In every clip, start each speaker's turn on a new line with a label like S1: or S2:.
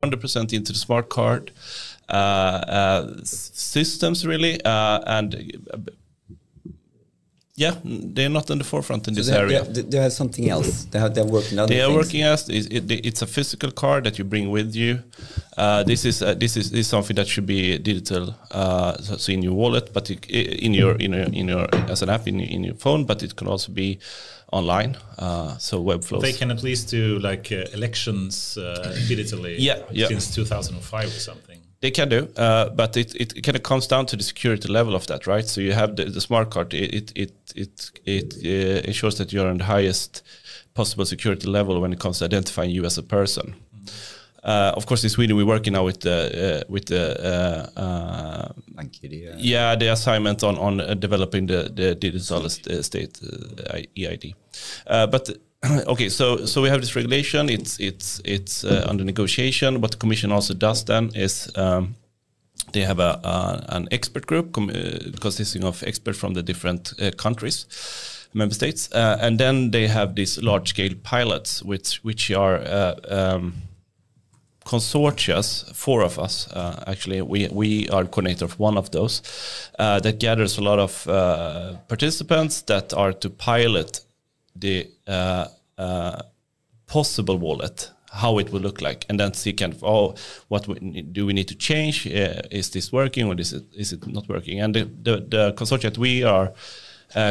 S1: 100% into the smart card systems, really, they're not in the forefront in this area.
S2: They have something else. They're working on.
S1: They are working as it's a physical card that you bring with you. This is something that should be digital, so in your wallet, but in your as an app in your phone. But it can also be online. So web flows.
S3: They can at least do like elections digitally. Since 2005 or something.
S1: They can do, but it kind of comes down to the security level of that, right? So you have the smart card. It ensures that you're on the highest possible security level when it comes to identifying you as a person. Of course, in Sweden, we're working now with the the assignment on developing the digital state EID. But okay, so we have this regulation. It's under negotiation. What the Commission also does then is they have an expert group consisting of experts from the different countries, member states, and then they have these large-scale pilots, which are consortias, 4 of us actually. We are coordinator of one of those that gathers a lot of participants that are to pilot the possible wallet, how it will look like, and then see kind of do we need to change? Is this working, or is it not working? And the consortia that we are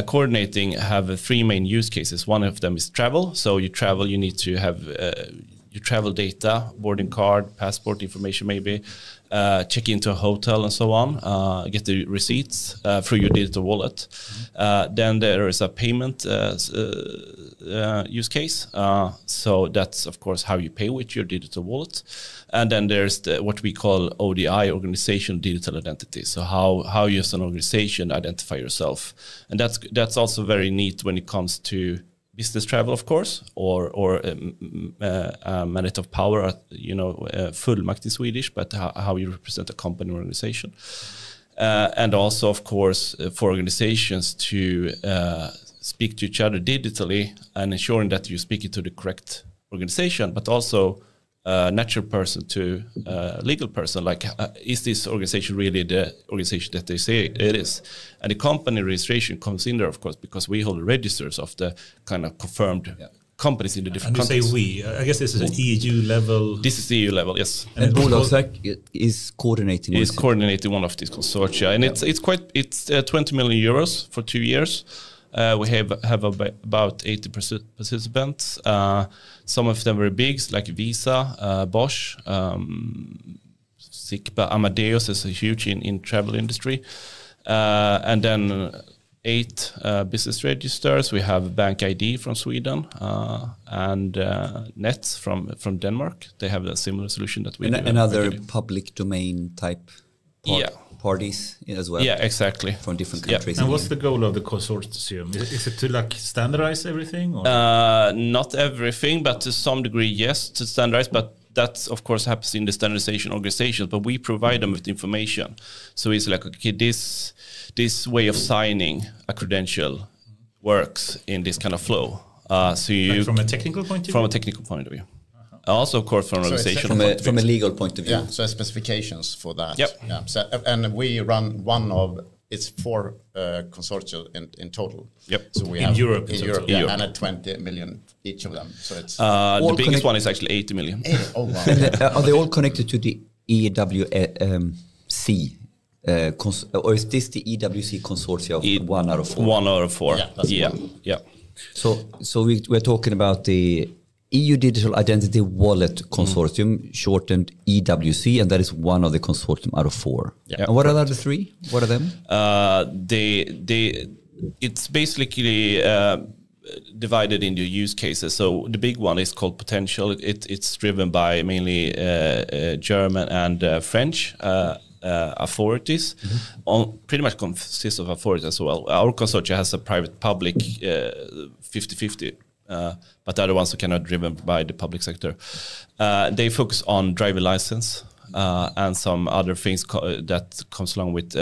S1: coordinating have 3 main use cases. One of them is travel. So you travel, you need to have your travel data, boarding card, passport information, maybe check into a hotel and so on, get the receipts through your digital wallet. Then there is a payment use case. So that's, of course, how you pay with your digital wallet. And then there's what we call ODI, Organization Digital Identity. So how you as an organization identify yourself. And that's also very neat when it comes to business travel, of course, or mandate of power, fullmakt in Swedish, but how you represent a company or organization. And also, of course, for organizations to speak to each other digitally and ensuring that you're speaking to the correct organization, but also natural person to legal person. Like, is this organization really the organization that they say it is? And the company registration comes in there, of course, because we hold the registers of the kind of confirmed companies in the different countries.
S3: And you say we, I guess this is an EU level.
S1: This is the EU level, yes.
S2: And Bolagsverket is coordinating.
S1: Is coordinating one of these consortia, and it's 20 million euros for 2 years. We have about 80 participants. Some of them very big, like Visa, Bosch, Sikba, Amadeus is huge in travel industry. And then 8 business registers. We have Bank ID from Sweden and Nets from Denmark. They have a similar solution that we do.
S2: And other public domain type parties as well.
S1: Yeah, exactly.
S2: From different countries.
S3: And what's the goal of the consortium? Is it to like standardize everything? Or?
S1: Not everything, but to some degree, yes, to standardize. But that, of course, happens in the standardization organizations. But we provide them with information. So it's like, okay, this way of signing a credential works in this kind of flow. So you,
S3: from a technical point of view?
S1: From a technical point of view. Also, of course, from an organization
S2: from a legal point of view.
S4: Yeah, so specifications for that.
S1: Yep.
S4: Yeah. So, and we run it's 4 consortia in total.
S1: Yep.
S4: So we
S3: in
S4: have
S3: Europe,
S4: and at 20 million each of them. So it's
S1: the biggest one is actually 80 million.
S4: Oh wow!
S2: And are they all connected to the EWC? Or is this the EWC consortia of 1 out of 4?
S1: 1 out of 4. Yeah.
S2: So we're talking about the EU Digital Identity Wallet Consortium, shortened EWC, and that is one of the consortium out of 4.
S1: Yeah.
S2: And what are the other 3? What are them?
S1: It's basically divided into use cases. So the big one is called Potential. It's driven by mainly German and French authorities. Pretty much consists of authorities as well. Our consortium has a private-public 50-50. But the other ones are kind of driven by the public sector. They focus on driver license and some other things that comes along with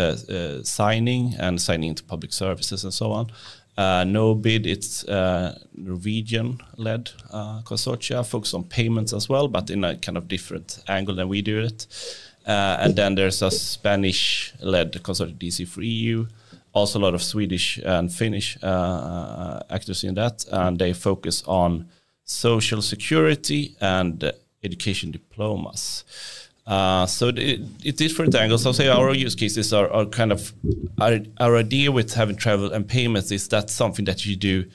S1: signing into public services and so on. No Bid, it's Norwegian-led consortia, focused on payments as well, but in a kind of different angle than we do it. And then there's a Spanish-led consortium, DC for EU, also a lot of Swedish and Finnish actors in that, and they focus on social security and education diplomas. So it's different angles. I'll say our use cases are kind of, our idea with having travel and payments is that something that you do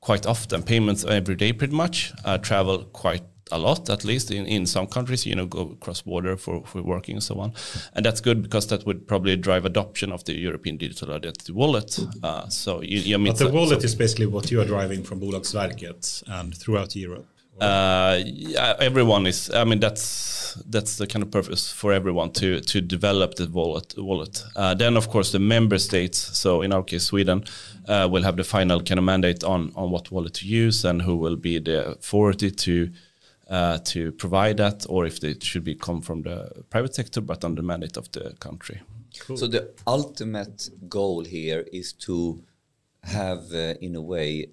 S1: quite often. Payments every day pretty much, travel quite a lot, at least in some countries, go cross-border for working and so on. And that's good because that would probably drive adoption of the European Digital Identity Wallet. But
S3: the wallet is basically what you are driving from Bolagsverket and throughout Europe.
S1: Everyone is, that's the kind of purpose for everyone to develop the wallet. Then, of course, the member states, so in our case, Sweden, will have the final kind of mandate on what wallet to use and who will be the authority to provide that, or if they should come from the private sector, but under the mandate of the country.
S2: Cool. So the ultimate goal here is to have, in a way,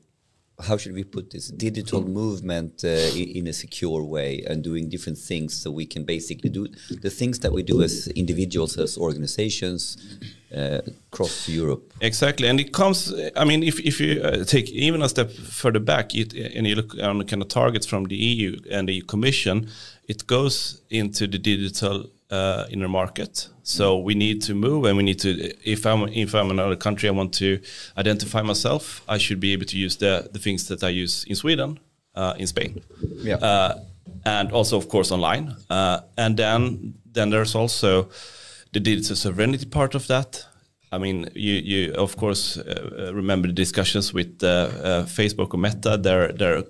S2: how should we put this, digital movement in a secure way, and doing different things so we can basically do the things that we do as individuals, as organizations across Europe.
S1: Exactly, and it comes, if you take even a step further back and you look on the kind of targets from the EU and the EU Commission, it goes into the digital inner market. So we need to move, and we need to, if I'm in another country, I want to identify myself, I should be able to use the things that I use in Sweden, in Spain. Yeah. And also, of course, online. And then there's also the digital sovereignty part of that. You of course remember the discussions with Facebook or Meta, their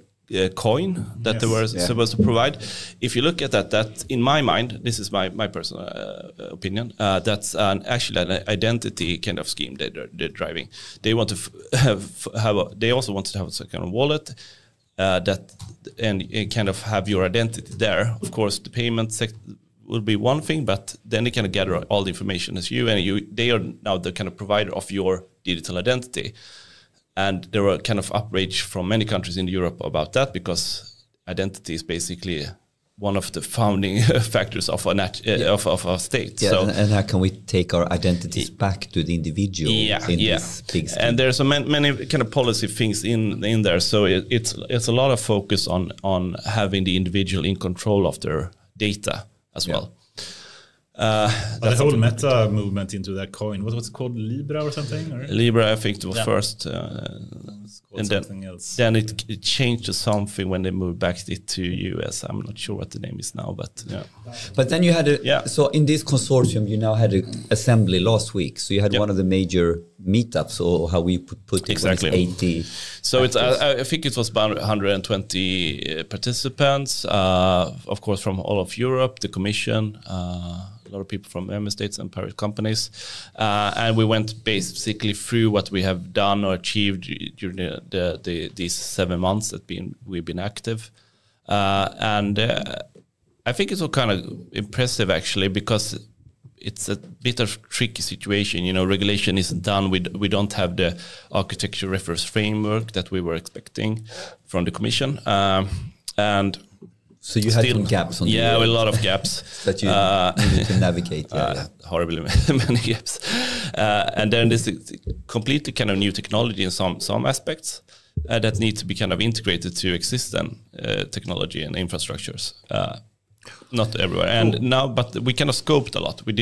S1: coin that they were supposed to provide. If you look at that in my mind, this is my personal opinion, that's actually an identity kind of scheme they're driving. They want to they also want to have a kind of wallet that and kind of have your identity there. Of course, the payment sector will be one thing, but then they kind of gather all the information as you, and they are now the kind of provider of your digital identity. And there were kind of outrage from many countries in Europe about that, because identity is basically one of the founding factors of a state.
S2: Yeah, so, and how can we take our identities back to the individual in this big scheme?
S1: And there's many kind of policy things in there. So it's a lot of focus on having the individual in control of their data as well.
S3: The whole Meta movement into that coin, what's it called, Libra or something? Or?
S1: Libra, I think it was first, and then it changed to something when they moved back to US. I'm not sure what the name is now, but yeah.
S2: But then you had so in this consortium, you now had an assembly last week. So you had one of the major meetups, or how we put it,
S1: exactly
S2: 80.
S1: So it's I think it was about 120 participants, of course, from all of Europe, the Commission. A lot of people from member states and private companies, and we went basically through what we have done or achieved during these 7 months that we've been active, and I think it's all kind of impressive actually, because it's a bit of a tricky situation. Regulation isn't done. We don't have the architecture reference framework that we were expecting from the Commission, and.
S2: So you had some gaps on
S1: a lot of gaps
S2: that you needed to navigate.
S1: Horribly many gaps, and then there's a completely kind of new technology in some aspects that need to be kind of integrated to existing technology and infrastructures. Not everywhere, and now, but we kind of scoped a lot. We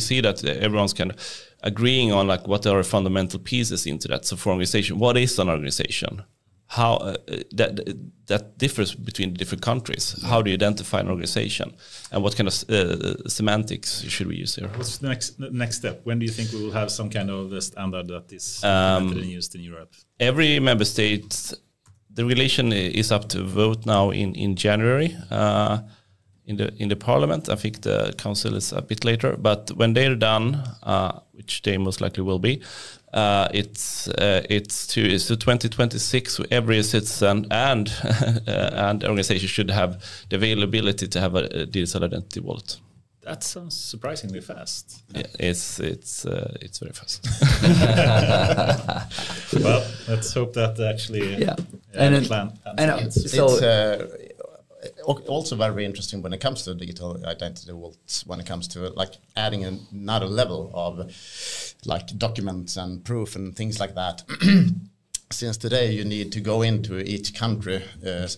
S1: see that everyone's kind of agreeing on like what are fundamental pieces into that. So for organization, what is an organization? How that differs between the different countries. How do you identify an organization, and what kind of semantics should we use here?
S3: What's the next step? When do you think we will have some kind of standard that is used in Europe?
S1: Every member state, the regulation is up to vote now in January in the Parliament. I think the Council is a bit later, but when they're done, which they most likely will be. It's to 2026. Every citizen and organization should have the availability to have a digital identity wallet.
S3: That sounds surprisingly fast.
S1: Yeah, it's very fast.
S3: Well, let's hope that actually
S4: it's also very interesting when it comes to digital identity vaults, when it comes to like adding another level of like documents and proof and things like that. Since today you need to go into each country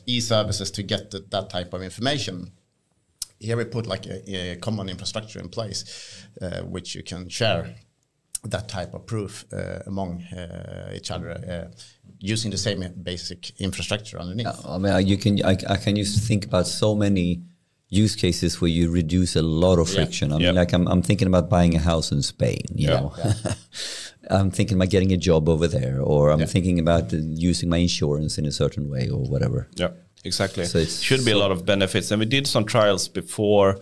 S4: e-services to get that type of information. Here we put like a common infrastructure in place, which you can share that type of proof among each other using the same basic infrastructure underneath.
S2: I mean, I can just think about so many use cases where you reduce a lot of friction. I mean, like I'm thinking about buying a house in Spain, you know. I'm thinking about getting a job over there, or I'm thinking about using my insurance in a certain way or whatever.
S1: Yeah, exactly.
S2: So it
S1: should be a lot of benefits. And we did some trials before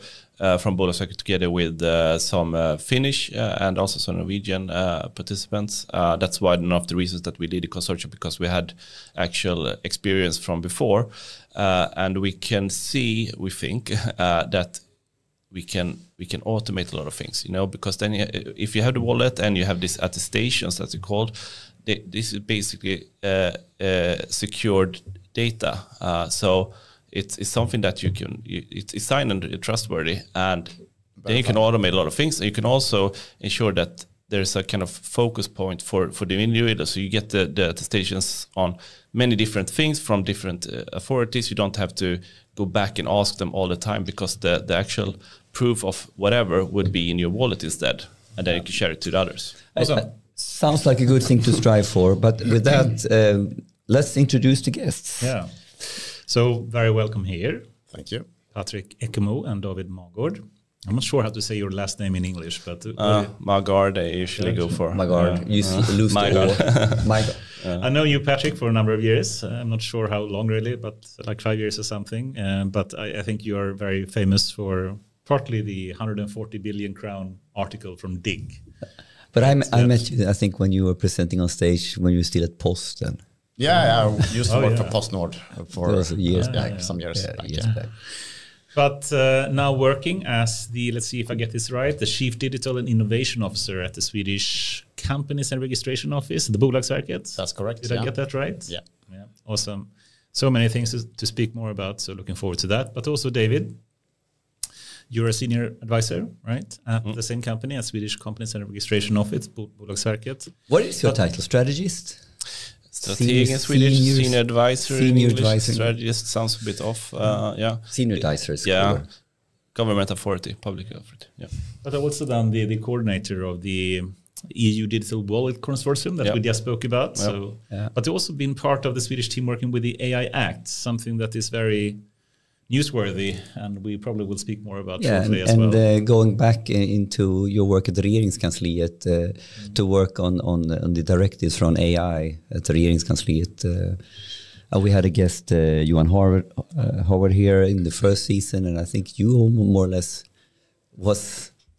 S1: from Bolagsverket together with some Finnish and also some Norwegian participants. That's one of the reasons that we did a consortium, because we had actual experience from before. And we can see, we think, that we can automate a lot of things, you know, because then if you have the wallet and you have these attestations, as it's called, this is basically secured data. So it's something that it's signed and trustworthy, and then you can automate a lot of things. And you can also ensure that there's a kind of focus point for the individual. So you get the attestations on many different things from different authorities. You don't have to go back and ask them all the time, because the actual proof of whatever would be in your wallet instead, and then you can share it to the others.
S2: Sounds like a good thing to strive for. But with that, let's introduce the guests.
S3: Yeah. So very welcome here.
S4: Thank you.
S3: Patrick Eckemo and David Magård. I'm not sure how to say your last name in English, but
S1: Magård, I usually go for.
S2: Magård. You lose
S1: Magård.
S3: I know you, Patrick, for a number of years. I'm not sure how long really, but like 5 years or something. But I think you are very famous for partly the 140 billion crown article from DIGG.
S2: But I met you, I think, when you were presenting on stage when you were still at Posten.
S4: Yeah, I used to work for PostNord for
S2: years
S4: back, some years back.
S3: But now working as let's see if I get this right, the Chief Digital and Innovation Officer at the Swedish Companies and Registration Office, the Bolagsverket.
S4: That's correct.
S3: Did I get that right?
S4: Yeah.
S3: Awesome. So many things to speak more about, so looking forward to that. But also, David, you're a senior advisor, right, at the same company, at Swedish Companies and Registration Office, Bolagsverket.
S2: What is your title? Strategist?
S1: Strateg in Swedish, senior advisor in English. Strategist sounds a bit off.
S2: Senior advisor is
S1: cooler. Government authority, public authority. Yeah.
S3: But I've also done the coordinator of the EU Digital Wallet Consortium that we just spoke about. So, but you've also been part of the Swedish team working with the AI Act, something that is very newsworthy, and we probably will speak more about shortly as well.
S2: And going back into your work at Regeringskansliet to work on the directives from AI at Regeringskansliet. We had a guest, Johan Howard here in the first season, and I think you more or less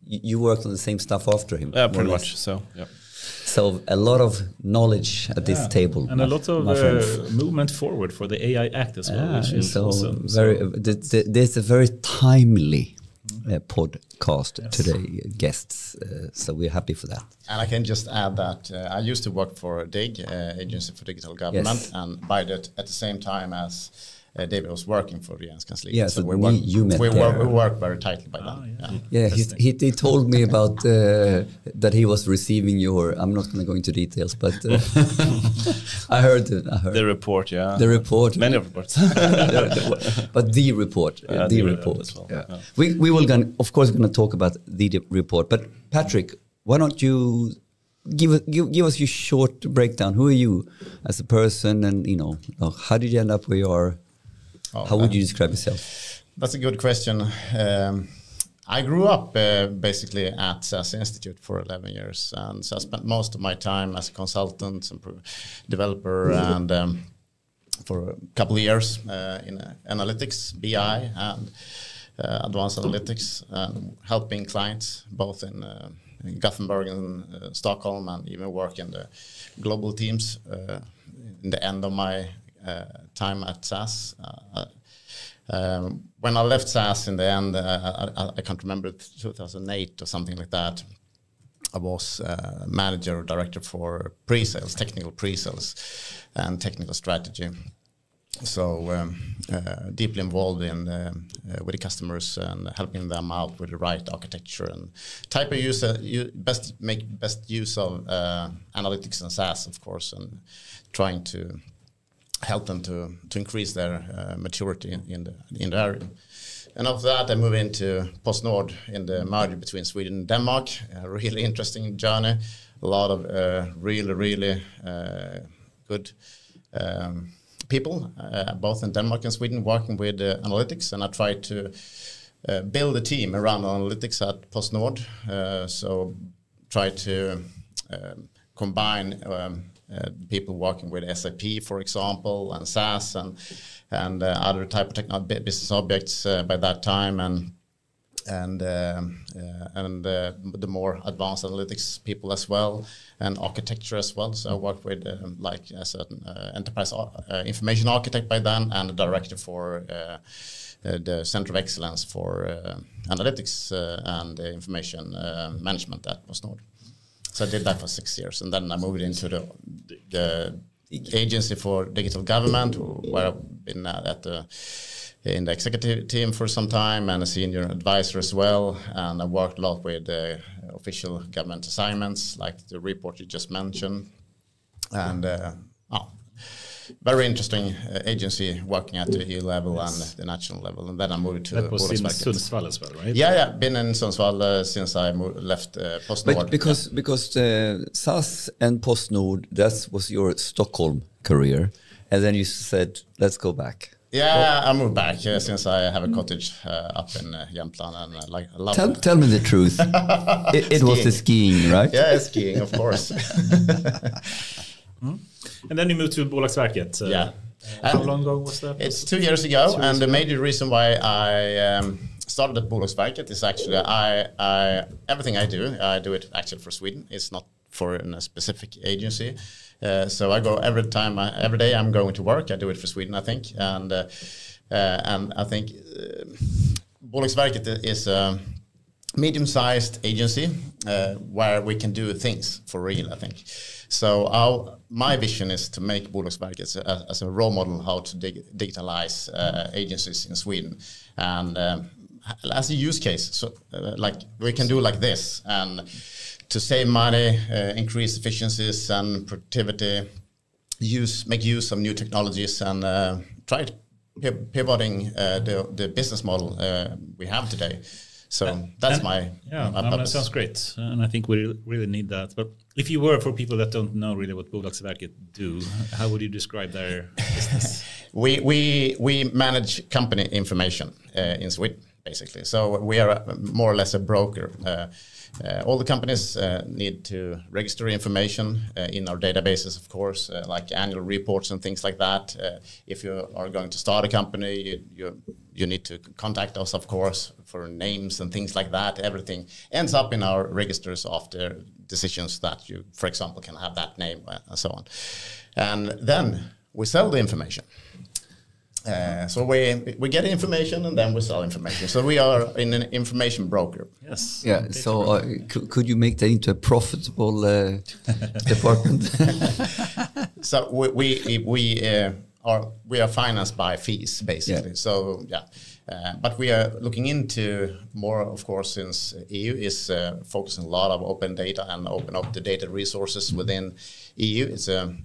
S2: you worked on the same stuff after him.
S1: Yeah, pretty much. So, yeah.
S2: So a lot of knowledge at this table,
S3: and a lot of movement forward for the AI Act as well, which is awesome.
S2: There's a very timely podcast today, guests. So we're happy for that.
S4: And I can just add that I used to work for DIGG, Agency for Digital Government, and by that at the same time as David was working for Regeringskansliet.
S2: Yeah, so we
S4: worked very tightly by then.
S2: He told me about that he was receiving your. I'm not going to go into details, but I heard
S1: the report. Yeah,
S2: the report.
S1: Many reports,
S2: but the report. The report.
S1: As well.
S2: Yeah. We will of course going to talk about the report. But Patrick, why don't you give us your short breakdown? Who are you as a person, and how did you end up where you are? How would you describe yourself?
S4: That's a good question. I grew up basically at SAS Institute for 11 years, and so I spent most of my time as a consultant and developer, and for a couple of years in analytics, BI, and advanced analytics, helping clients both in Gothenburg and Stockholm, and even work in the global teams in the end of my time at SAS. When I left SAS in the end, I can't remember, 2008 or something like that, I was manager or director for pre-sales, technical pre-sales and technical strategy. So deeply involved in with the customers and helping them out with the right architecture and type of use. Make best use of analytics and SaaS, of course, and trying to help them to increase their maturity in the area. And after that, I moved into PostNord in the merger between Sweden and Denmark. A really interesting journey. A lot of really good people, both in Denmark and Sweden, working with analytics. And I tried to build a team around analytics at PostNord. So try to combine people working with SAP, for example, and SaaS and other type of business objects by that time, and the more advanced analytics people as well, and architecture as well. So I worked with like as an enterprise information architect by then, and a director for the Center of Excellence for Analytics and information management at PostNord. So I did that for 6 years, and then I moved into the agency for digital government, where I've been in the executive team for some time and a senior advisor as well. And I worked a lot with official government assignments, like the report you just mentioned. And very interesting agency working at the EU level and the national level. And then I moved to
S3: Bolagsverket. That was in Sundsvall as well, right?
S4: Yeah. Been in Sundsvall since I left PostNord.
S2: But because SAS and PostNord, that was your Stockholm career. And then you said, let's go back.
S4: Yeah, I moved back since I have a cottage up in Jämtland, and I love it.
S2: Tell me the truth. It was the skiing, right?
S4: Yeah, skiing, of course.
S3: And then you moved to Bolagsverket.
S4: Yeah.
S3: How long ago was that?
S4: It's 2 years ago, and the major reason why I started at Bolagsverket is actually everything I do it actually for Sweden. It's not for a specific agency. So I go every day I'm going to work. I do it for Sweden, I think, and I think Bolagsverket is a medium-sized agency where we can do things for real, I think. So my vision is to make Bolagsverket as a role model how to digitalize agencies in Sweden, and as a use case. So like we can do like this, and to save money, increase efficiencies and productivity, make use of new technologies, and try pivoting the business model we have today. So that's my purpose.
S3: That sounds great, and I think we really need that. But if you were, for people that don't know really what Bolagsverket do, how would you describe their business?
S4: We manage company information in Sweden, basically. So we are more or less a broker. All the companies need to register information in our databases, of course, like annual reports and things like that. If you are going to start a company, you need to contact us, of course, for names and things like that. Everything ends up in our registers after decisions that you, for example, can have that name and so on. And then we sell the information. So we get information and then we sell information. So we are in an information broker.
S3: Yes.
S2: Yeah. So could you make that into a profitable department?
S4: So we are financed by fees, basically. Yeah. So but we are looking into more, of course, since EU is focusing a lot of open data and open up the data resources within EU. It's a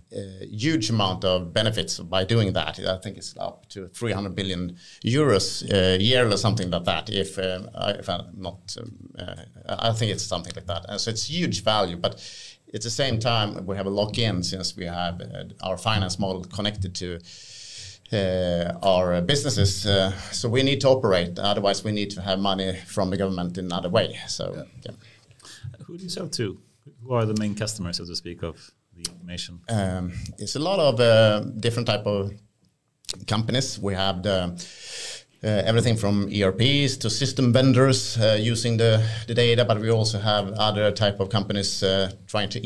S4: huge amount of benefits by doing that. I think it's up to 300 billion euros yearly, something like that. If I'm not, I think it's something like that. And so it's huge value, but at the same time, we have a lock-in since we have our finance model connected to our businesses. So we need to operate. Otherwise, we need to have money from the government in another way. So, yeah.
S3: Who do you sell to? Who are the main customers, so to speak, of the information?
S4: It's a lot of different type of companies. We have everything from ERPs to system vendors using the data, but we also have other type of companies trying to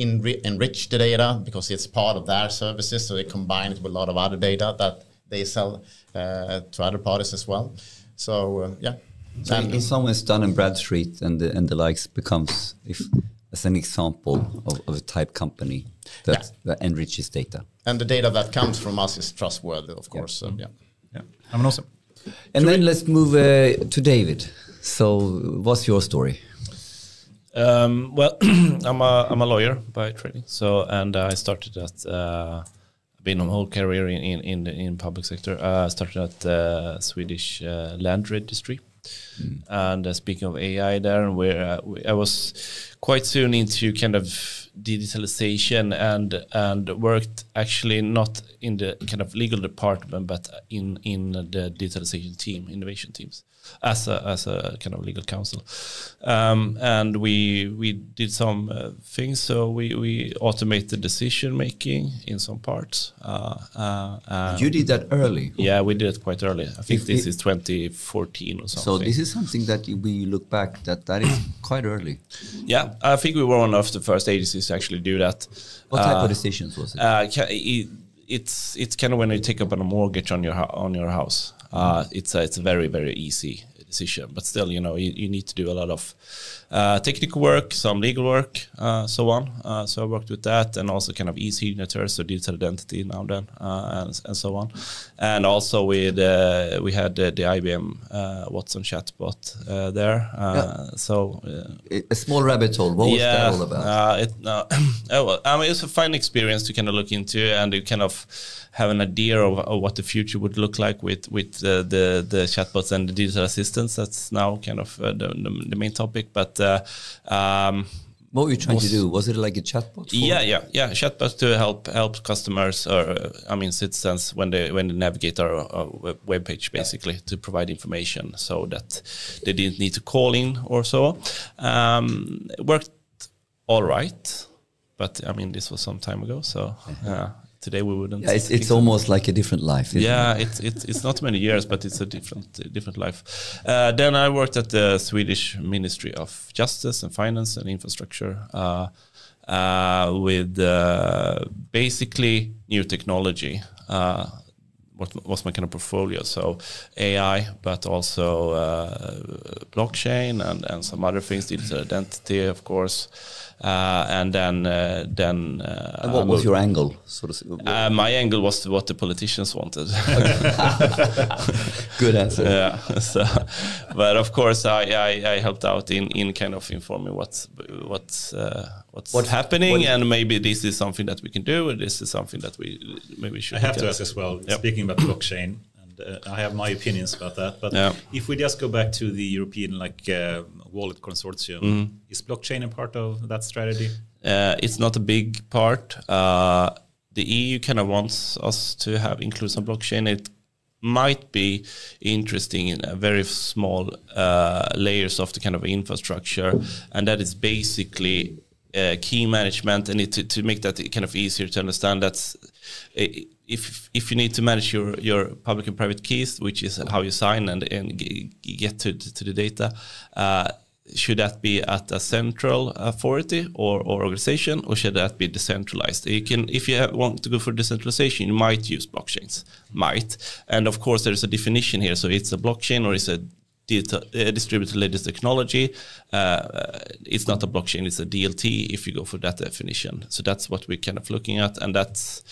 S4: enrich the data because it's part of their services. So they combine it with a lot of other data that they sell to other parties as well. So
S2: So in some ways, Dun and Bradstreet and the likes becomes, if as an example of a type company that enriches data.
S4: And the data that comes from us is trustworthy, of course. So,
S3: I mean, awesome.
S2: And then let's move to David. So what's your story?
S1: Well, I'm a lawyer by training. So, and I started at been a whole career in public sector. Started at Swedish Land Registry. And speaking of AI there, where I was quite soon into kind of digitalization and worked actually not in the kind of legal department, but in the digitalization team, innovation teams, as a kind of legal counsel. And we did some things. So we automated decision making in some parts.
S2: You did that early.
S1: Yeah, we did it quite early. I think this is 2014 or something.
S2: So this is something that we look back that is quite early.
S1: Yeah, I think we were one of the first agencies to actually do that.
S2: What type of decisions was it?
S1: It's kind of when you take up a mortgage on your house. It's a very, very easy decision, but still, you need to do a lot of technical work, some legal work, so on. So I worked with that, and also kind of e-signatures, so digital identity now and then, and so on. And also we had the IBM Watson chatbot there. So
S2: a small rabbit hole. What was that all about?
S1: It was a fun experience to kind of look into, and to kind of have an idea of what the future would look like with the chatbots and the digital assistants. That's now kind of the main topic. But
S2: what were you trying to do? Was it like a chatbot?
S1: Yeah. Chatbots to help customers, or citizens when they navigate our web page, basically, to provide information so that they didn't need to call in or so. It worked all right, but this was some time ago, so. Today we wouldn't.
S2: Yeah, it's almost like a different life.
S1: It's not many years, but it's a different life. Then I worked at the Swedish Ministry of Justice and Finance and Infrastructure with basically new technology. What was my kind of portfolio? So AI, but also blockchain and some other things, digital identity, of course. And then
S2: and what was your angle?
S1: My angle was what the politicians wanted.
S2: Good answer.
S1: Yeah. So, but of course, I helped out in kind of informing what's happening, and maybe this is something that we can do, and this is something that we maybe should.
S3: I have to ask as well. Yep. Speaking about blockchain. I have my opinions about that, but if we just go back to the European wallet consortium, is blockchain a part of that strategy?
S1: It's not a big part. The EU kind of wants us to include some blockchain. It might be interesting in a very small layers of the kind of infrastructure, and that is basically key management, and to make that kind of easier to understand. That's if you need to manage your public and private keys, which is how you sign and get to the data, should that be at a central authority or organization, or should that be decentralized? If you want to go for decentralization, you might use blockchains, and of course there is a definition here. So it's a blockchain or it's a distributed ledger technology. It's not a blockchain, it's a DLT if you go for that definition. So that's what we're kind of looking at, and that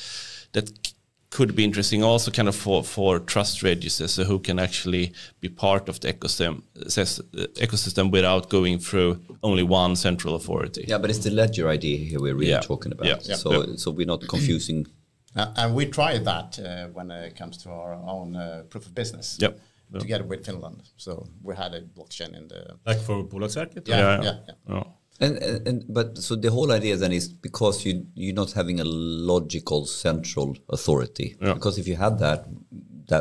S1: could be interesting also kind of for trust registers, so who can actually be part of the ecosystem without going through only one central authority.
S2: Yeah, but it's the ledger idea here we're really talking about. Yeah. So we're not confusing.
S4: And we tried that when it comes to our own proof of business.
S1: Yep.
S4: Together with Finland, so we had a blockchain in the
S3: for Bolagsverket.
S4: Yeah.
S2: But so the whole idea then is because you're not having a logical central authority. Yeah. Because if you had that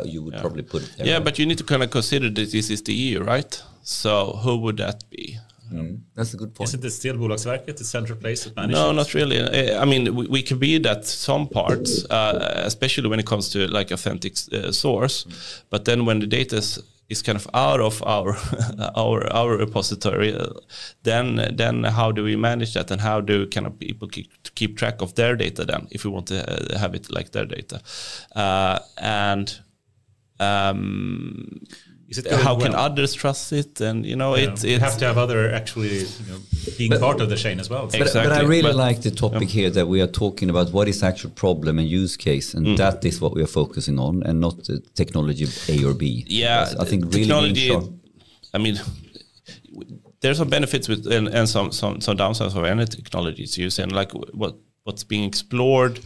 S2: you would probably put it there.
S1: Yeah, but you need to kind of consider that this is the EU, right? So who would that be?
S2: That's a good point.
S3: Isn't it still Bolagsverket, the central place that manages?
S1: No, not really. I mean, we can be that some parts, especially when it comes to like authentic source. But then when the data is kind of out of our repository, then how do we manage that, and how do kind of people keep track of their data then, if we want to have it like their data,
S3: Is it
S1: how can others trust it? And you
S3: have to have other actually being part of the chain as well.
S1: Exactly.
S2: But I really like the topic here that we are talking about what is actual problem and use case, and that is what we are focusing on, and not the technology A or B.
S1: Yeah,
S2: I think
S1: technology. I mean, there's some benefits with and some downsides of any technology it's used, and like what's being explored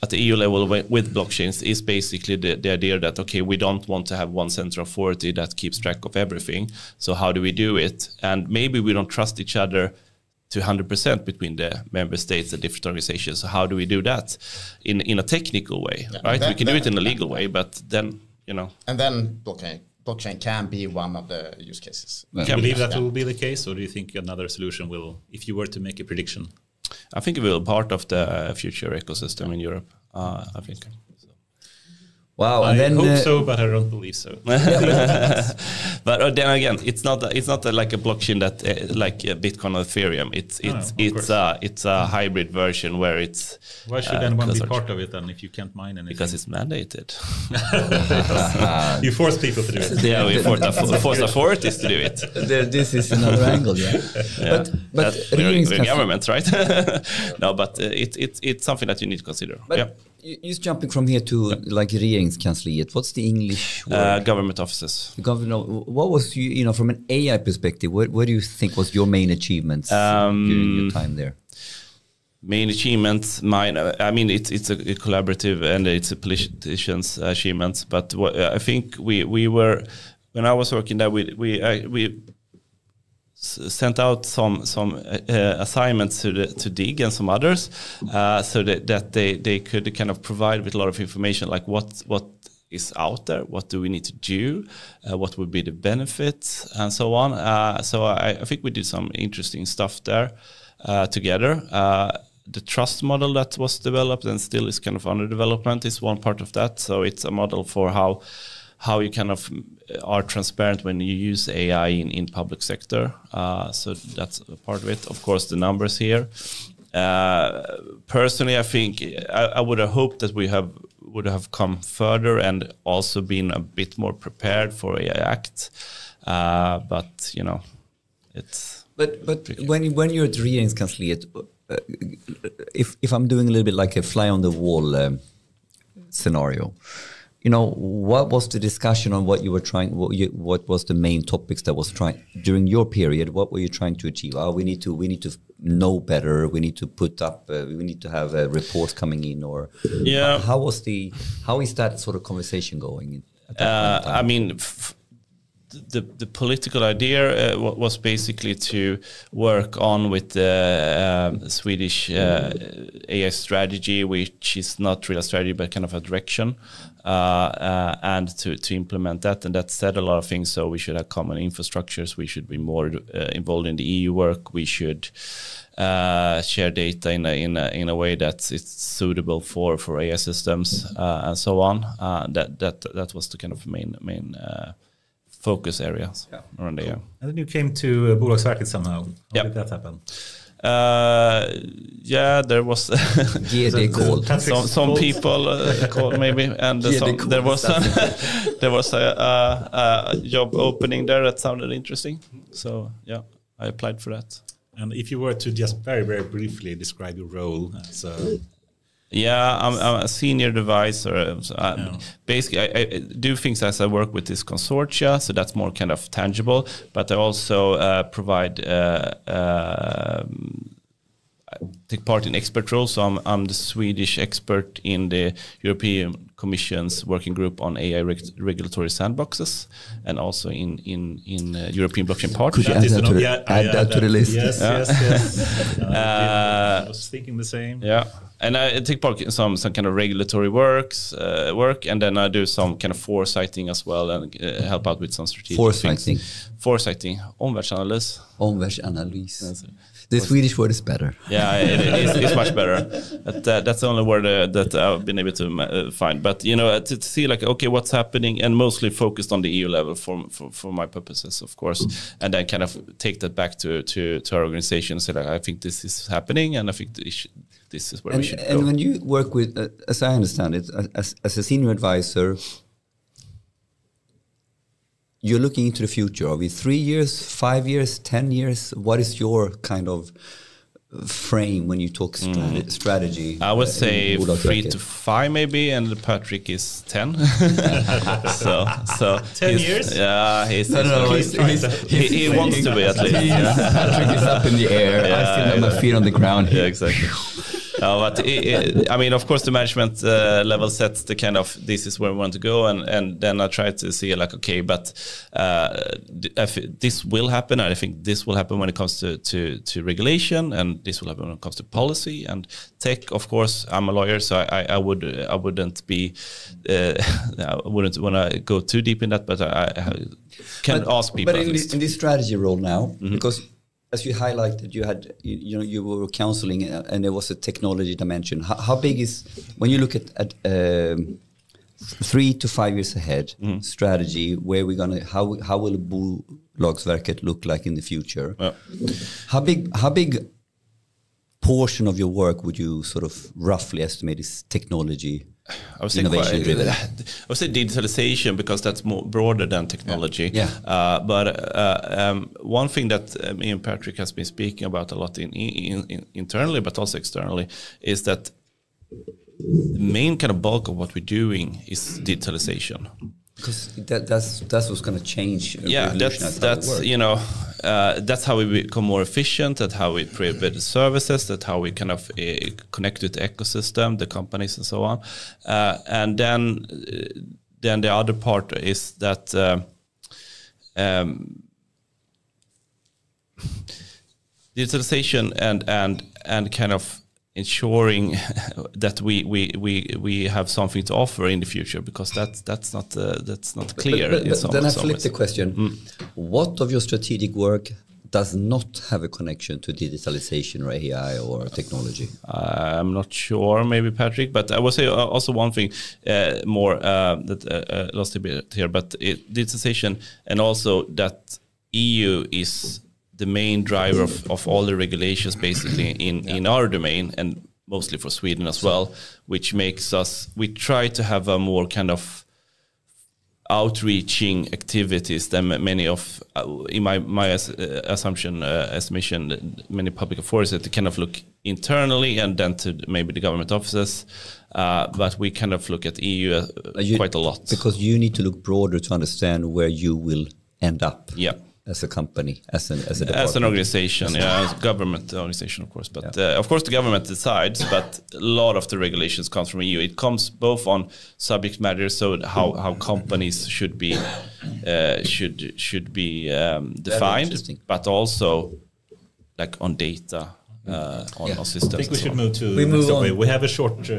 S1: at the EU level with blockchains is basically the idea that, okay, we don't want to have one central authority that keeps track of everything. So how do we do it? And maybe we don't trust each other to 100% between the member states and different organizations. So how do we do that in a technical way, right? We can do it in a legal way, but then,
S4: And then, blockchain can be one of the use cases.
S3: Do you believe that will be the case, or do you think another solution will, if you were to make a prediction?
S1: I think it will be part of the future ecosystem in Europe. I think. So.
S2: Wow!
S3: I hope so, but I don't believe so.
S1: But then again, it's not like a blockchain that like Bitcoin or Ethereum. It's a hybrid version where it's.
S3: Why should anyone be part of it then if you can't mine anything?
S1: Because it's mandated.
S3: You force people to do it.
S1: Yeah, we force authorities to do it.
S2: This is another angle, But
S1: we're government, right? No, but it's something that you need to consider.
S2: But just jumping from here to like regeringskansliet, what's the English word?
S1: Government offices.
S2: What was from an AI perspective? What do you think was your main achievements during your time there?
S1: Main achievements, I mean, it's a collaborative and it's a politician's achievements. But I think we were, when I was working there, we sent out some assignments to DIGG and some others, so that they could kind of provide with a lot of information, like what is out there, what do we need to do, what would be the benefits, and so on. So I think we did some interesting stuff there together. The trust model that was developed and still is kind of under development is one part of that. So it's a model for how you kind of are transparent when you use AI in public sector. So that's a part of it. Of course, the numbers here. Personally, I think I would have hoped that we would have come further and also been a bit more prepared for AI Act. But it's.
S2: But when you're at regeringskansliet, if I'm doing a little bit like a fly on the wall scenario. What was the discussion on what you were trying? What was the main topics that was trying during your period? What were you trying to achieve? We need to know better. We need to put up. We need to have reports coming in. Or how is that sort of conversation going?
S1: I mean, the political idea was basically to work on with the Swedish AI strategy, which is not really a strategy but kind of a direction, and to implement that. And that said a lot of things. So we should have common infrastructures. We should be more involved in the EU work. We should share data in a way that it's suitable for AI systems and so on. That was the kind of main focus areas around the year.
S3: And then you came to Bolagsverket somehow. How did that happen?
S1: There was some people called maybe, and there was a job opening there that sounded interesting. So I applied for that.
S3: And if you were to just very, very briefly describe your role as
S1: I'm a senior advisor. Basically, I do things as I work with this consortia, so that's more kind of tangible. But I also provide, take part in expert roles. So I'm the Swedish expert in the European Commission's working group on AI regulatory sandboxes, and also in European blockchain partnership.
S2: Could you add that to the list?
S3: Yes. I was thinking the same.
S1: Yeah. And I take part in some kind of regulatory work, and then I do some kind of foresighting as well, and help out with some strategic things. Foresighting. Omvärldsanalys.
S2: Omvärldsanalys. The Swedish word is better.
S1: Yeah, it's much better. That's the only word that I've been able to find. But to see like, okay, what's happening, and mostly focused on the EU level for my purposes, of course, and then kind of take that back to our organization and say, like, I think this is happening, and I think this is where we should go.
S2: And when you work with, as I understand it, as a senior advisor, you're looking into the future. Are we 3 years, 5 years, 10 years? What is your kind of frame when you talk strategy?
S1: I would say 3 to 5 maybe, and Patrick is 10. so
S3: 10 years?
S1: Yeah, he wants to be at least.
S2: Patrick is up in the air. I still have my feet on the ground here.
S1: Yeah, exactly. But I mean, of course, the management level sets the kind of, this is where we want to go, and then I try to see like, okay, but this will happen, and I think this will happen when it comes to regulation, and this will happen when it comes to policy and tech. Of course, I'm a lawyer, so I wouldn't be I wouldn't want to go too deep in that, but I can ask people.
S2: But in this strategy role now, because as you highlighted, you were counseling, and there was a technology dimension. How big is, when you look at 3 to 5 years ahead strategy, where we're gonna, how will Bolagsverket look like in the future? How big portion of your work would you sort of roughly estimate is technology?
S1: I would say digitalization, because that's more broader than technology. But one thing that me and Patrick has been speaking about a lot internally, but also externally, is that the main kind of bulk of what we're doing is digitalization.
S2: Because that's what's going to change.
S1: That's how we become more efficient, that's how we create better services, that's how we kind of connect with the ecosystem, the companies and so on. And then the other part is that digitalization and kind of ensuring that we have something to offer in the future, because that's not clear.
S2: But then I flip the question: what of your strategic work does not have a connection to digitalization or AI or technology?
S1: I'm not sure, maybe Patrick, but I will say also one thing more that lost a bit here, but digitalization, and also that EU is the main driver of all the regulations basically in our domain, and mostly for Sweden as well, which makes us, we try to have a more kind of outreaching activities than many of, in my estimation, many public authorities, that kind of look internally and then to maybe the government offices, but we kind of look at EU quite a lot.
S2: Because you need to look broader to understand where you will end up.
S1: Yeah.
S2: As a company, as a department.
S1: As an organization, as a government organization, of course. But of course, the government decides. But a lot of the regulations comes from EU. It comes both on subject matter, so how companies should be defined, but also like on data. On systems.
S3: I think we should move to the next topic. We have a short.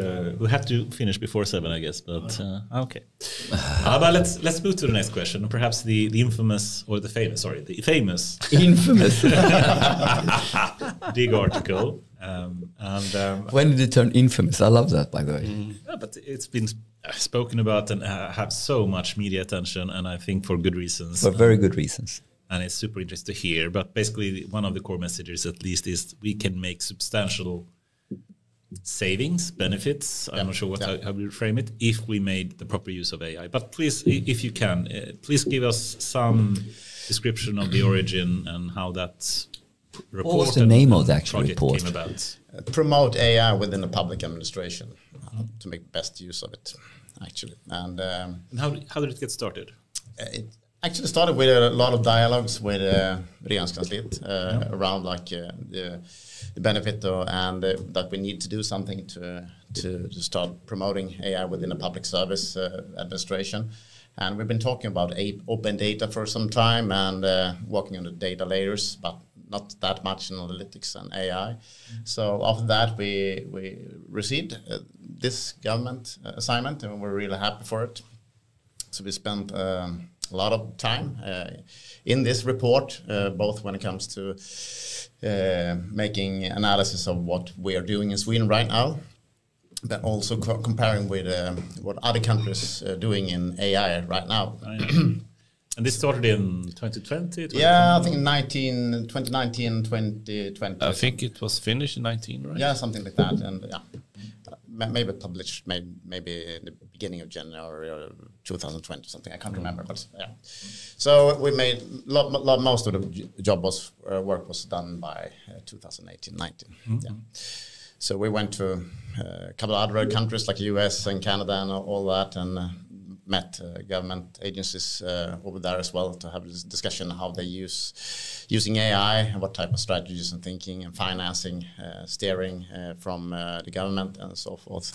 S3: We have to finish before 7, I guess. But okay. But let's move to the next question. Perhaps the infamous, or the famous. Sorry, the famous.
S2: Infamous.
S3: DIGG article.
S2: When did it turn infamous? I love that, by the way.
S3: Yeah, but it's been spoken about and have so much media attention, and I think for good reasons.
S2: For very good reasons.
S3: And it's super interesting to hear. But basically, one of the core messages, at least, is we can make substantial savings, benefits. I'm not sure how we frame it, if we made the proper use of AI. But please, if you can, please give us some description of the origin and how that report.
S2: What was the name of the actual report?
S3: Came about.
S4: Promote AI within the public administration to make best use of it, actually. And
S3: how did it get started?
S4: It actually started with a lot of dialogues with Regeringskansliet around like the benefit and that we need to do something to start promoting AI within a public service administration. And we've been talking about open data for some time and working on the data layers, but not that much in analytics and AI. So after that, we received this government assignment, and we're really happy for it. So we spent a lot of time in this report, both when it comes to making analysis of what we are doing in Sweden right now, but also comparing with what other countries are doing in AI right now.
S3: And this started in 2020?
S4: Yeah, I think 2019, 2020.
S1: I think it was finished in 19, right?
S4: Yeah, something like that. And maybe published maybe in the beginning of January or 2020 or something. I can't remember, but yeah. So we made most of the work was done by 2018-19. Yeah. So we went to a couple of other countries like US and Canada and all that, and met government agencies over there as well to have this discussion how they using AI and what type of strategies and thinking and financing, steering from the government and so forth.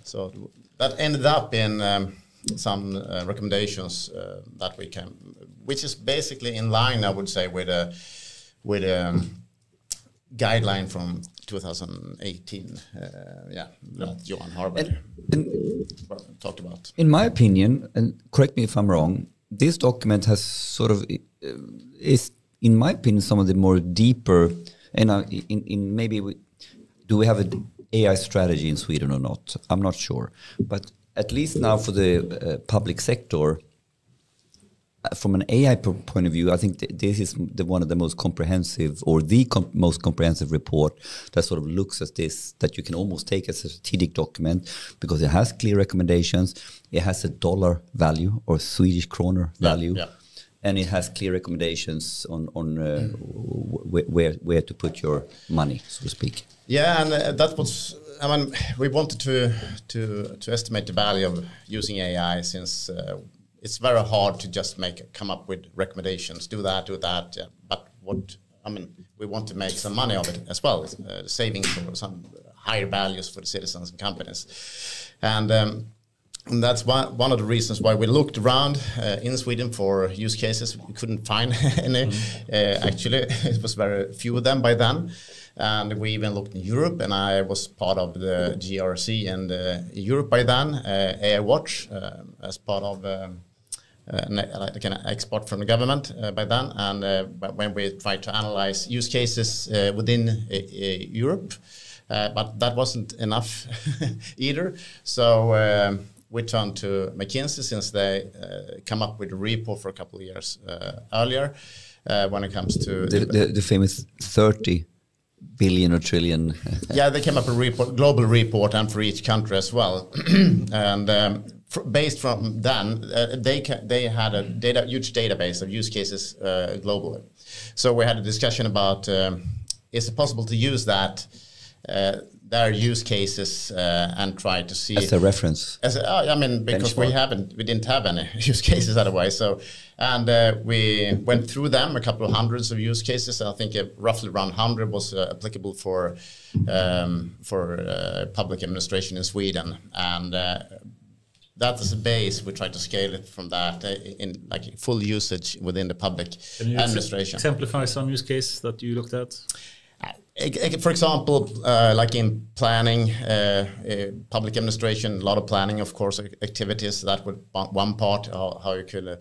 S4: So that ended up in some recommendations that we can, which is basically in line, I would say, with a guideline from 2018, that Johan Harvard talked about.
S2: In my opinion, and correct me if I'm wrong, this document has sort of is, in my opinion, some of the more deeper. And do we have an AI strategy in Sweden or not? I'm not sure, but at least now for the public sector. From an AI point of view, I think this is one of the most comprehensive, or the most comprehensive report that sort of looks at this, that you can almost take as a strategic document, because it has clear recommendations, it has a dollar value or Swedish kroner value, and it has clear recommendations on where to put your money, so to speak.
S4: Yeah, and that was, I mean, we wanted to estimate the value of using AI, since it's very hard to just come up with recommendations, do that. But we want to make some money of it as well, savings or some higher values for the citizens and companies. And that's one of the reasons why we looked around in Sweden for use cases. We couldn't find any. Actually, it was very few of them by then. And we even looked in Europe, and I was part of the GRC in Europe by then, AI Watch, as part of like an expert from the government by then. And when we tried to analyze use cases within Europe, but that wasn't enough either. So we turned to McKinsey, since they come up with a report for a couple of years earlier when it comes to
S2: the famous 30 billion or trillion.
S4: Yeah, they came up with a report, global report, and for each country as well. And based from then, they had a huge database of use cases globally. So we had a discussion about is it possible to use that their use cases and try to see
S2: as a reference.
S4: Because
S2: benchmark.
S4: we didn't have any use cases otherwise. So, and we went through them, a couple of hundreds of use cases. I think roughly around 100 was applicable for public administration in Sweden, and that is the base. We try to scale it from that in like full usage within the public administration.
S3: Exemplify some use cases that you looked at.
S4: For example, like in planning, public administration, a lot of planning, of course, activities. That would one part, how you could,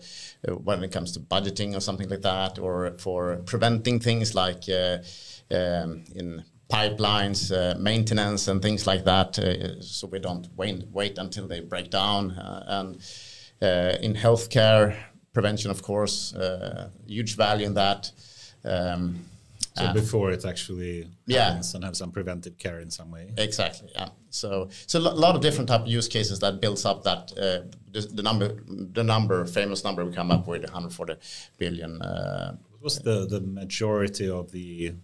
S4: when it comes to budgeting or something like that, or for preventing things like in pipelines, maintenance and things like that, so we don't wait until they break down. And in healthcare, prevention, of course, huge value in that.
S3: So before it actually happens, and have some preventive care in some way.
S4: Exactly. Yeah. So a lot of different type of use cases that builds up that the famous number we come up with, 140 billion.
S3: What was the majority of the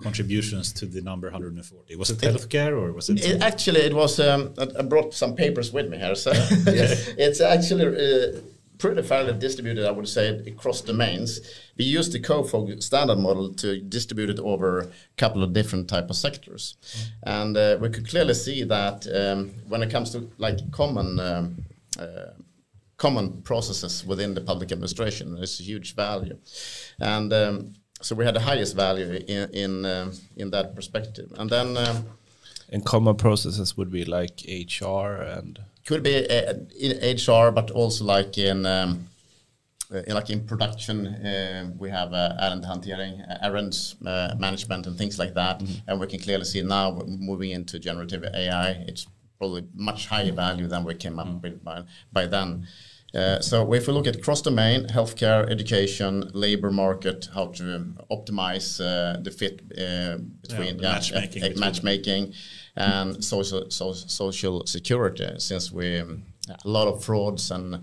S3: contributions to the number 140? Was it healthcare, or was it?
S4: It was. I brought some papers with me here, so it's actually pretty fairly distributed, I would say, across domains. We used the COFOG standard model to distribute it over a couple of different type of sectors. And we could clearly see that when it comes to like common processes within the public administration, there's a huge value. And so we had the highest value in that perspective. And then
S1: and common processes would be like HR and
S4: could be in HR, but also like in production, we have errands management and things like that. Mm-hmm. And we can clearly see now moving into generative AI, it's probably much higher value than we came up with by then. So if we look at cross-domain, healthcare, education, labor market, how to optimize the fit between matchmaking and social security, since we a lot of frauds and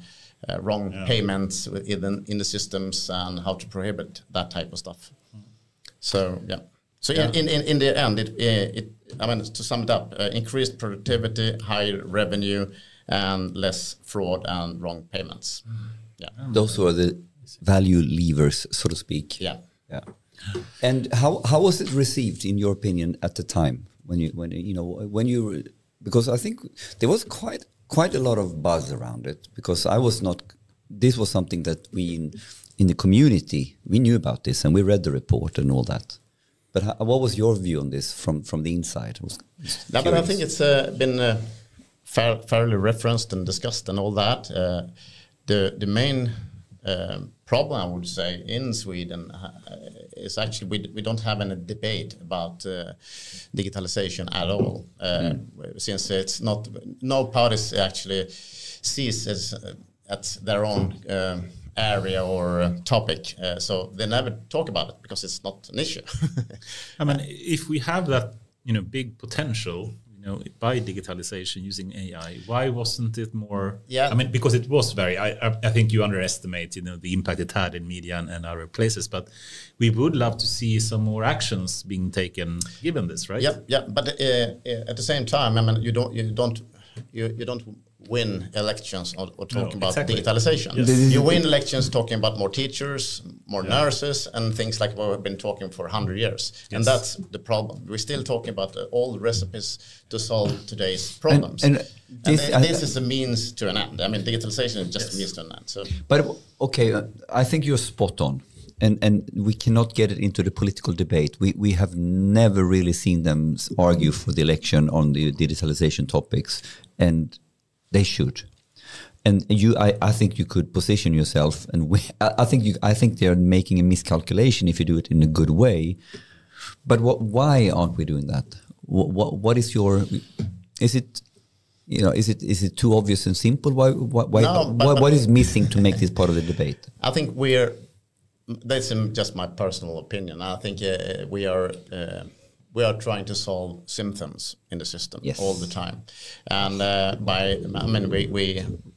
S4: wrong payments in the systems, and how to prohibit that type of stuff. So in the end, I mean, to sum it up, increased productivity, higher revenue, and less fraud and wrong payments.
S2: Those are the value levers, so to speak.
S4: Yeah.
S2: And how was it received, in your opinion, at the time when you because I think there was quite a lot of buzz around it, because this was something that we in the community, we knew about this and we read the report and all that. But what was your view on this from the inside?
S4: But I think it's been fairly referenced and discussed and all that. The main problem, I would say, in Sweden is actually we don't have any debate about digitalization at all, since it's not, no parties actually sees as at their own area or topic, so they never talk about it because it's not an issue.
S3: I mean, if we have that big potential by digitalization using AI, why wasn't it more? I mean, because it was very, I think you underestimate, the impact it had in media and other places, but we would love to see some more actions being taken given this, right?
S4: But at the same time, I mean, you don't win elections or talking about digitalization. Yes. You win elections talking about more teachers, more nurses, and things like what we've been talking for 100 years. Yes. And that's the problem. We're still talking about all the recipes to solve today's problems. And this is a means to an end. I mean, digitalization is just a means to an end. So.
S2: But okay, I think you're spot on. And we cannot get it into the political debate. We have never really seen them argue for the election on the digitalization topics, and they should. And I think you could position yourself, and I think they're making a miscalculation if you do it in a good way. But why aren't we doing that? What is your? Is it too obvious and simple? What is missing to make this part of the debate?
S4: I think that's just my personal opinion. I think we are trying to solve symptoms in the system all the time, and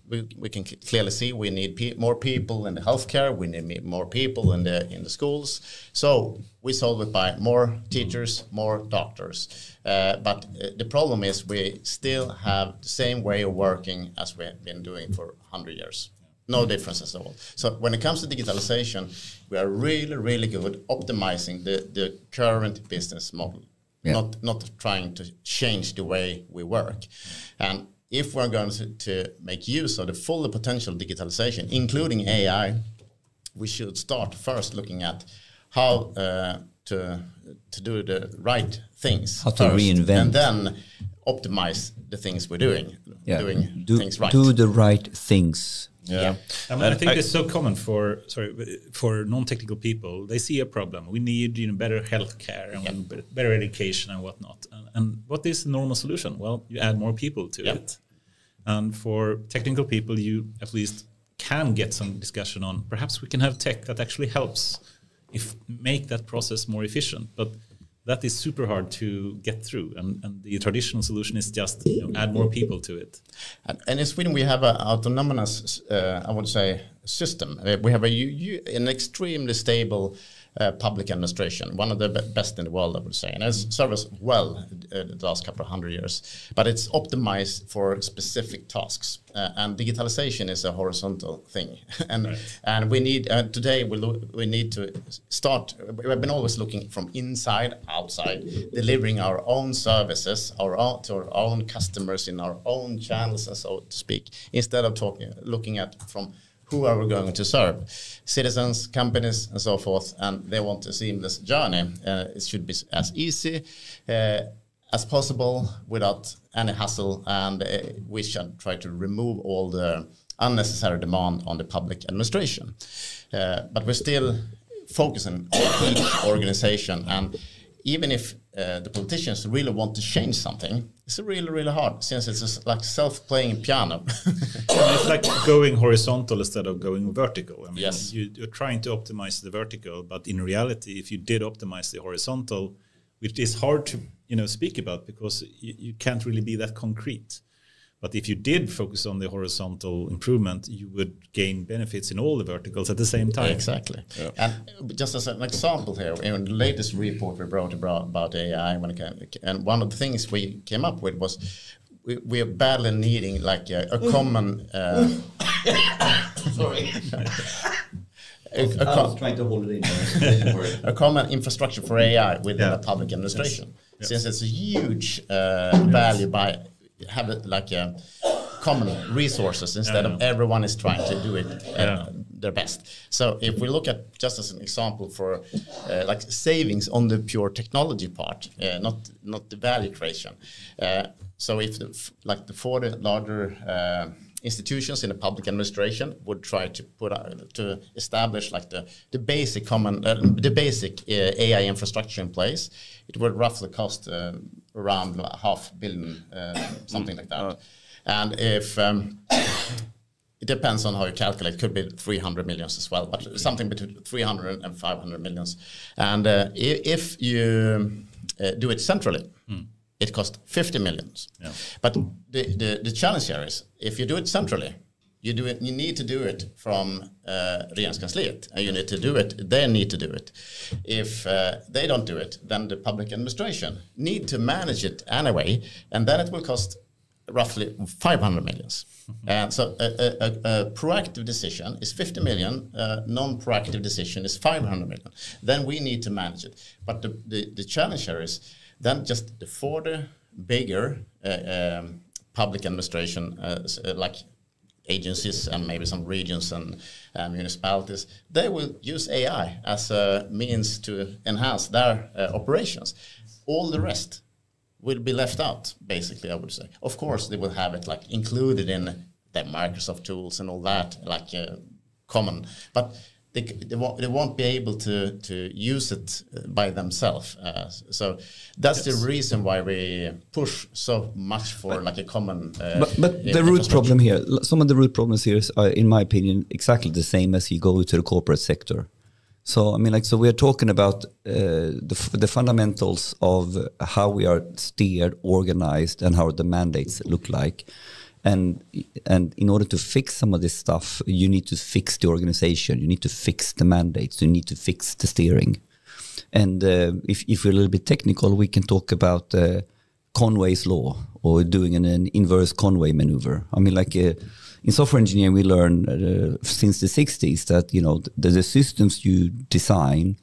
S4: we can clearly see we need more people in the healthcare. We need more people in the schools. So we solve it by more teachers, more doctors. But the problem is we still have the same way of working as we've been doing for 100 years. No differences at all. So when it comes to digitalization, we are really, really good optimizing the current business model, not trying to change the way we work. And if we're going to make use of the full potential of digitalization, including AI, we should start first looking at how to do the right things.
S2: How to reinvent.
S4: And then optimize the things we're doing. Things right.
S2: Do the right things.
S3: Yeah. I mean, I think it's so common for non-technical people. They see a problem. We need better healthcare and better education and whatnot. And what is the normal solution? Well, you add more people to it. And for technical people, you at least can get some discussion on perhaps we can have tech that actually helps make that process more efficient. But that is super hard to get through, and the traditional solution is just add more people to it.
S4: And in Sweden, we have an autonomous, I would say, system. We have an extremely stable public administration, one of the best in the world, I would say, and it's served us well the last couple of 100 years. But it's optimized for specific tasks, and digitalization is a horizontal thing. And we need today we need to start. We've been always looking from inside outside, delivering our own services to our own customers in our own channels, and so to speak, instead of looking at from who are we going to serve? Citizens, companies, and so forth, and they want a seamless journey. It should be as easy as possible without any hassle, and we should try to remove all the unnecessary demand on the public administration. But we're still focusing on each organization, and even if the politicians really want to change something, it's really, really hard since it's just like self-playing piano.
S3: It's like going horizontal instead of going vertical. I mean,
S4: yes.
S3: You're trying to optimize the vertical, but in reality, if you did optimize the horizontal, which is hard to speak about because you can't really be that concrete. But if you did focus on the horizontal improvement, you would gain benefits in all the verticals at the same time.
S4: Exactly. Yeah. And just as an example here, in the latest report we wrote about AI, and one of the things we came up with was we are badly needing like a common...
S2: Sorry. I was trying to hold it in.
S4: A common infrastructure for AI within the public administration. Yes. Since it's a huge value by... have it like common resources instead of everyone is trying to do it their best. So if we look at, just as an example for like savings on the pure technology part, not the value creation. So if the 40 larger institutions in the public administration would try to to establish like the basic common the basic AI infrastructure in place, it would roughly cost around $500 million, something like that. And if it depends on how you calculate, could be 300 millions as well, but something between 300 and 500 millions. And if you do it centrally, it costs 50 millions. Yeah. But the challenge here is, if you do it centrally, you need to do it from Regeringskansliet, and you need to do it, they need to do it. If they don't do it, then the public administration need to manage it anyway, and then it will cost roughly 500 millions. And so a proactive decision is 50 million, non-proactive decision is 500 million. Then we need to manage it. But the challenge here is, then just the 40 bigger public administration, like agencies and maybe some regions and municipalities, they will use AI as a means to enhance their operations. All the rest will be left out, basically, I would say. Of course, they will have it like included in their Microsoft tools and all that, like common, but they won't be able to use it by themselves. So that's the reason why we push so much for like a common.
S2: But the root problem here, some of the root problems here are, in my opinion, exactly the same as you go to the corporate sector. So I mean, so we're talking about the fundamentals of how we are steered, organized, and how the mandates look like. And in order to fix some of this stuff, you need to fix the organization, you need to fix the mandates, you need to fix the steering. And if we're a little bit technical, we can talk about Conway's law, or doing an inverse Conway maneuver. I mean, like in software engineering, we learn since the 60s that, you know, the systems you design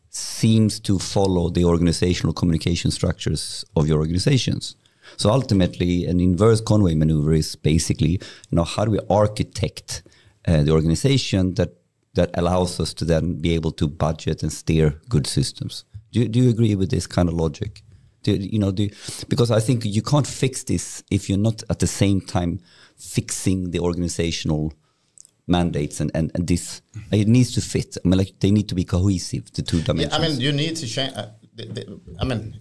S2: seems to follow the organizational communication structures of your organizations. So ultimately, an inverse Conway maneuver is basically, you know, how do we architect the organization that allows us to then be able to budget and steer good systems? Do you agree with this kind of logic? Because I think you can't fix this if you're not at the same time fixing the organizational mandates and this. It needs to fit. I mean, like, they need to be cohesive, the two dimensions.
S4: Yeah, I mean, you need to change. I mean,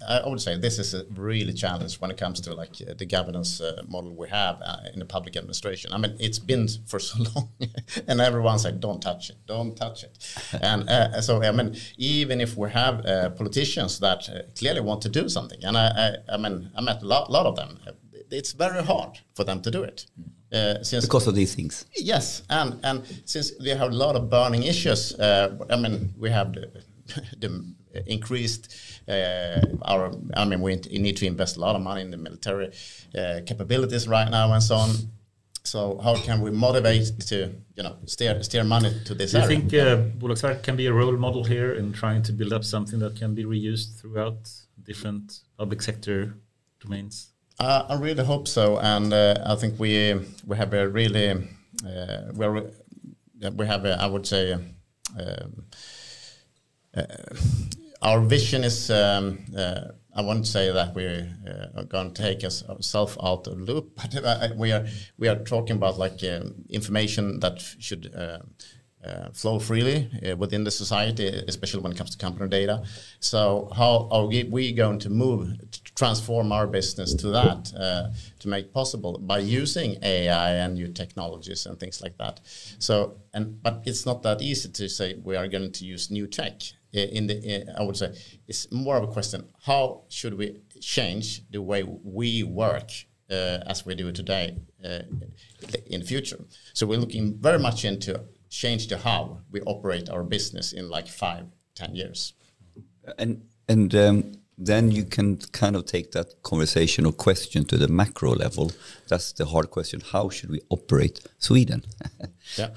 S4: I would say this is a really challenge when it comes to like the governance model we have in the public administration. I mean, it's been for so long, and everyone's like, "Don't touch it, don't touch it." And so, I mean, even if we have politicians that clearly want to do something, and I mean, I met a lot of them. It's very hard for them to do it.
S2: Because of these things.
S4: Yes, and since we have a lot of burning issues, I mean, we have the increased we need to invest a lot of money in the military capabilities right now and so on. So how can we motivate to steer money to this area?
S3: Do you think Bolagsverket can be a role model here in trying to build up something that can be reused throughout different public sector domains?
S4: I really hope so, and I think we have a really we have a, I would say. Our vision is, I won't say that we are going to take ourselves out of the loop, but we are talking about like information that should flow freely within the society, especially when it comes to company data. So how are we going to transform our business to that, to make possible by using AI and new technologies and things like that? So, but it's not that easy to say we are going to use new tech. I would say it's more of a question: how should we change the way we work as we do today in the future? So we're looking very much into change the how we operate our business in like 5-10 years.
S2: And then you can kind of take that conversation or question to the macro level. That's the hard question. How should we operate Sweden?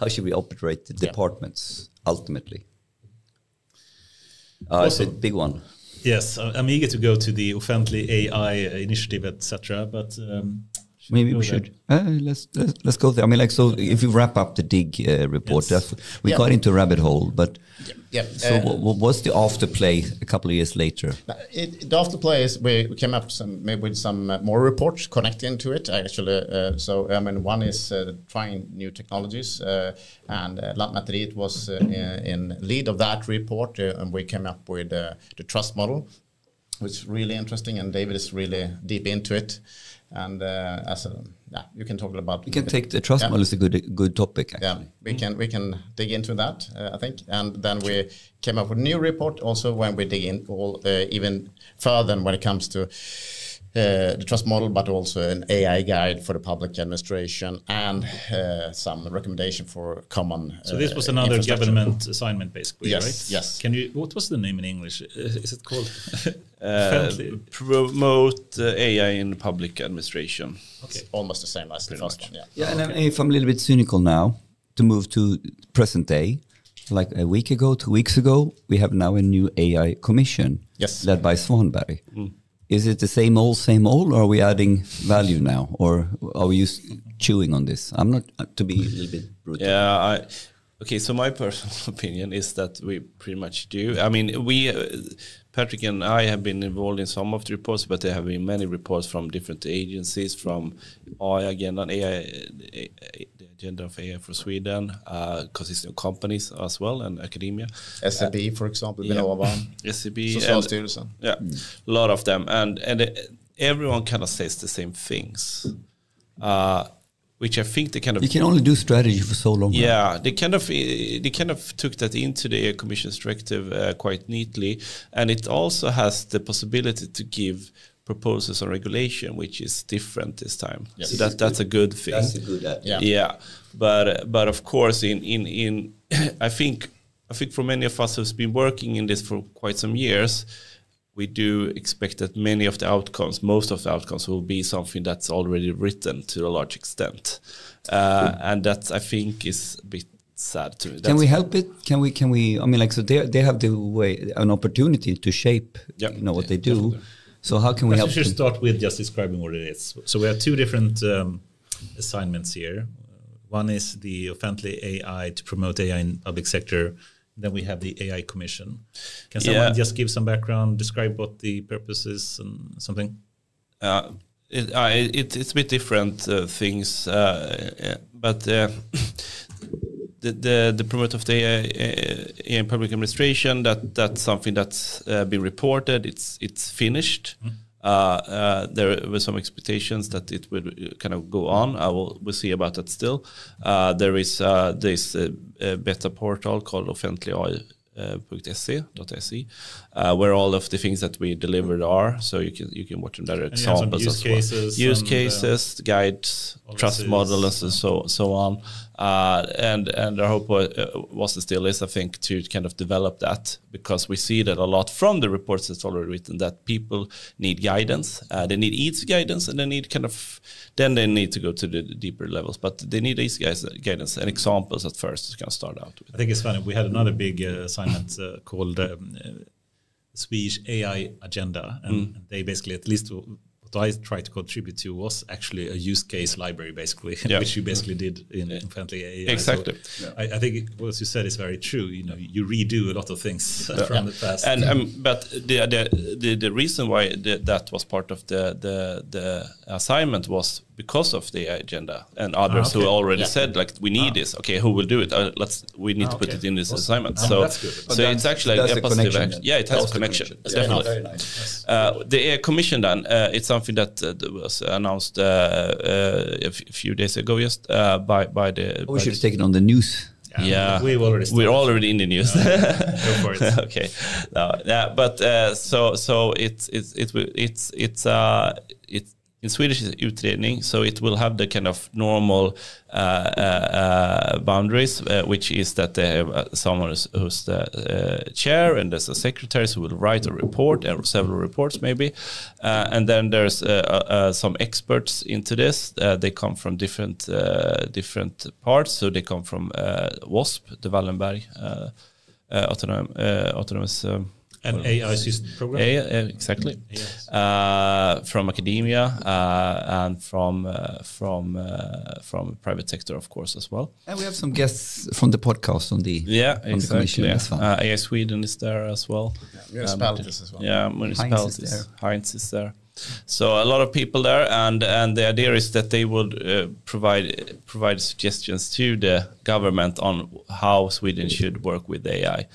S2: How should we operate the departments ultimately? It's a big one.
S3: Yes, I'm eager to go to the offentlig AI initiative, etc. But
S2: maybe we should. Let's go there. I mean, like, so if you wrap up the DIGG report, we got into a rabbit hole, but so what was the afterplay a couple of years later?
S4: The afterplay is we came up with some more reports connecting to it, actually. So, I mean, one is trying new technologies, and Lantmäteriet was in lead of that report, and we came up with the trust model, which is really interesting, and David is really deep into it. And you can talk about.
S2: We can take the trust model is a good topic. Actually.
S4: Yeah, we can dig into that. I think, and then we came up with a new report also when we dig in even further when it comes to the trust model, but also an AI guide for the public administration and some recommendation for common.
S3: So this was another government assignment, basically, right?
S4: Yes.
S3: What was the name in English? Is it called?
S1: Promote AI in public administration.
S4: Okay, almost the same as the first one.
S2: Yeah, and if I'm a little bit cynical now, to move to present day, like a week ago, 2 weeks ago, we have now a new AI commission, led by Svanberg. Is it the same old, or are we adding value now, or are we chewing on this? I'm not, to be a little bit brutal.
S1: Yeah, okay, so my personal opinion is that we pretty much do. I mean, Patrick and I have been involved in some of the reports, but there have been many reports from different agencies, from AI Agenda, the Agenda of AI for Sweden, consisting of companies as well, and academia.
S4: SEB, for example,
S1: SEB,
S4: Socialstyrelsen.
S1: A lot of them, and everyone kind of says the same things. Which I think they kind of...
S2: You can only do strategy for so long.
S1: Yeah, they kind of took that into the Commission's directive quite neatly, and it also has the possibility to give proposals on regulation, which is different this time. Yes. So that's a good thing.
S2: That's a good idea.
S1: Yeah, but of course, in I think for many of us who's been working in this for quite some years, we do expect that most of the outcomes will be something that's already written to a large extent. And that I think is a bit sad too.
S2: Can we help it? Can we, I mean, like, so they have an opportunity to shape, what they do. Definitely. So how can we help?
S3: We should start with just describing what it is. So we have two different assignments here. One is the offentlig AI to promote AI in public sector. Then we have the AI Commission. Can someone just give some background, describe what the purpose is and something?
S1: It's a bit different things, but the promote of the AI in public administration, that's something that's been reported. It's finished. There were some expectations that it would kind of go on. We'll see about that still. There is this beta portal called offentlig.se, where all of the things that we delivered are. So you can watch them there. Examples
S3: use cases,
S1: use cases, guides, trust models, and so on. And our hope was and still is, I think, to kind of develop that, because we see that a lot from the reports that's already written, that people need guidance. They need easy guidance, and they need then they need to go to the deeper levels. But they need easy guidance and examples at first to kind of start out with.
S3: I think it's funny. We had another big assignment called Swedish AI Agenda, and they basically, at least what I tried to contribute to, was actually a use case library, basically, which you basically did in offentlig AI.
S1: Exactly.
S3: So I think what you said is very true. You redo a lot of things from the past.
S1: But the reason why that was part of the assignment was because of the agenda, and others who already said like we need this. Okay, who will do it? We need to put it in this assignment. So
S3: that's good.
S1: So it's actually like a positive action. Yeah, it has a connection. Definitely.
S2: Very nice.
S1: The AI Commission then it's something that was announced a few days ago, just by the.
S2: We should have taken on the news.
S1: Yeah,
S3: we're
S1: already in the news.
S3: Go for it.
S1: Okay, but so it's in Swedish is utredning, so it will have the kind of normal boundaries, which is that they have someone who's the chair, and there's a secretary who will write a report, or several reports maybe, and then there's some experts into this. They come from different parts, so they come from WASP, the Wallenberg autonomous.
S3: An AI system program?
S1: Exactly. Yes. From academia and from private sector, of course, as well.
S2: And we have some guests from the podcast on the
S1: exactly. AI Sweden is there as well.
S4: Municipalities as well.
S1: Yeah, municipalities. Heinz is there. So a lot of people there, and the idea is that they would provide suggestions to the government on how Sweden should work with AI.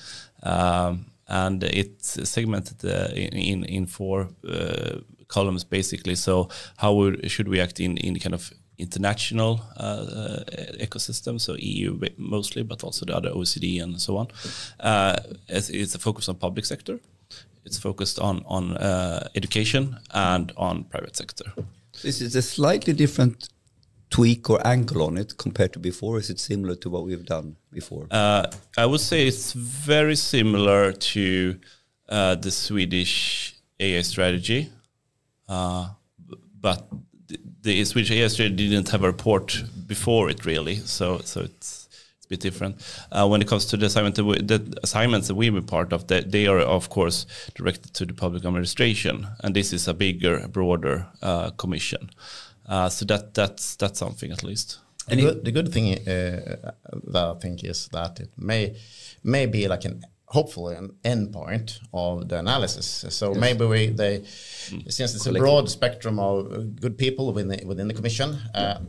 S1: And it's segmented in 4 columns, basically. So how should we act in kind of international ecosystem, so EU mostly, but also the other OECD and so on. It's a focus on public sector. It's focused on education and on private sector.
S2: This is a slightly different tweak or angle on it compared to before? Is it similar to what we've done before?
S1: I would say it's very similar to the Swedish AI strategy, but the Swedish AI strategy didn't have a report before it really, so it's a bit different. When it comes to the assignments that we've been part of, they are of course directed to the public administration, and this is a bigger, broader commission. So that's something at least.
S4: And the good thing that I think is that it may be like hopefully an endpoint of the analysis. So maybe since it's a broad spectrum of good people within the commission,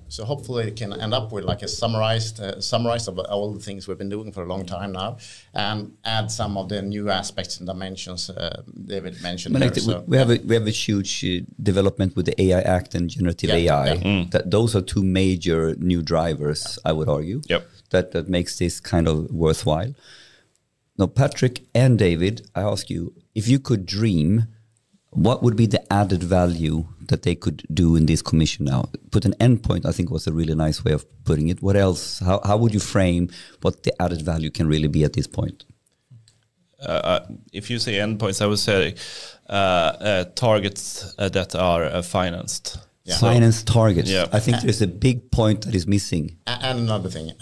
S4: so hopefully it can end up with like a summarize of all the things we've been doing for a long time now, and add some of the new aspects and dimensions David mentioned.
S2: We have a huge development with the AI Act and generative AI. Yeah. Those are 2 major new drivers, I would argue.
S1: Yep.
S2: That makes this kind of worthwhile. Now, Patrick and David, I ask you, if you could dream, what would be the added value that they could do in this commission now? Put an endpoint, I think was a really nice way of putting it. What else? How would you frame what the added value can really be at this point?
S1: If you say endpoints, I would say targets that are financed.
S2: Yeah. Finance targets. Yeah. I think there's a big point that is missing.
S4: And another thing,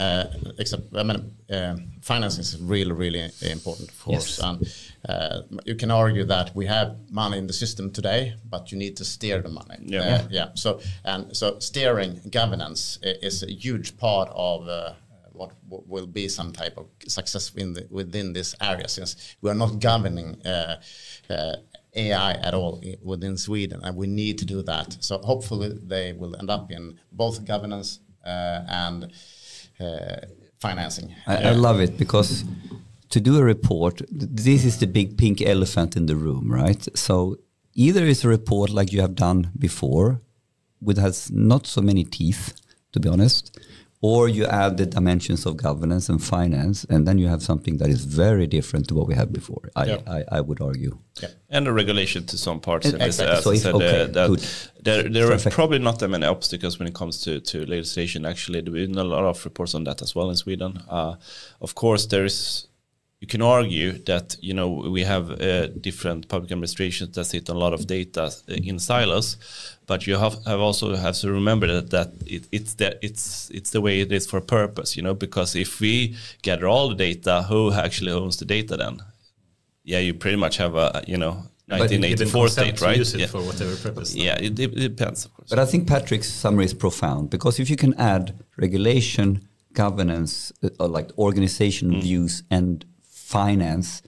S4: finance is really, really important for us. And you can argue that we have money in the system today, but you need to steer the money. So steering governance is a huge part of what will be some type of success within this area, since we are not governing AI at all within Sweden, and we need to do that. So hopefully they will end up in both governance and financing.
S2: I love it, because to do a report, this is the big pink elephant in the room, right? So either it's a report like you have done before, which has not so many teeth, to be honest, or you add the dimensions of governance and finance, and then you have something that is very different to what we had before, I would argue.
S1: Yeah. And a regulation to some parts.
S2: Exactly.
S1: There are probably not that many obstacles when it comes to legislation. Actually, there have been a lot of reports on that as well in Sweden. Of course, you can argue that we have different public administrations that sit on a lot of data in silos, but you also have to remember that it's the way it is for a purpose, because if we gather all the data, who actually owns the data then? Yeah, you pretty much have a 1984 state, right?
S3: Use it for whatever purpose.
S1: Yeah, it depends, of course.
S2: But I think Patrick's summary is profound, because if you can add regulation, governance, like organization views and finance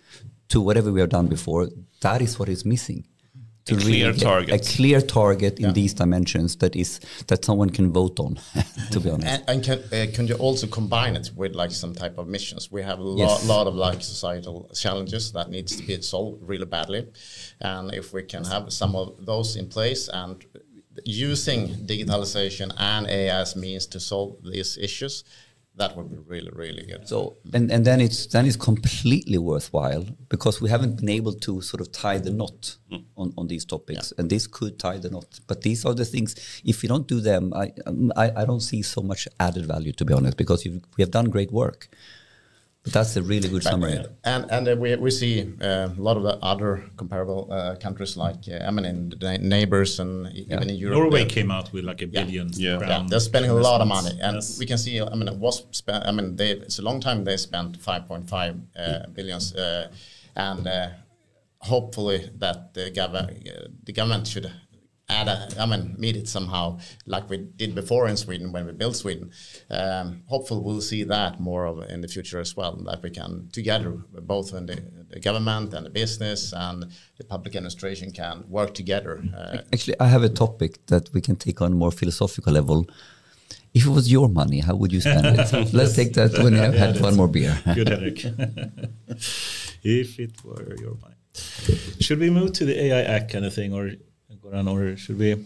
S2: to whatever we have done before, that is what is missing to
S1: a clear target.
S2: A clear target in these dimensions that someone can vote on, to be honest.
S4: And can you also combine it with like some type of missions? We have a lot of like societal challenges that needs to be solved really badly. And if we can have some of those in place and using digitalization and AI as means to solve these issues, that would be really, really good.
S2: So, and then it's completely worthwhile because we haven't been able to sort of tie the knot on these topics, and this could tie the knot. But these are the things. If you don't do them, I don't see so much added value, to be honest, because we have done great work. But that's a really good summary.
S4: And we see a lot of the other comparable countries like in the neighbors and even in Europe.
S3: Norway came out with like $1 billion.
S4: They're spending a lot of money, and we can see. It was spent. It's a long time they spent 5.5 billions, and hopefully that the government should meet it somehow, like we did before in Sweden when we built Sweden. Hopefully we'll see that more of in the future as well, that we can together, both in the government and the business and the public administration can work together.
S2: Actually, I have a topic that we can take on a more philosophical level. If it was your money, how would you spend it? Let's take that when you have had one more beer.
S3: Good, Henrik. If it were your money. Should we move to the AI Act kind of thing, or should we?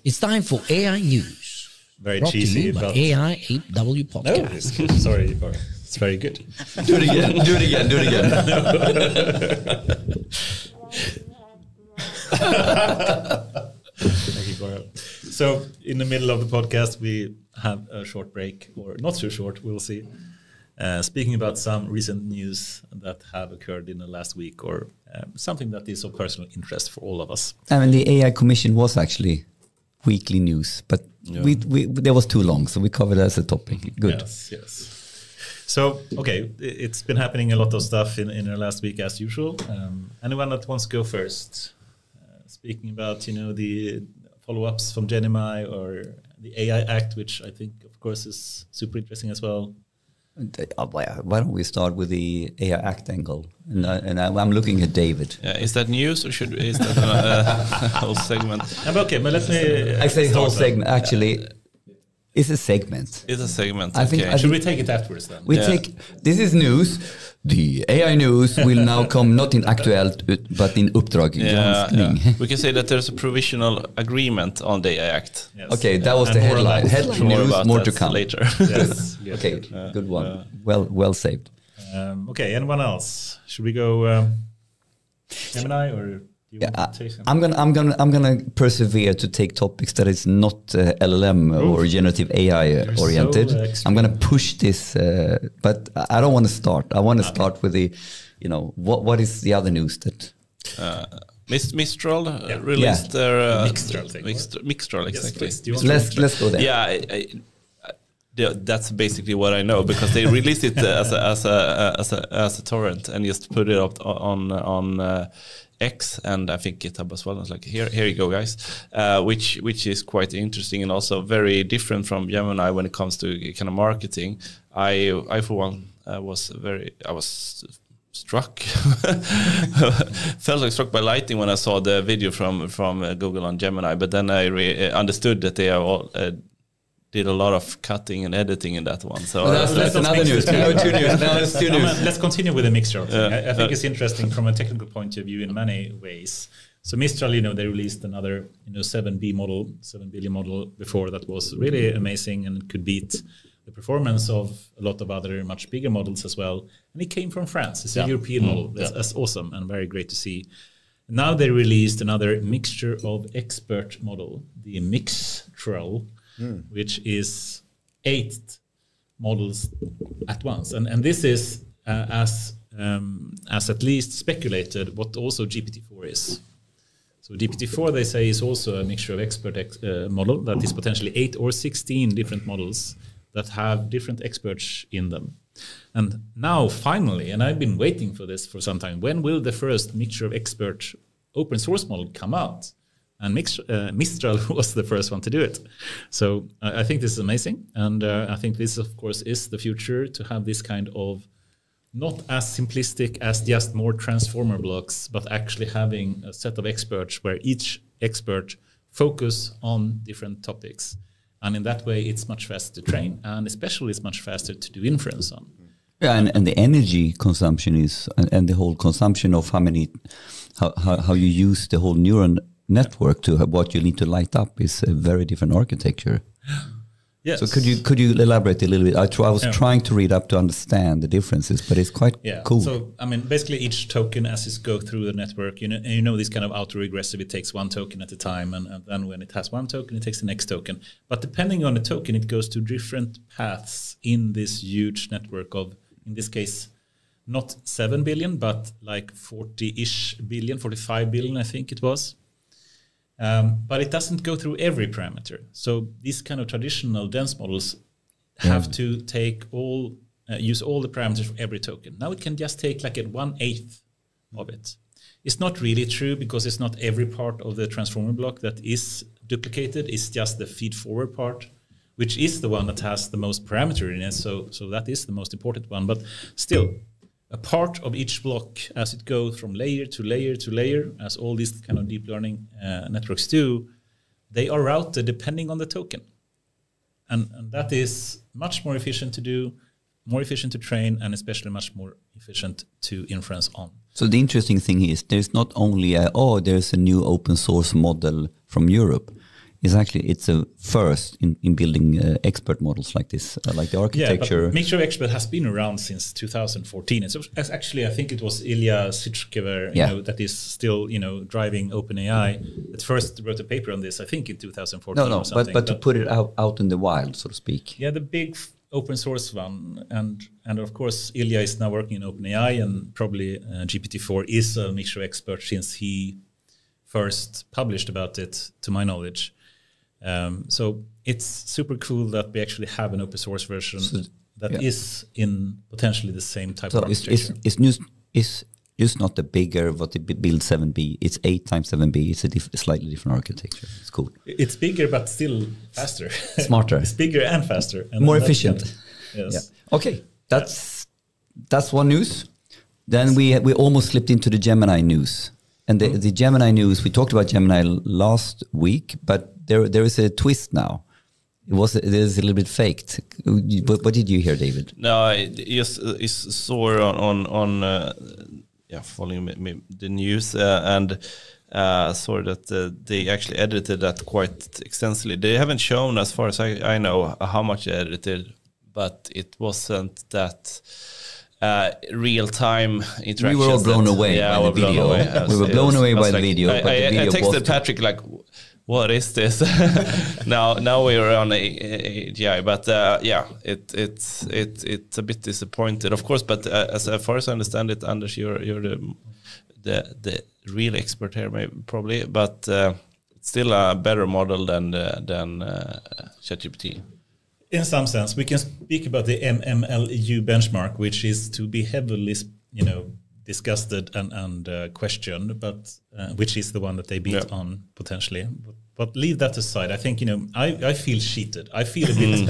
S5: It's time for AI News.
S3: Very
S5: brought
S3: cheesy.
S5: to you by AIAW Podcast.
S3: No, it's good. Sorry, it's very good.
S2: Do it again. Do it again. Do it again.
S3: Thank you, Cora. So, in the middle of the podcast, we have a short break, or not so short, we'll see. Speaking about some recent news that have occurred in the last week, or something that is of personal interest for all of us.
S2: The AI Commission was actually weekly news, but that was too long, so we covered it as a topic. Good.
S3: Yes. So, okay, it's been happening a lot of stuff in the last week as usual. Anyone that wants to go first? Speaking about, the follow-ups from Gemini or the AI Act, which I think, of course, is super interesting as well.
S2: Why don't we start with the AI Act angle? And I'm looking at David.
S1: Is that news or is that a whole segment?
S3: Okay, but let me.
S2: I say whole segment. Actually, it's a segment.
S1: It's a segment.
S2: I think
S3: should we take it afterwards then?
S2: This is news. The AI news will now come not in Aktuellt but in Uppdrag.
S1: We can say that there's a provisional agreement on the AI Act.
S2: Yes. Okay, that was the headline. Headline news, more to come
S1: later.
S3: Yes.
S2: Okay, good one. Well saved.
S3: Okay, anyone else? Should we go Gemini or?
S2: I'm gonna persevere to take topics that is not LLM or generative AI oriented. I'm gonna push this, but I don't want to start. I want to start with the, what is the other news that
S1: Mistral released their
S3: Mixtral thing.
S1: Mixtral, exactly.
S2: Yes, let's go there.
S1: Yeah, that's basically what I know, because they released it as a torrent and just put it up on X, and I think GitHub as well. It's like here you go, guys, which is quite interesting and also very different from Gemini when it comes to kind of marketing. I for one was struck, felt like struck by lightning when I saw the video from Google on Gemini. But then I understood that they are all. Did a lot of cutting and editing in that one. So
S2: that's another news. Two news.
S3: Let's continue with the Mixtral thing. I think it's interesting from a technical point of view in many ways. So Mistral, they released another 7 billion model before that was really amazing and could beat the performance of a lot of other much bigger models as well. And it came from France. It's a European model. That's awesome and very great to see. Now they released another mixture of expert model, the Mixtral, which is 8 models at once, and this is as at least speculated what also GPT-4 is. So GPT-4, they say, is also a mixture of expert model that is potentially 8 or 16 different models that have different experts in them. And now finally, and I've been waiting for this for some time, when will the first mixture of expert open source model come out? And Mistral was the first one to do it. So I think this is amazing. And I think this, of course, is the future, to have this kind of not as simplistic as just more transformer blocks, but actually having a set of experts where each expert focus on different topics. And in that way, it's much faster to train, and especially it's much faster to do inference on.
S2: Yeah, and the energy consumption is, and the whole consumption of how you use the whole neuron network to what you need to light up is a very different architecture.
S3: Yes.
S2: So could you elaborate a little bit? I was trying to read up to understand the differences, but it's quite cool.
S3: So I mean, basically each token, as it goes through the network, you know this kind of autoregressive, it takes one token at a time, and then when it has one token, it takes the next token. But depending on the token, it goes to different paths in this huge network of, in this case, not 7 billion, but like 40-ish billion, 45 billion, I think it was. But it doesn't go through every parameter. So these kind of traditional dense models have to take use all the parameters for every token. Now it can just take like 1/8 of it. It's not really true, because it's not every part of the transformer block that is duplicated. It's just the feed forward part, which is the one that has the most parameter in it. So that is the most important one. But still, a part of each block, as it goes from layer to layer to layer, as all these kind of deep learning networks do, they are routed depending on the token. And that is much more efficient to do, more efficient to train, and especially much more efficient to inference on.
S2: So the interesting thing is there's not only there's a new open source model from Europe. It's a first in building expert models like this, like the architecture.
S3: Yeah, but Mixture of Expert has been around since 2014. It's actually, I think it was Ilya Sutskever, that is still, driving OpenAI, that first wrote a paper on this, I think in 2014 or something.
S2: But to put it out in the wild, so to speak.
S3: Yeah, the big open source one. And of course, Ilya is now working in OpenAI, and probably GPT-4 is a Mixture of Expert since he first published about it, to my knowledge. So it's super cool that we actually have an open source version that is in potentially the same type of architecture.
S2: It's just not the bigger what they build 7B. It's 8 times 7B. It's a slightly different architecture. It's cool.
S3: It's bigger, but still faster.
S2: Smarter.
S3: It's bigger and faster. And
S2: more efficient.
S3: Yes.
S2: Yeah. Okay, that's one news. Then we almost slipped into the Gemini news. And the Gemini news, we talked about Gemini last week, but there is a twist now. It is a little bit faked. What did you hear, David?
S1: No, I just saw on following the news and saw that they actually edited that quite extensively. They haven't shown, as far as I know, how much they edited, but it wasn't that real-time interaction.
S2: We were all blown away by the video. We were blown away by the video.
S1: I texted Patrick like, what is this? now we are on AGI, but it's a bit disappointed, of course. But as far as I understand it, Anders, you're the real expert here, probably, but it's still a better model than ChatGPT.
S3: In some sense, we can speak about the MMLU benchmark, which is to be heavily, discussed and questioned, but which is the one that they beat on potentially. But leave that aside. I think, I feel cheated. I feel a bit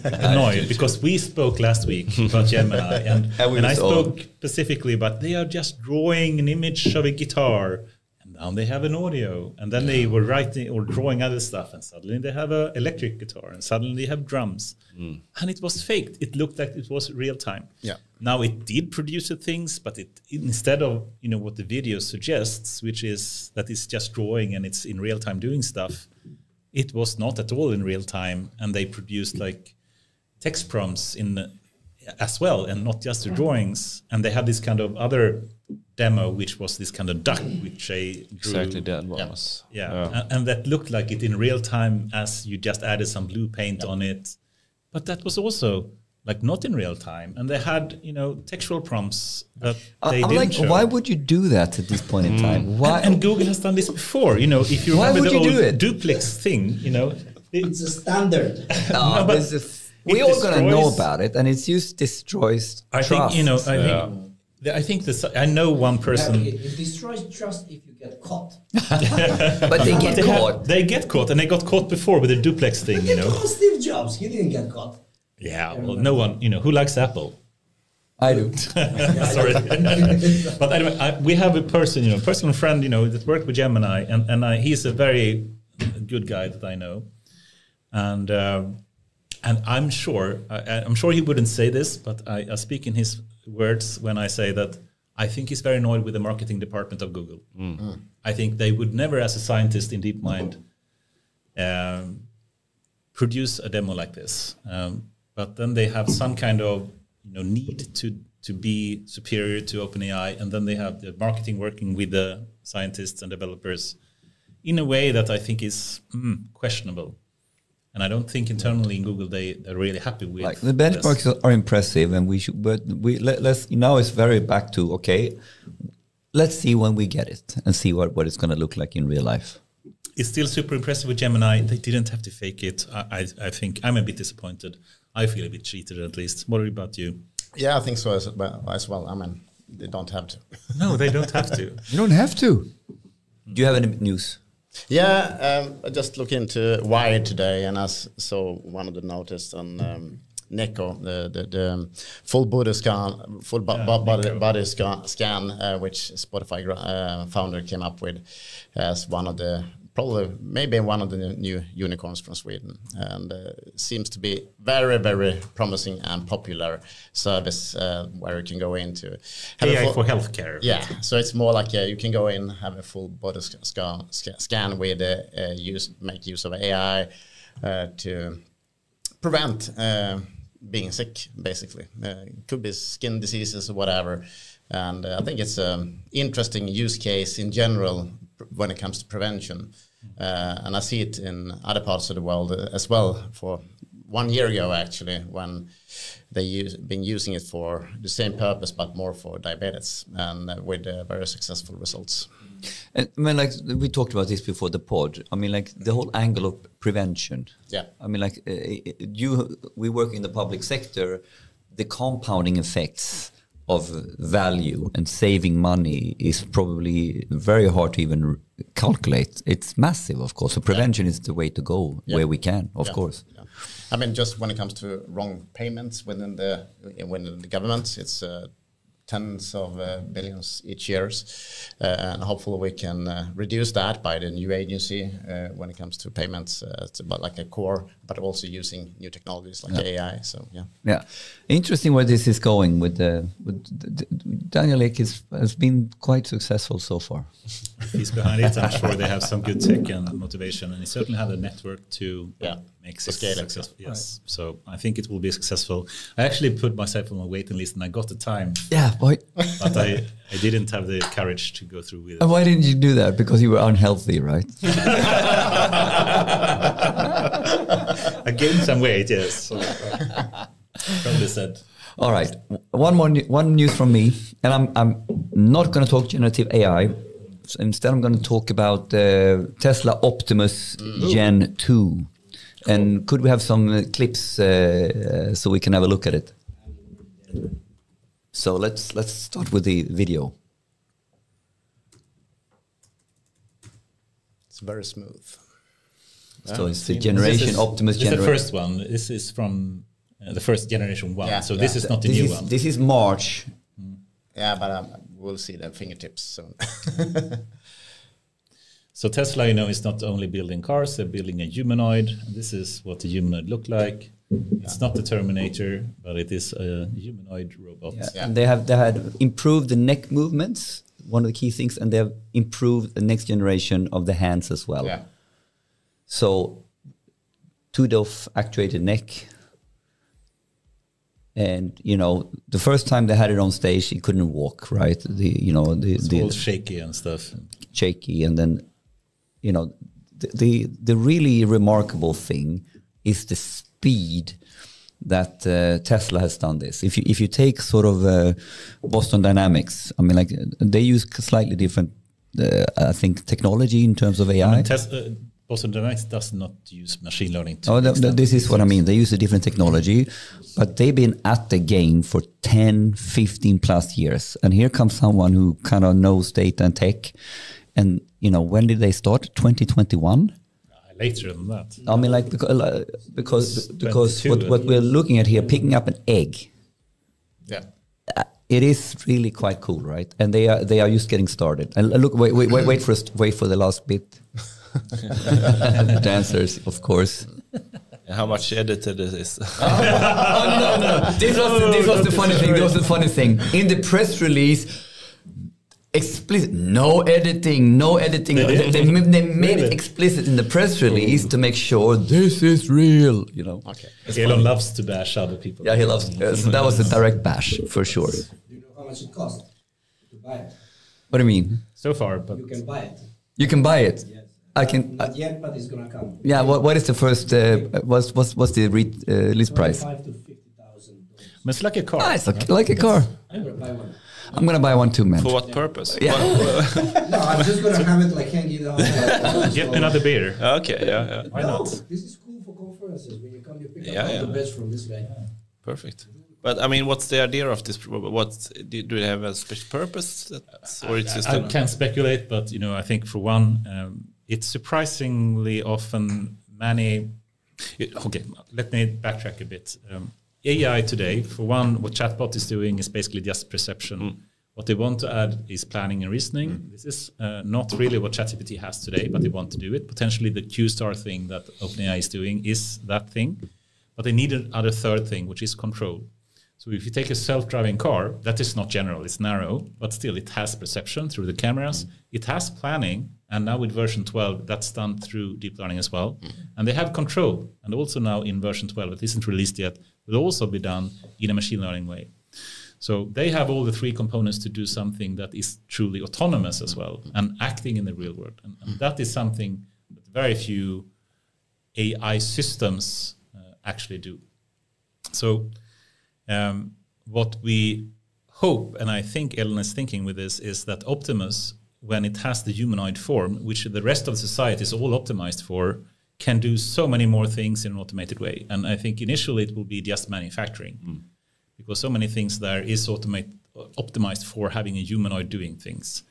S3: annoyed because we spoke last week about Gemini and I spoke specifically about they are just drawing an image of a guitar. Now they have an audio, and then they were writing or drawing other stuff, and suddenly they have an electric guitar, and suddenly they have drums, and it was faked. It looked like it was real time. Yeah. Now it did produce the things, but it instead of what the video suggests, which is that it's just drawing and it's in real time doing stuff, it was not at all in real time, and they produced like text prompts as well, and not just the drawings. And they had this kind of other demo, which was this kind of duck, which they drew.
S1: Exactly, that was.
S3: Yeah. And that looked like it in real time as you just added some blue paint on it. But that was also like not in real time. And they had, textual prompts that they didn't show.
S2: Why would you do that at this point in time? Why?
S3: And Google has done this before. If you remember the old duplex thing,
S6: it's a standard.
S2: We all gonna know about it, and it's just destroys trust.
S3: I think I think this. I know one person.
S6: It destroys trust if you get caught.
S2: But they get caught.
S3: They get caught, and they got caught before with the duplex thing. You know.
S6: Steve Jobs, he didn't get caught.
S3: Yeah. Well, no one. You know who likes Apple.
S2: I do.
S3: Sorry. But anyway, we have a person, personal friend, that worked with Gemini, and he's a very good guy that I know, and I'm sure he wouldn't say this, but I speak in his words when I say that I think he's very annoyed with the marketing department of Google. I think they would never, as a scientist in DeepMind, produce a demo like this. But then they have some kind of need to be superior to OpenAI, and then they have the marketing working with the scientists and developers in a way that I think is questionable. And I don't think internally in Google they're really happy with.
S2: Like the benchmarks are impressive, and let's now it's very back to let's see when we get it and see what it's going to look like in real life.
S3: It's still super impressive with Gemini. They didn't have to fake it. I think I'm a bit disappointed. I feel a bit cheated, at least. What about you?
S4: Yeah, I think so as well. I mean, they don't have to.
S3: No, they don't have to.
S2: You don't have to. Do you have any news?
S4: Yeah, I just looked into Wired today, and I saw one of the notice on Neko, the full body scan, body scan, which Spotify founder came up with as one of the maybe one of the new unicorns from Sweden, and seems to be very, very promising and popular service where you can go into
S3: AI for healthcare.
S4: Yeah, so it's more like you can go in, have a full body scan with make use of AI to prevent being sick, basically. It could be skin diseases or whatever, and I think it's an interesting use case in general when it comes to prevention. And I see it in other parts of the world as well. For 1 year ago, actually, when been using it for the same purpose, but more for diabetes, and with very successful results.
S2: And, I mean, like we talked about this before the pod. I mean, like the whole angle of prevention.
S4: Yeah.
S2: I mean, like we work in the public sector. The compounding effects of value and saving money is probably very hard to even calculate. It's massive, of course. So prevention is the way to go where we can, of course.
S4: Yeah. I mean, just when it comes to wrong payments within the government, it's tens of billions each year, and hopefully we can reduce that by the new agency when it comes to payments. It's about like a core, but also using new technologies like AI. So yeah,
S2: interesting where this is going with Daniel Ek has been quite successful so far.
S3: He's behind it. I'm sure they have some good tech and motivation, and he certainly have a network to make it successful. Yes, right. So I think it will be successful. I actually put myself on my waiting list, and I got the time.
S2: Yeah, boy.
S3: But I didn't have the courage to go through with it.
S2: And why didn't you do that? Because you were unhealthy, right?
S3: I gained some weight, yes. So, probably said.
S2: All right, one news from me, and I'm not going to talk generative AI. So instead, I'm going to talk about Tesla Optimus Gen 2. And could we have some clips so we can have a look at it? So let's start with the video.
S4: It's very smooth.
S2: So it's the generation Optimus generation.
S3: This is the first one. This is from the first generation one. So this is not the new one.
S2: This is March.
S4: Yeah, but we'll see the fingertips soon.
S3: So Tesla, is not only building cars, they're building a humanoid. And this is what the humanoid looked like. It's not the Terminator, but it is a humanoid robot.
S2: Yeah. And they had improved the neck movements, one of the key things, and they have improved the next generation of the hands as well.
S4: Yeah.
S2: So two-DOF actuated neck. And the first time they had it on stage, he couldn't walk, right?
S3: It's all shaky and stuff.
S2: Shaky, and then the really remarkable thing is the speed that Tesla has done this. If you take sort of Boston Dynamics, I mean, like they use slightly different, I think, technology in terms of AI.
S3: Boston Boston Dynamics does not use machine learning.
S2: This is what I mean. They use a different technology, but they've been at the game for 10, 15 plus years. And here comes someone who kind of knows data and tech. And, when did they start? 2021?
S3: Later than that.
S2: I mean, like, because what we're looking at here, picking up an egg.
S4: Yeah.
S2: It is really quite cool, right? And they are just getting started. And look, wait for the last bit. Dancers, of course.
S1: And how much edited it is?
S2: No. This was the funny thing. This was the funny thing. In the press release, explicit, no editing. They made it explicit in the press release to make sure this is real.
S4: Okay.
S3: Elon loves to bash other people.
S2: Yeah, he loves. So that was a direct bash for sure.
S6: Do you know how much it costs to buy it?
S2: What do you mean?
S3: So far, but
S6: You can buy it.
S2: You can buy it.
S6: Yes.
S2: I can.
S6: Not yet, but it's gonna come.
S2: Yeah. What is the first? What's the list price?
S6: $25,000 to $50,000.
S3: but it's like a car.
S2: It's like a car.
S6: I'm gonna buy one.
S2: I'm gonna buy one too, man.
S1: For what purpose?
S2: Yeah.
S6: No, I'm just gonna have it like hanging out.
S3: Get another beer.
S1: Okay, yeah.
S3: Why not?
S6: This is cool for conferences. When you come, you pick
S1: Yeah,
S6: up all
S1: yeah.
S6: the beds from this guy.
S1: Perfect. But I mean, what's the idea of this? Do they have a special purpose, or it's just?
S3: I can't speculate, but I think for one, it's surprisingly often many. Okay, let me backtrack a bit. AI today, for one, what chatbot is doing is basically just perception. What they want to add is planning and reasoning. This is not really what ChatGPT has today, but they want to do it. Potentially the Q-star thing that OpenAI is doing is that thing, but they need another third thing, which is control. So if you take a self-driving car, that is not general, it's narrow, but still it has perception through the cameras. It has planning, and now with version 12, that's done through deep learning as well. And they have control, and also now in version 12, it isn't released yet, will also be done in a machine learning way. So they have all the three components to do something that is truly autonomous as well, and acting in the real world. And that is something that very few AI systems actually do. So what we hope, and I think Elon is thinking with this, is that Optimus, when it has the humanoid form, which the rest of society is all optimized for, can do so many more things in an automated way. And I think initially it will be just manufacturing, because so many things there is optimized for having a humanoid doing things.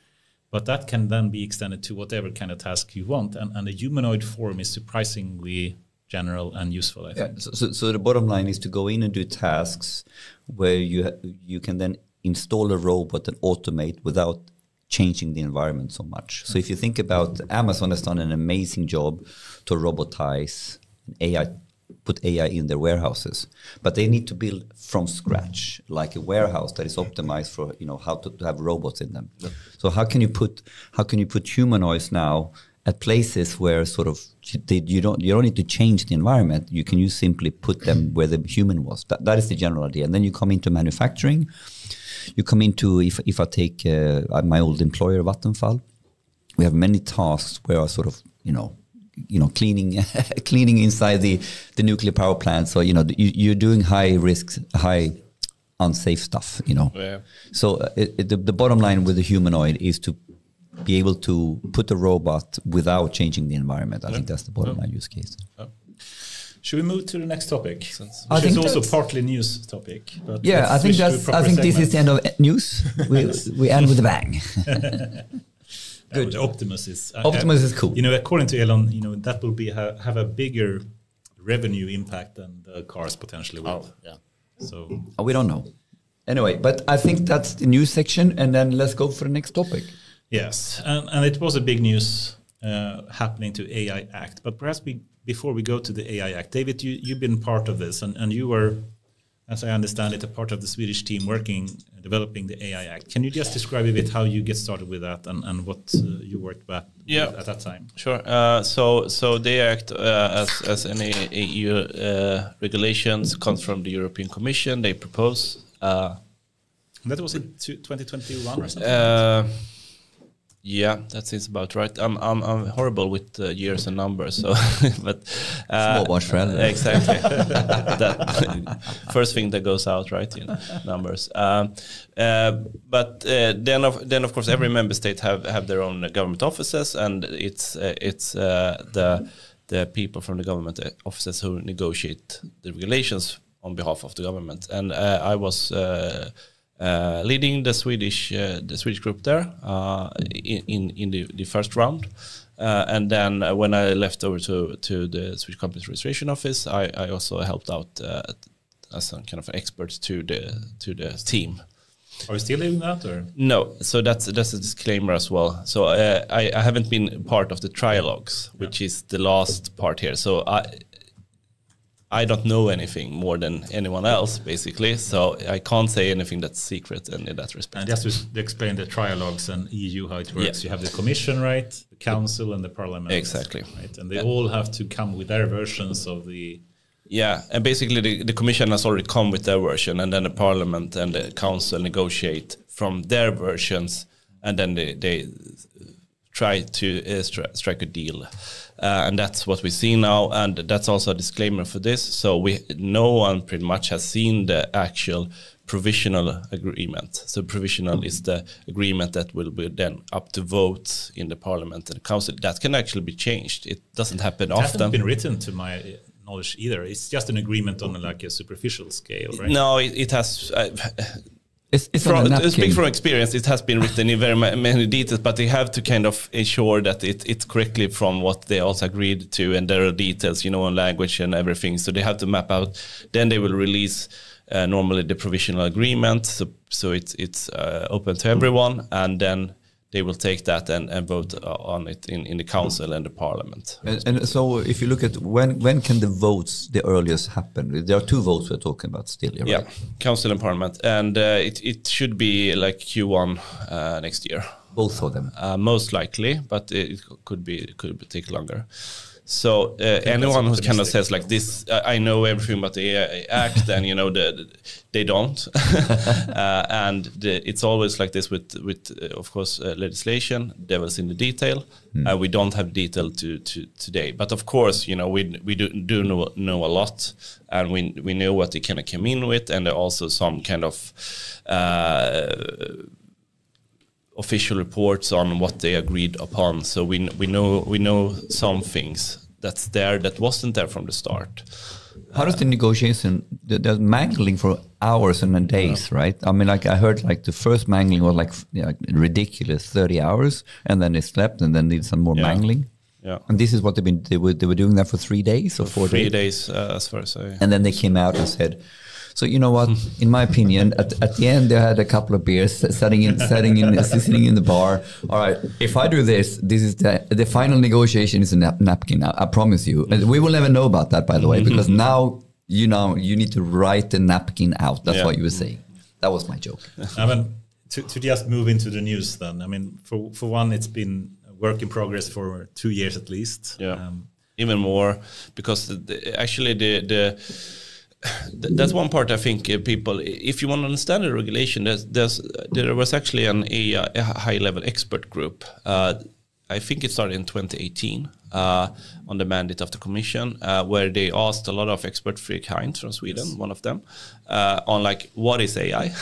S3: But that can then be extended to whatever kind of task you want. And the humanoid form is surprisingly general and useful, I think.
S2: Yeah, so the bottom line is to go in and do tasks where you can then install a robot and automate without changing the environment so much. So if you think about Amazon has done an amazing job to robotize AI, put AI in their warehouses, but they need to build from scratch, like a warehouse that is optimized for how to have robots in them. Yeah. So how can you put humanoids now at places where sort of you don't need to change the environment. You can simply put them where the human was. That is the general idea. And then you come into manufacturing. You come into, if I take my old employer, Vattenfall, we have many tasks where I sort of, cleaning inside the nuclear power plant. So, you're doing high risk, high unsafe stuff, Yeah. So the bottom line with the humanoid is to be able to put a robot without changing the environment. I think that's the bottom line use case.
S3: Should we move to the next topic?
S2: I think
S3: it's also partly news topic. But
S2: I think this is the end of news. We end with a bang. Good.
S3: Optimus is
S2: cool.
S3: According to Elon, that will have a bigger revenue impact than the cars potentially will.
S4: Yeah.
S3: So
S2: we don't know. Anyway, but I think that's the news section, and then let's go for the next topic.
S3: Yes, and it was a big news happening to AI Act. But perhaps before we go to the AI Act, David, you've been part of this, and you were, as I understand it, a part of the Swedish team developing the AI Act. Can you just describe a bit how you get started with that and what you worked with at that time?
S1: Sure. So the Act, as any EU regulations, comes from the European Commission. They propose.
S3: That was in 2021 or something?
S1: Yeah, that seems about right. I'm horrible with years and numbers, so but
S2: Småbarnsförälder.
S1: exactly. That first thing that goes out, right? Numbers. But then of course every member state have their own government offices, and it's the people from the government offices who negotiate the regulations on behalf of the government. And I was leading the Swedish group there in the first round, and then when I left over to the Swedish Companies Registration Office, I also helped out as a kind of an expert to the team.
S3: Are you still doing that, or
S1: no? So that's a disclaimer as well. So I haven't been part of the trialogues, which is the last part here. So I don't know anything more than anyone else, basically. So I can't say anything that's secret in that respect.
S3: And just to explain the trialogues and EU, how it works, you have the Commission, right, the Council and the Parliament.
S1: Exactly.
S3: Right? And they all have to come with their versions of the...
S1: Yeah, and basically the Commission has already come with their version, and then the Parliament and the Council negotiate from their versions, and then they try to strike a deal. And that's what we see now, and that's also a disclaimer for this. So no one pretty much has seen the actual provisional agreement. So provisional is the agreement that will be then up to vote in the Parliament and the Council. That can actually be changed. It doesn't happen often. It hasn't
S3: been written to my knowledge either. It's just an agreement on like a superficial scale, right?
S1: No, it has...
S2: It's to
S1: speak from experience, it has been written in very many details, but they have to kind of ensure that it's correctly from what they also agreed to, and there are details, on language and everything. So they have to map out. Then they will release normally the provisional agreement, so it's open to everyone, and then they will take that and vote on it in the Council and the Parliament.
S2: And so if you look at when can the votes the earliest happen? There are two votes we're talking about still, right?
S1: Yeah, Council and Parliament. And it should be like Q1 next year.
S2: Both of them?
S1: Most likely, but it could take longer. So anyone who kind of says like this, I know everything about the AI Act, and they don't, and it's always like this with of course legislation. Devil's in the detail. We don't have detail to today, but of course we do know a lot, and we know what they kind of came in with, and there are also some kind of official reports on what they agreed upon. So we know some things that's there that wasn't there from the start.
S2: How does the negotiation? There's mangling for hours and days, right? I mean, like I heard, like the first mangling was like ridiculous 30 hours, and then they slept, and then did some more mangling.
S1: Yeah.
S2: And this is what they were doing that for 3 days or 4 days.
S1: 3 days, as far as I.
S2: And then they came out and said. So you know what? In my opinion, at the end they had a couple of beers, sitting in the bar. All right, if I do this is the final negotiation is a napkin. I promise you. And we will never know about that, by the way, because now you need to write the napkin out. That's what you were saying. That was my joke.
S3: I mean, to just move into the news then. I mean, for one, it's been a work in progress for 2 years at least.
S1: Yeah, even more, because that's one part I think people, if you want to understand the regulation, there was actually a high-level expert group. I think it started in 2018 on the mandate of the Commission, where they asked a lot of experts, Fredrik Heinz from Sweden, one of them, on like what is AI,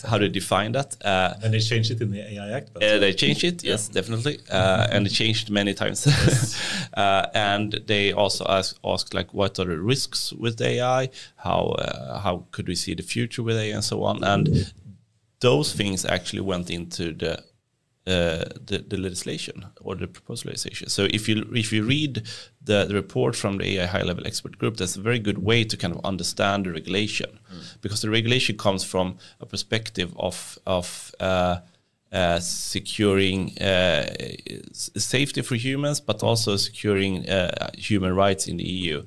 S1: how to define that.
S3: And they changed it in the AI Act.
S1: They changed it, yes, definitely, and it changed many times. Yes. And they also asked like what are the risks with AI, how could we see the future with AI, and so on. And those things actually went into the legislation or the proposed legislation. So if you read the report from the AI high-level expert group, that's a very good way to kind of understand the regulation, because the regulation comes from a perspective of securing safety for humans, but also securing human rights in the EU.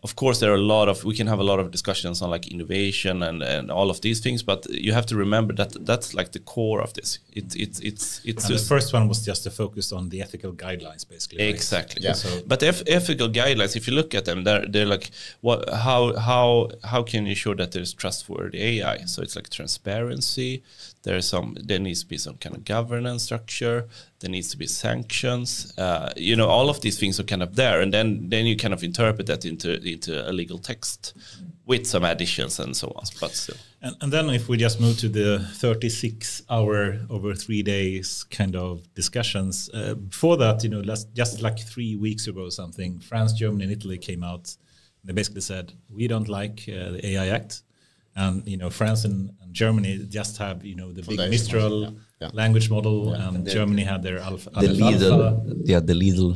S1: Of course, we can have a lot of discussions on like innovation and all of these things, but you have to remember that that's like the core of this. It's
S3: the first one was just to focus on the ethical guidelines, basically. Right?
S1: Exactly.
S3: Yeah.
S1: But ethical guidelines, if you look at them, they're like how can you ensure that there's trustworthy AI? So it's like transparency. there needs to be some kind of governance structure. There needs to be sanctions. All of these things are kind of there, and then you kind of interpret that into a legal text with some additions and so on. But still.
S3: And then if we just move to the 36-hour over 3 days kind of discussions, before that, just like 3 weeks ago or something, France, Germany, and Italy came out. They basically said, we don't like the AI Act. And, France and Germany just have, the big Mistral language model, and Germany had their alpha.
S2: The Lidl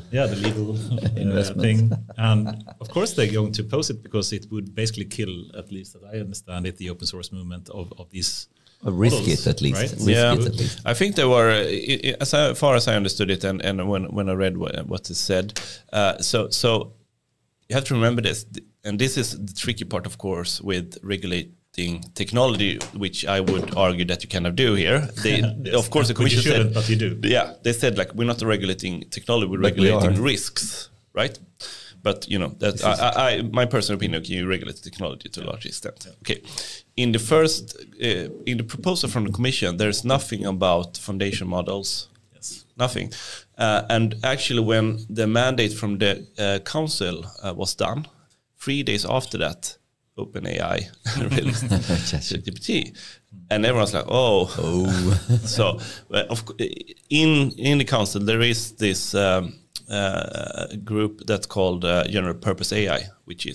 S3: investment thing. And of course they're going to oppose it because it would basically kill, at least as I understand it, the open source movement of these
S2: risk
S3: models,
S2: it at least.
S3: right?
S2: Risk it at least.
S1: I think they were, as far as I understood it, and when I read what it said, so you have to remember this, and this is the tricky part, of course, with regulating technology, which I would argue that you cannot do here. Of course, the Commission said,
S3: but you do.
S1: Yeah, they said we're not regulating technology, we're regulating risks, right? But my personal opinion, you regulate technology to a large extent. Yeah. Okay, in the proposal from the Commission, there's nothing about foundation models. Yes, nothing. And actually, when the mandate from the Council was done, 3 days after that, OpenAI released ChatGPT, and everyone's like, "Oh." So, in the council there is this group that's called General Purpose AI, which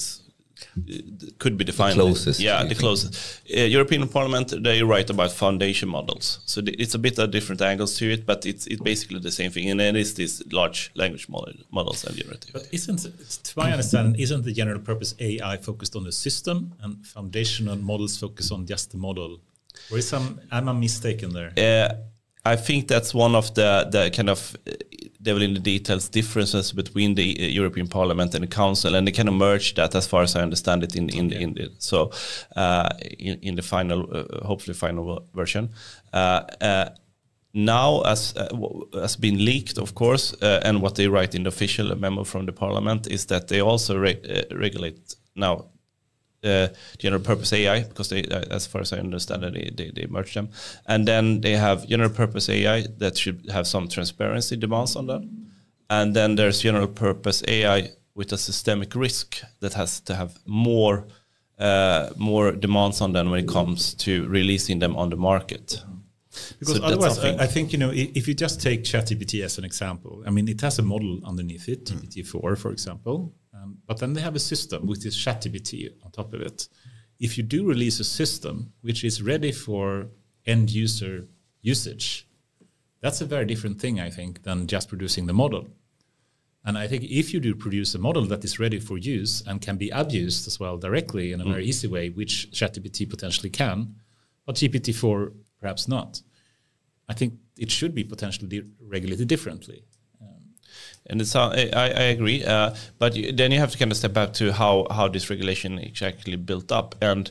S1: could be defined.
S2: The closest.
S1: The closest. European Parliament, they write about foundation models, so it's a bit of different angles to it, but it's basically the same thing, and it is these large language models and generative.
S3: But to my understanding, isn't the general purpose AI focused on the system and foundational models focus on just the model? Or am I mistaken there?
S1: I think that's one of the kind of devil in the details differences between the European Parliament and the Council, and they kind of merge that, as far as I understand it, in the final, hopefully final version. Now, as been leaked, of course, and what they write in the official memo from the Parliament is that they also regulate now general purpose AI, because they, as far as I understand it, they merge them, and then they have general purpose AI that should have some transparency demands on them, and then there's general purpose AI with a systemic risk that has to have more demands on them when it comes to releasing them on the market.
S3: Because otherwise, I think, if you just take ChatGPT as an example, I mean, it has a model underneath it, GPT-4, for example, but then they have a system, which is ChatGPT on top of it. If you do release a system which is ready for end user usage, that's a very different thing, I think, than just producing the model. And I think if you do produce a model that is ready for use and can be abused as well directly in a very easy way, which ChatGPT potentially can, but GPT-4 perhaps not, I think it should be potentially regulated differently.
S1: And I agree, but then you have to kind of step back to how this regulation is actually built up, and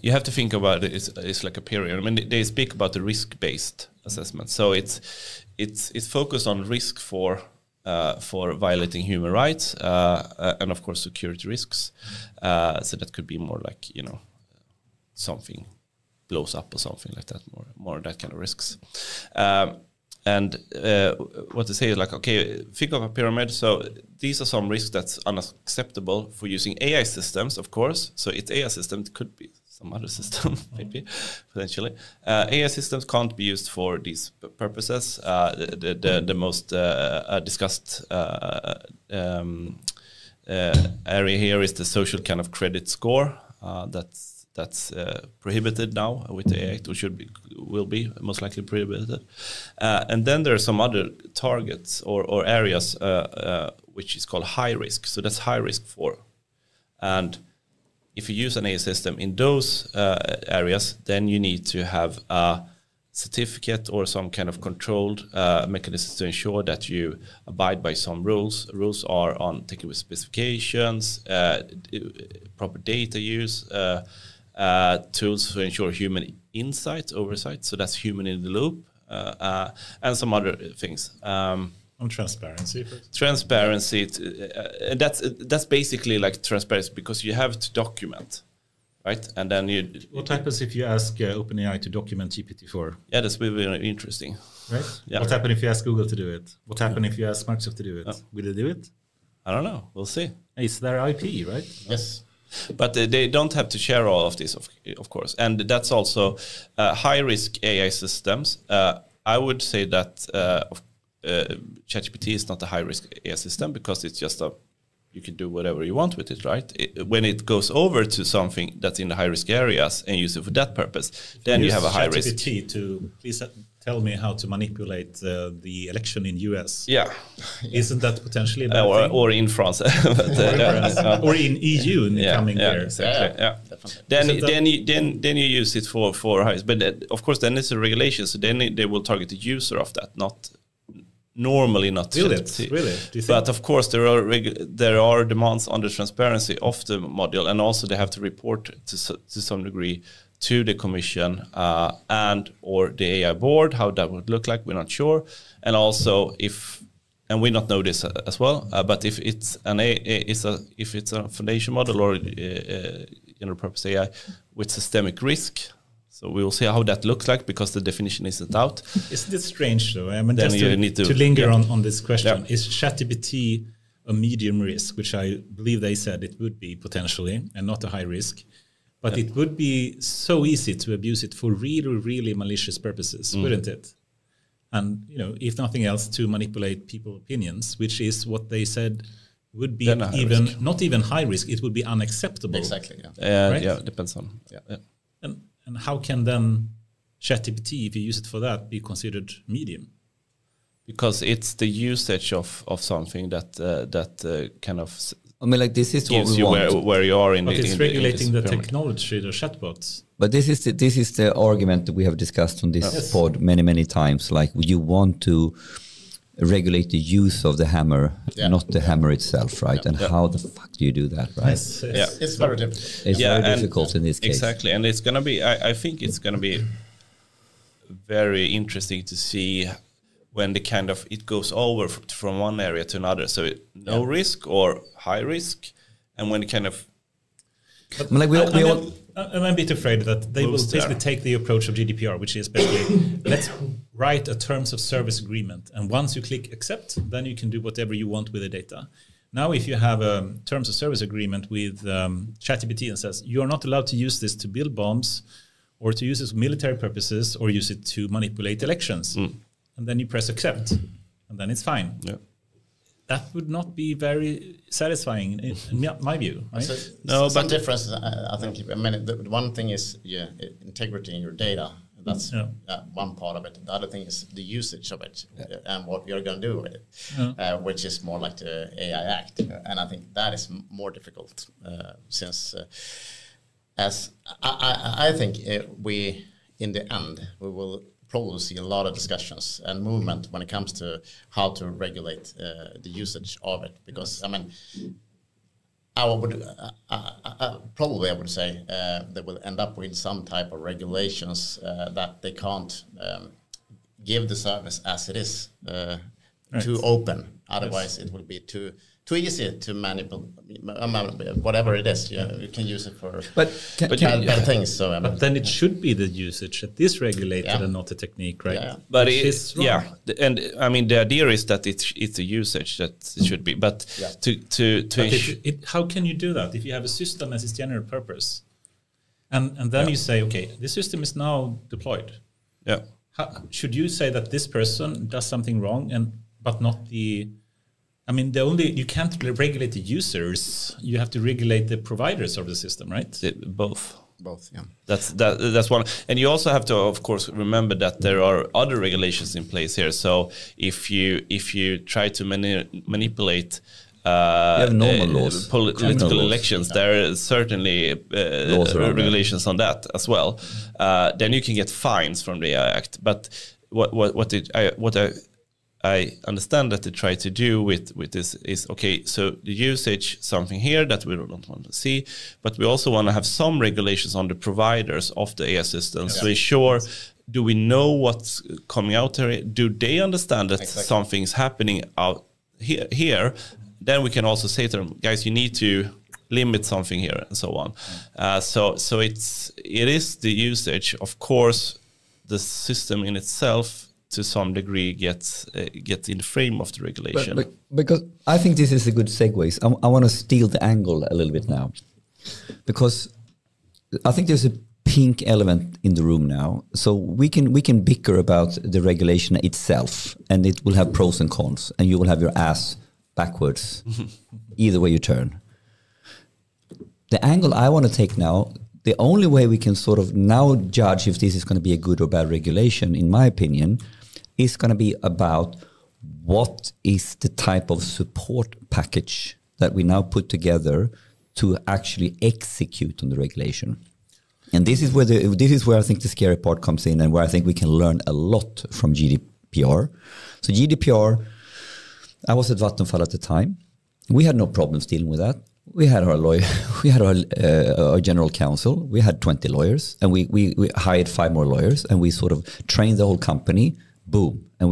S1: you have to think about it. It's like a period. I mean, they speak about the risk-based assessment, so it's focused on risk for violating human rights and of course security risks. So that could be more like something blows up or something like that, more that kind of risks. And what they say is like, okay, think of a pyramid. So these are some risks that's unacceptable for using AI systems, of course. So it's AI system, it could be some other system, maybe, potentially. AI systems can't be used for these purposes. The most discussed area here is the social kind of credit score. That's prohibited now with the AI Act, or will be most likely prohibited. And then there are some other targets or areas which is called high risk. So that's high risk for. And if you use an AI system in those areas, then you need to have a certificate or some kind of controlled mechanism to ensure that you abide by some rules. Rules are on technical specifications, proper data use, tools to ensure human oversight, so that's human in the loop, and some other things.
S3: On transparency.
S1: Transparency, and that's basically like transparency, because you have to document right? And then
S3: What happens if you ask OpenAI to document GPT-4?
S1: Yeah, that's very interesting.
S3: Right?
S1: Yeah.
S3: What happens if you ask Google to do it? What happens if you ask Microsoft to do it? Will they do it?
S1: I don't know. We'll see.
S3: It's their IP, right?
S4: Yes.
S1: But they don't have to share all of this, of course. And that's also high-risk AI systems. I would say that ChatGPT is not a high-risk AI system because it's just you can do whatever you want with it, right? When it goes over to something that's in the high-risk areas and use it for that purpose, then you have a high risk.
S3: ChatGPT to please tell me how to manipulate the election in US.
S1: Yeah.
S3: Isn't that potentially a bad thing?
S1: Or in France.
S3: Or in EU in the coming year.
S1: Exactly. Yeah. Then you use it for high. But of course, then it's a regulation. So then they will target the user of that, not normally not.
S3: Really? Do you think?
S1: But of course, there are demands on the transparency of the module, and also they have to report to some degree to the commission and or the AI board how that would look like. We're not sure, and also and we not know this as well. But if it's if it's a foundation model or general purpose AI with systemic risk. So we will see how that looks like because the definition isn't out.
S3: Isn't it strange though? I mean,
S1: then
S3: just
S1: you need
S3: to linger on this question, is ChatGPT a medium risk, which I believe they said it would be potentially, and not a high risk? But it would be so easy to abuse it for really, really malicious purposes, wouldn't it? And if nothing else, to manipulate people's opinions, which is what they said would be not even high risk. It would be unacceptable.
S4: Exactly. Yeah.
S1: Right? Yeah. Depends on. Yeah.
S3: And how can then ChatGPT, if you use it for that, be considered medium?
S1: Because it's the usage of something that kind of.
S2: I mean, like this is what we want.
S1: Where you are in
S3: but
S1: the.
S3: It's regulating the technology, the chatbots.
S2: But this is the argument that we have discussed on this pod many times. Like you want to regulate the use of the hammer, not the hammer itself, right? And how the fuck do you do that, right?
S4: It's very difficult.
S2: It's very difficult in this case.
S1: Exactly, and it's going to be. I think it's going to be very interesting to see when the kind of it goes over from one area to another. So no risk or high risk, and when it kind of.
S2: But like
S3: I'm a bit afraid that they will basically take the approach of GDPR, which is basically let's write a terms of service agreement, and once you click accept, then you can do whatever you want with the data. Now, if you have a terms of service agreement with ChatGPT and says you are not allowed to use this to build bombs, or to use it for military purposes, or use it to manipulate elections, and then you press accept, and then it's fine. Yeah. That would not be very satisfying in my view. Right?
S4: Some difference, I think. I mean, the one thing is integrity in your data. That's one part of it. The other thing is the usage of it and what you're going to do with it, which is more like the AI Act. And I think that is more difficult since, as I think we, in the end, we will probably see a lot of discussions and movement when it comes to how to regulate the usage of it. Because, I mean, I would say they will end up with some type of regulations that they can't give the service as it is too open. Otherwise, it will be too easy to manipulate whatever it is. You can use it for bad things. So,
S3: but then it should be the usage that is regulated and not the technique, right?
S1: Yeah. But and I mean the idea is that it's the usage that it should be. But
S3: how can you do that if you have a system as its general purpose, and then you say, okay, this system is now deployed.
S1: Yeah.
S3: Should you say that this person does something wrong but not the? I mean, you can't regulate the users. You have to regulate the providers of the system, right?
S1: Both,
S2: yeah.
S1: That's one. And you also have to, of course, remember that there are other regulations in place here. So if you try to manipulate
S2: normal laws,
S1: political elections, there are certainly regulations on that as well. Then you can get fines from the AI Act. But I understand that they try to do with this is, okay, so the usage, something here that we don't want to see, but we also want to have some regulations on the providers of the AI systems to ensure, do we know what's coming out there? Do they understand that something's happening out here? Then we can also say to them, guys, you need to limit something here and so on. So it is the usage. Of course, the system in itself to some degree gets in the frame of the regulation.
S2: But because I think this is a good segue. I want to steal the angle a little bit now, because I think there's a pink element in the room now. So we can bicker about the regulation itself, and it will have pros and cons, and you will have your ass backwards either way you turn. The angle I want to take now, the only way we can sort of now judge if this is going to be a good or bad regulation, in my opinion, is going to be about what is the type of support package that we now put together to actually execute on the regulation. And this is where I think the scary part comes in, and where I think we can learn a lot from GDPR. So GDPR, I was at Vattenfall at the time. We had no problems dealing with that. We had our lawyer, we had our general counsel. We had 20 lawyers, and we hired 5 more lawyers, and we sort of trained the whole company. Boom, and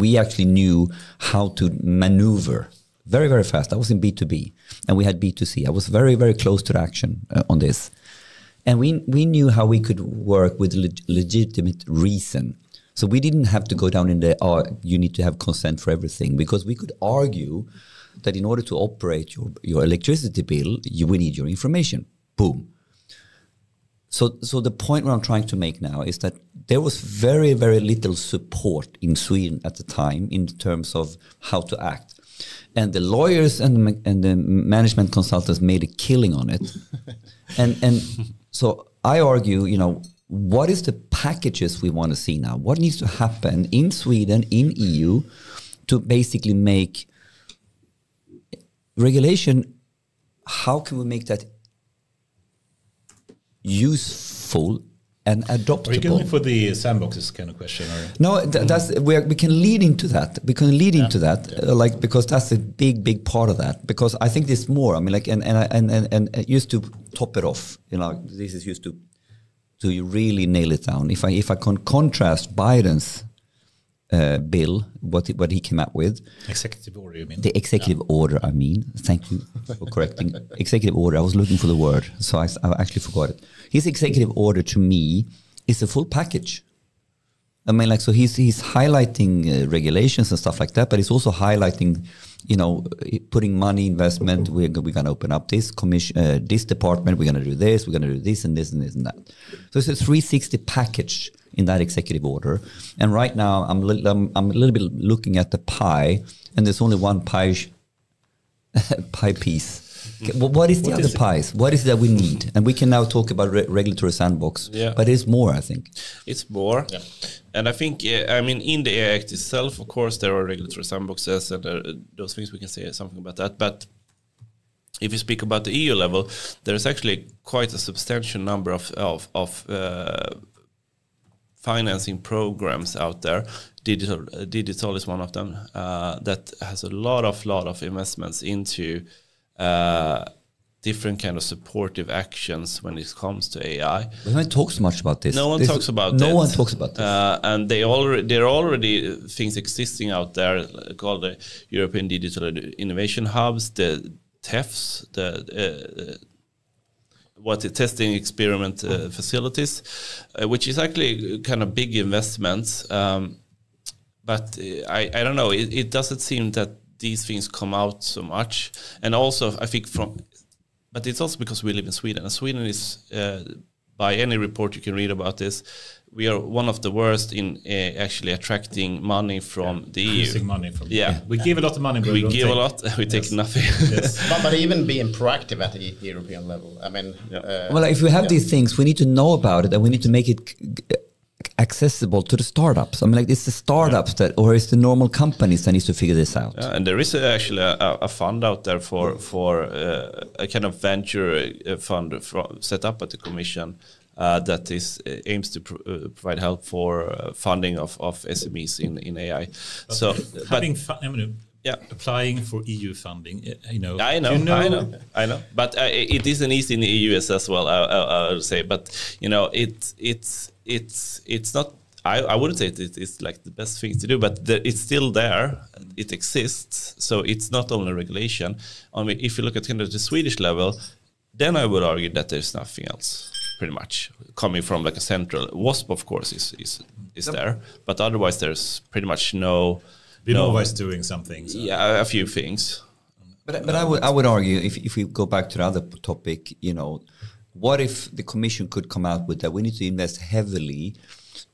S2: we actually knew how to maneuver very, very fast. I was in B2B, and we had B2C. I was very, very close to the action on this. And we knew how we could work with legitimate reason. So we didn't have to go down in the, you need to have consent for everything, because we could argue that in order to operate your electricity bill, we need your information. Boom. So the point what I'm trying to make now is that there was very, very little support in Sweden at the time in terms of how to act. And the lawyers and the management consultants made a killing on it. and so I argue, what is the packages we want to see now? What needs to happen in Sweden, in EU, to basically make regulation, how can we make that useful and adoptable?
S3: Are you going for the sandboxes kind of question? Or?
S2: No, that's we can lead into that. We can lead into that, because that's a big part of that. Because I think there's more. I mean, and used to top it off. This is used to really nail it down. If I can contrast Biden's bill, what he came up with.
S3: Executive order, you mean?
S2: The executive order, I mean. Thank you for correcting. Executive order, I was looking for the word, so I actually forgot it. His executive order, to me, is a full package. I mean, so he's highlighting regulations and stuff like that, but he's also highlighting, putting money investment. We're going to open up this commission, this department. We're going to do this. We're going to do this and this and this and that. So it's a 360 package in that executive order. And right now, I'm a little bit looking at the pie, and there's only one pie piece. What is the other pies? What is it that we need? And we can now talk about regulatory sandbox, but it's more, I think.
S1: It's more. Yeah. And I think, in the AI Act itself, of course, there are regulatory sandboxes and those things, we can say something about that. But if you speak about the EU level, there's actually quite a substantial number of financing programs out there. Digital is one of them, that has a lot of investments into different kind of supportive actions when it comes to AI.
S2: No one talks much about this.
S1: No one talks about this. And there are already things existing out there called the European Digital Innovation Hubs, the TEFs, the testing experiment facilities, which is actually kind of big investments. But I don't know, it doesn't seem that these things come out so much. And also, I think but it's also because we live in Sweden. And Sweden is, by any report you can read about this, we are one of the worst in actually attracting money from the EU.
S3: Using money from we give a lot of money, but
S1: we give a lot, we take nothing.
S4: Yes. but even being proactive at the European level, I mean...
S2: well, if we have these things, we need to know about it, and we need to make it accessible to the startups. I mean, it's the startups or it's the normal companies that needs to figure this out.
S1: And there is actually a fund out there for a kind of venture fund set up at the Commission that aims to provide help for funding of SMEs in AI.
S3: Applying for EU funding,
S1: I know. But it isn't easy in the EU as well. I would say, but it's not. I wouldn't say it's like the best thing to do, but it's still there. it exists. So it's not only regulation. I mean, if you look at kind of the Swedish level, then I would argue that there's nothing else, pretty much, coming from like a central. WASP, of course, is there, but otherwise there's pretty much no.
S3: Vinnova is doing something. So.
S1: Yeah, a few things.
S2: But I would argue, if we go back to the other topic, what if the Commission could come out with that? We need to invest heavily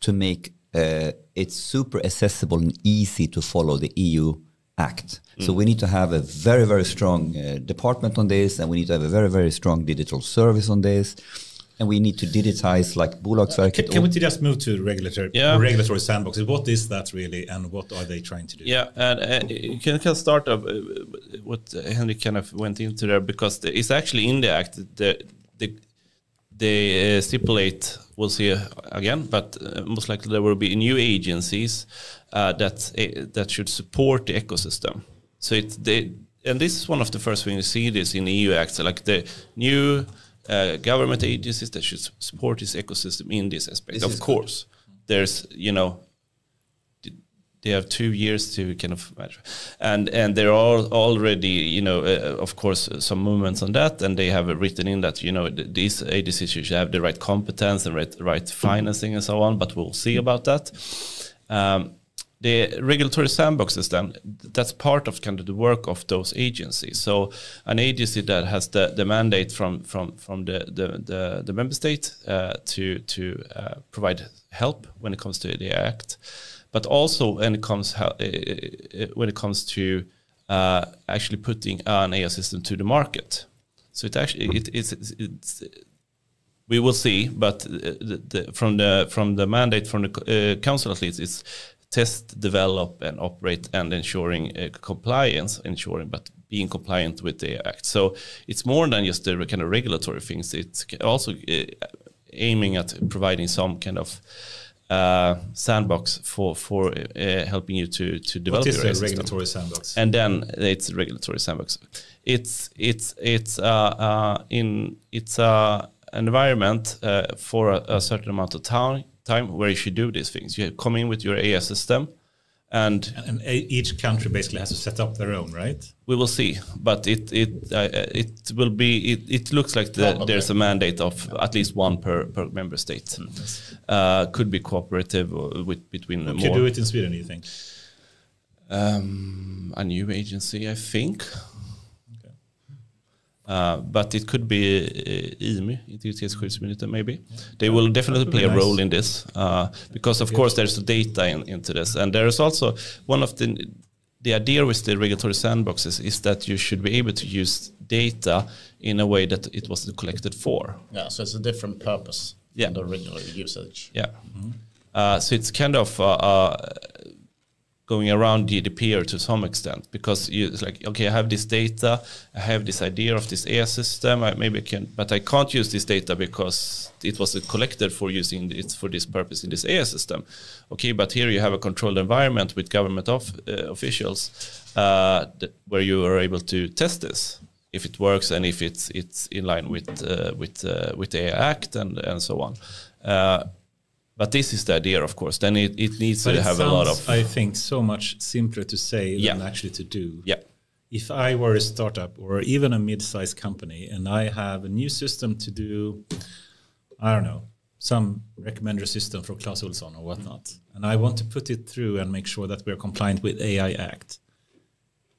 S2: to make it super accessible and easy to follow the EU Act. So we need to have a very, very strong department on this, and we need to have a very, very strong digital service on this. And we need to digitize like Bolagsverket.
S3: Can we just move to regulatory sandboxes? What is that really, and what are they trying to do?
S1: Yeah, and you can start what Henrik kind of went into there, because it's actually in the Act. They stipulate, we'll see again, but most likely there will be new agencies that should support the ecosystem. So and this is one of the first things you see this in the EU Act, so like the new government agencies that should support this ecosystem in this aspect. Of course, there's, they have 2 years to kind of measure. And there are already, of course, some movements on that, and they have written in that, these agencies should have the right competence and right financing and so on, but we'll see about that. The regulatory sandboxes, then, that's part of kind of the work of those agencies. So an agency that has the mandate from the member state to provide help when it comes to the Act, but also when it comes to actually putting an AI system to the market. So it's we will see, but from the mandate from the council at least, it's test, develop, and operate, and ensuring compliance, but being compliant with the Act. So it's more than just the kind of regulatory things. It's also aiming at providing some kind of sandbox for helping you to develop your
S3: system. What is a regulatory sandbox?
S1: And then it's a regulatory sandbox. It's an environment for a certain amount of time where you should do these things. You come in with your AI system, and
S3: each country basically has to set up their own, right?
S1: We will see, but it will be. It looks like there's a mandate of at least one per member state. Could be cooperative between more.
S3: Could you do it in Sweden, do you think?
S1: A new agency, I think. But it could be IMY, Integritetsskyddsmyndigheten, maybe. Yeah. They will definitely play a role in this because, of course, there's data into this. And there is also one of the idea with the regulatory sandboxes is that you should be able to use data in a way that it was collected for.
S4: Yeah, so it's a different purpose than the regular usage.
S1: Yeah. Mm-hmm. So it's kind of going around GDPR to some extent, because it's like, okay, I have this data, I have this idea of this AI system, but I can't use this data because it was collected for using it for this purpose in this AI system. Okay, but here you have a controlled environment with government officials where you are able to test this, if it works and if it's in line with the AI Act and so on. But this is the idea, of course. Then it needs to have a lot of...
S3: I think, so much simpler to say than actually to do.
S1: Yeah.
S3: If I were a startup or even a mid-sized company and I have a new system to do, I don't know, some recommender system for Clas Ohlson or whatnot, and I want to put it through and make sure that we're compliant with AI Act,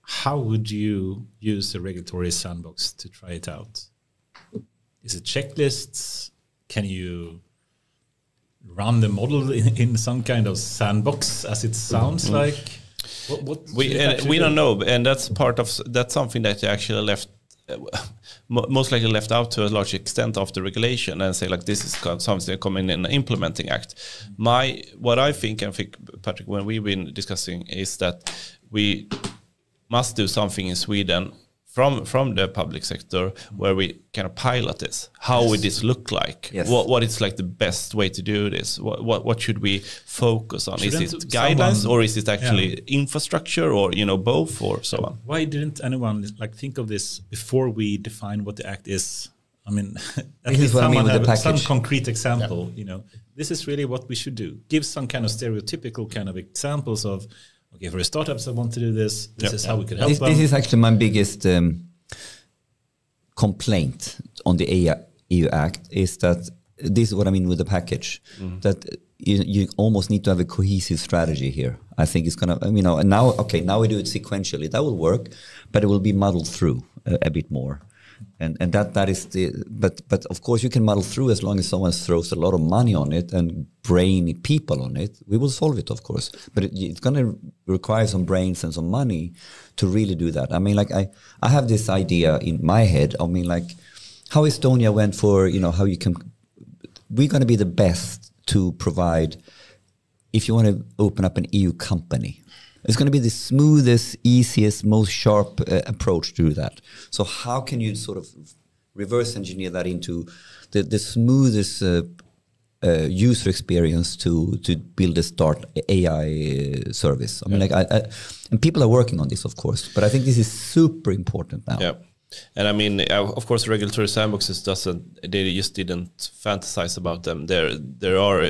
S3: how would you use a regulatory sandbox to try it out? Is it checklists? Can you run the model in some kind of sandbox, as it sounds like?
S1: We don't know, and that's something that you actually left most likely left out to a large extent of the regulation, and say like this is something coming in an implementing act. What I think, Patrick, when we've been discussing is that we must do something in Sweden from the public sector where we kind of pilot this. How would this look like? Yes. What is like the best way to do this? What should we focus on? Is it guidelines or is it actually infrastructure, or both, or so on?
S3: Why didn't anyone think of this before we define what the act is? I mean, at least someone have some concrete example. Yeah. This is really what we should do. Give some kind of stereotypical kind of examples of okay, for the startups that want to do this, this is how we could help them.
S2: This is actually my biggest complaint on the AIAW Act, is that this is what I mean with the package, that you almost need to have a cohesive strategy here. I think it's going to, and now we do it sequentially. That will work, but it will be muddled through a bit more. And that is but of course you can muddle through as long as someone throws a lot of money on it and brainy people on it. We will solve it, of course, but it's going to require some brains and some money to really do that. I mean, like I have this idea in my head. I mean, like how Estonia went for, how you can. We're going to be the best to provide. If you want to open up an EU company, it's going to be the smoothest, easiest, most sharp approach to do that. So how can you sort of reverse engineer that into the smoothest user experience to build a start AI service? I mean, and people are working on this, of course, but I think this is super important now.
S1: Yeah. And I mean, of course, regulatory sandboxes they just didn't fantasize about them. There are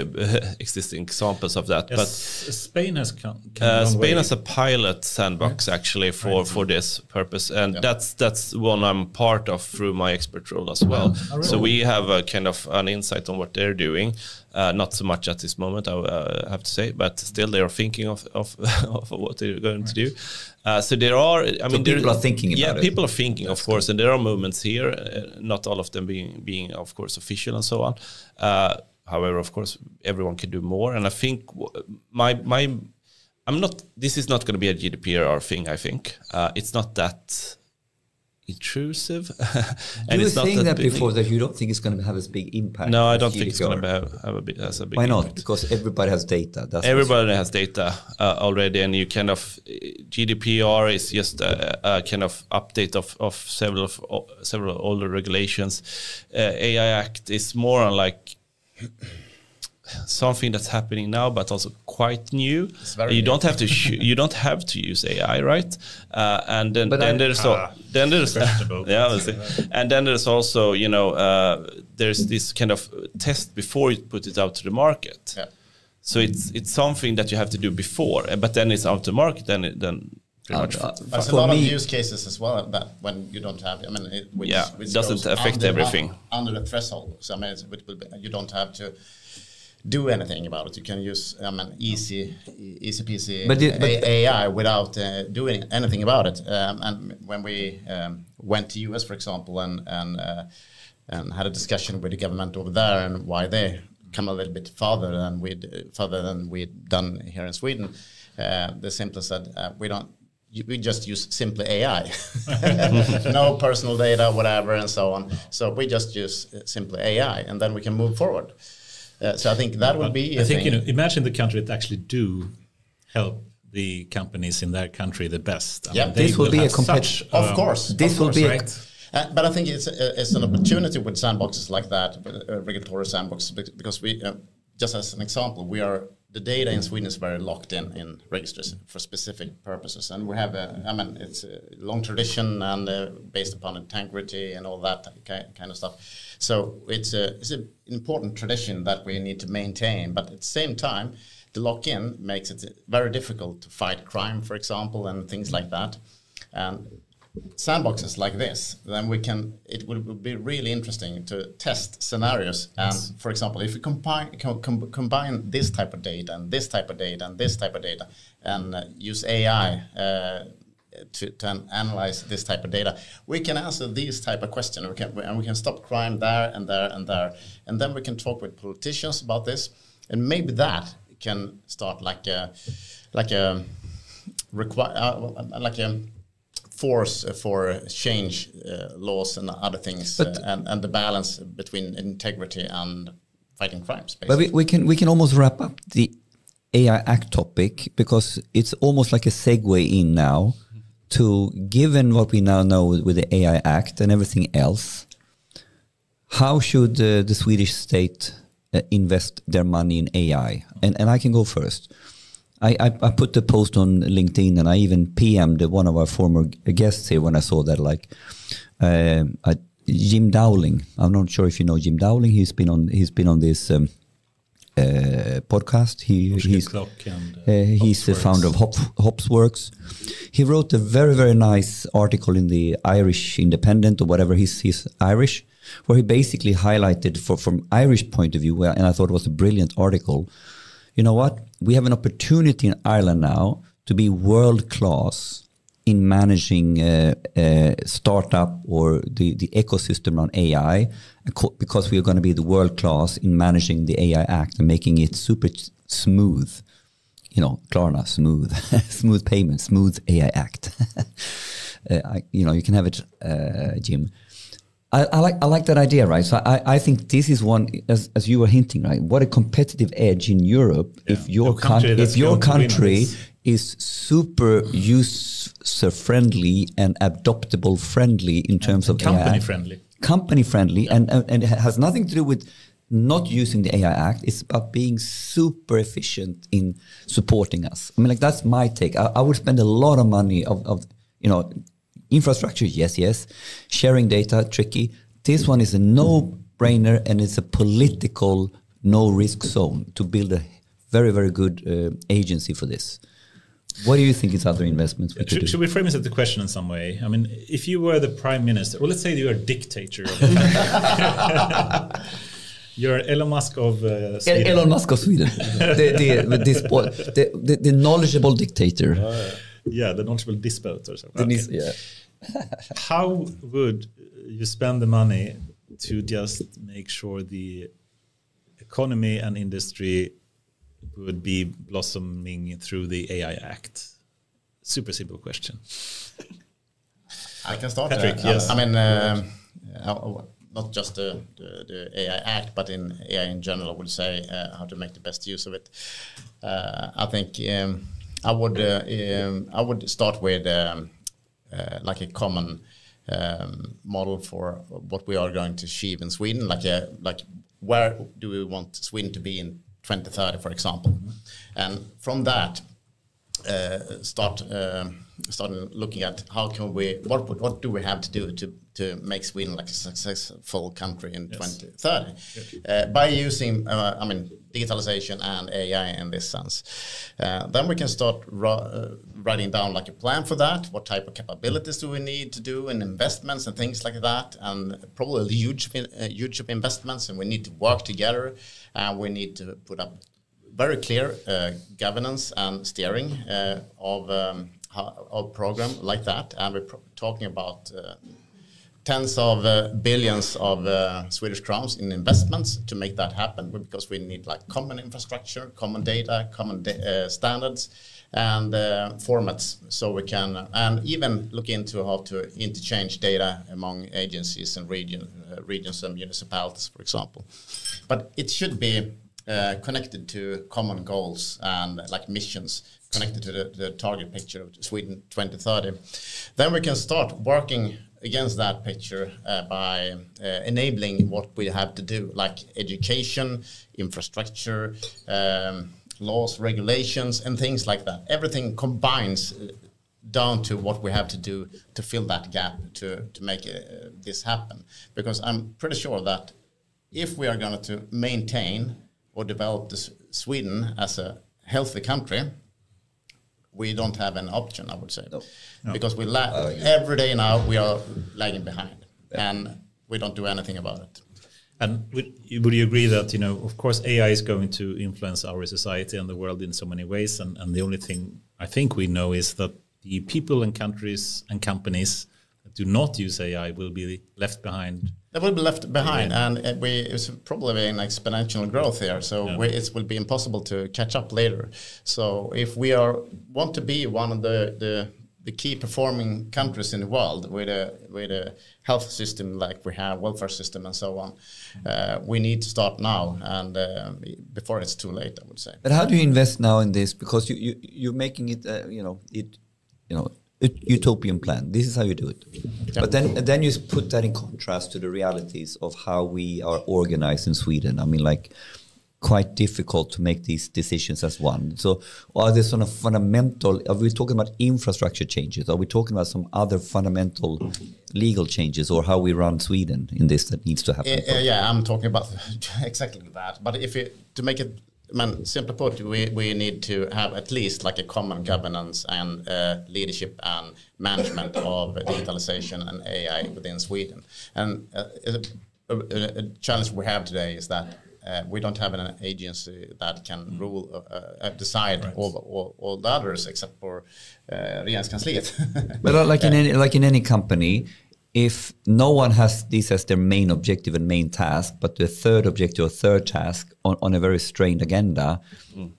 S1: existing examples of that.
S3: Yes,
S1: but
S3: Spain has
S1: Spain has a pilot sandbox actually for this purpose, and that's one I'm part of through my expert role as well. Really? So we have a kind of an insight on what they're doing. Not so much at this moment, I have to say, but still they are thinking of what they're going to do. So there are,
S2: people are thinking about it.
S1: People are thinking, of course, and there are movements here, not all of them being of course, official and so on. However, of course, everyone can do more. And I think this is not going to be a GDPR thing, I think. It's not that intrusive.
S2: And you were saying that before, that you don't think it's going to have a big impact.
S1: No, I don't think it's going to have a big
S2: Why not?
S1: impact.
S2: Because everybody has data.
S1: Everybody has data already, and you kind of GDPR is just a kind of update of several older regulations. AI Act is more on like something that's happening now, but also quite new. You don't have to you don't have to use AI, right? And then there's and then there's also there's this kind of test before you put it out to the market. Yeah. So it's something that you have to do before, but then it's out to market. Then pretty much.
S4: There's a lot of use cases as well that when you don't have. I mean,
S1: it doesn't affect everything
S4: under the threshold. So I mean, you don't have to do anything about it. You can use easy peasy AI without doing anything about it. And when we went to US, for example, and had a discussion with the government over there and why they come a little bit further than we'd done here in Sweden, they simply said we just use simply AI, no personal data, whatever, and so on. So we just use simply AI, and then we can move forward. So I think that would be a thing.
S3: Imagine the country that actually do help the companies in their country the best.
S2: This will be a competition.
S4: Of course.
S2: This will be
S4: but I think it's an opportunity with sandboxes like that, regulatory sandboxes, because we, just as an example, the data in Sweden is very locked in registers for specific purposes, and we have it's a long tradition and based upon integrity and all that kind of stuff. So it's an important tradition that we need to maintain, but at the same time, the lock-in makes it very difficult to fight crime, for example, and things like that. And sandboxes like this, then it would be really interesting to test scenarios. And for example, if we combine this type of data and this type of data and this type of data and use AI to analyze this type of data, we can answer these type of questions. We can stop crime there and there and there, and then we can talk with politicians about this, and maybe that can start like a force for change laws and other things, and the balance between integrity and fighting crimes. Basically.
S2: But we can almost wrap up the AI Act topic, because it's almost like a segue in now to, given what we now know with the AI Act and everything else, how should the Swedish state invest their money in AI? And I can go first. I put the post on LinkedIn, and I even PM'd one of our former guests here when I saw that, Jim Dowling. I'm not sure if you know Jim Dowling. He's been on this podcast. He's the founder of Hopsworks. He wrote a very, very nice article in the Irish Independent or whatever. He's Irish, where he basically highlighted from Irish point of view, and I thought it was a brilliant article. You know what? We have an opportunity in Ireland now to be world class in managing startup or the ecosystem around AI, because we are going to be the world class in managing the AI Act and making it super smooth. You know, Klarna, smooth, smooth payment, smooth AI Act. You can have it, Jim. I like that idea, right? So I think this is one, as you were hinting, right? What a competitive edge in Europe if your country is super user friendly and adoptable friendly in terms of
S3: company
S2: AI. Company friendly, and it has nothing to do with not using the AI Act. It's about being super efficient in supporting us. I mean, like, that's my take. I would spend a lot of money of infrastructure, yes. Sharing data, tricky. This one is a no-brainer, and it's a political no-risk zone to build a very, very good agency for this. What do you think is other investments we could do?
S3: Should we frame this as a question in some way? I mean, if you were the prime minister, or let's say you are a dictator. You're Elon Musk of Sweden.
S2: Elon Musk of Sweden. the knowledgeable dictator.
S3: The knowledgeable despot or something.
S2: Yeah.
S3: How would you spend the money to just make sure the economy and industry would be blossoming through the AI Act? Super simple question.
S4: I can start.
S3: Patrick, yes.
S4: I mean, not just the AI Act, but in AI in general, I would say how to make the best use of it. I think I would start with like a common model for what we are going to achieve in Sweden. Like where do we want Sweden to be in 2030, for example, and from that start looking at how can we what do we have to do to make Sweden like a successful country in 2030 by using digitalization and AI in this sense. Then we can start writing down like a plan for that. What type of capabilities do we need to do, and investments and things like that, and probably huge investments, and we need to work together, and we need to put up very clear governance and steering of program like that. And we're talking about tens of billions of Swedish crowns in investments to make that happen, because we need like common infrastructure, common data, common standards and formats, so we can and even look into how to interchange data among agencies and regions and municipalities, for example. But it should be connected to common goals and like missions, connected to the target picture of Sweden 2030. Then we can start working against that picture by enabling what we have to do, like education, infrastructure, laws, regulations, and things like that. Everything combines down to what we have to do to fill that gap to make this happen. Because I'm pretty sure that if we are going to maintain or develop Sweden as a healthy country, we don't have an option, I would say. No. Because we every day now we are lagging behind, and we don't do anything about it.
S3: And would you agree that, of course, AI is going to influence our society and the world in so many ways, and the only thing I think we know is that the people and countries and companies that do not use AI will be left behind.
S4: They will be left behind, and it's probably an exponential growth here. So it will be impossible to catch up later. So if we want to be one of the key performing countries in the world with a health system like we have, welfare system, and so on, we need to start now, and before it's too late, I would say.
S2: But how do you invest now in this? Because you're making it, utopian plan. This is how you do it. Yeah. But then you put that in contrast to the realities of how we are organized in Sweden. I mean, like, quite difficult to make these decisions as one. So are there sort of fundamental, are we talking about infrastructure changes? Are we talking about some other fundamental legal changes, or how we run Sweden in this that needs to happen?
S4: Yeah, I'm talking about exactly that. But to make it simply put, we need to have at least like a common governance and leadership and management of digitalization and AI within Sweden. And a challenge we have today is that we don't have an agency that can rule, decide all the others except for Regeringskansliet.
S2: But like in any company, if no one has this as their main objective and main task, but the third objective or third task on a very strained agenda,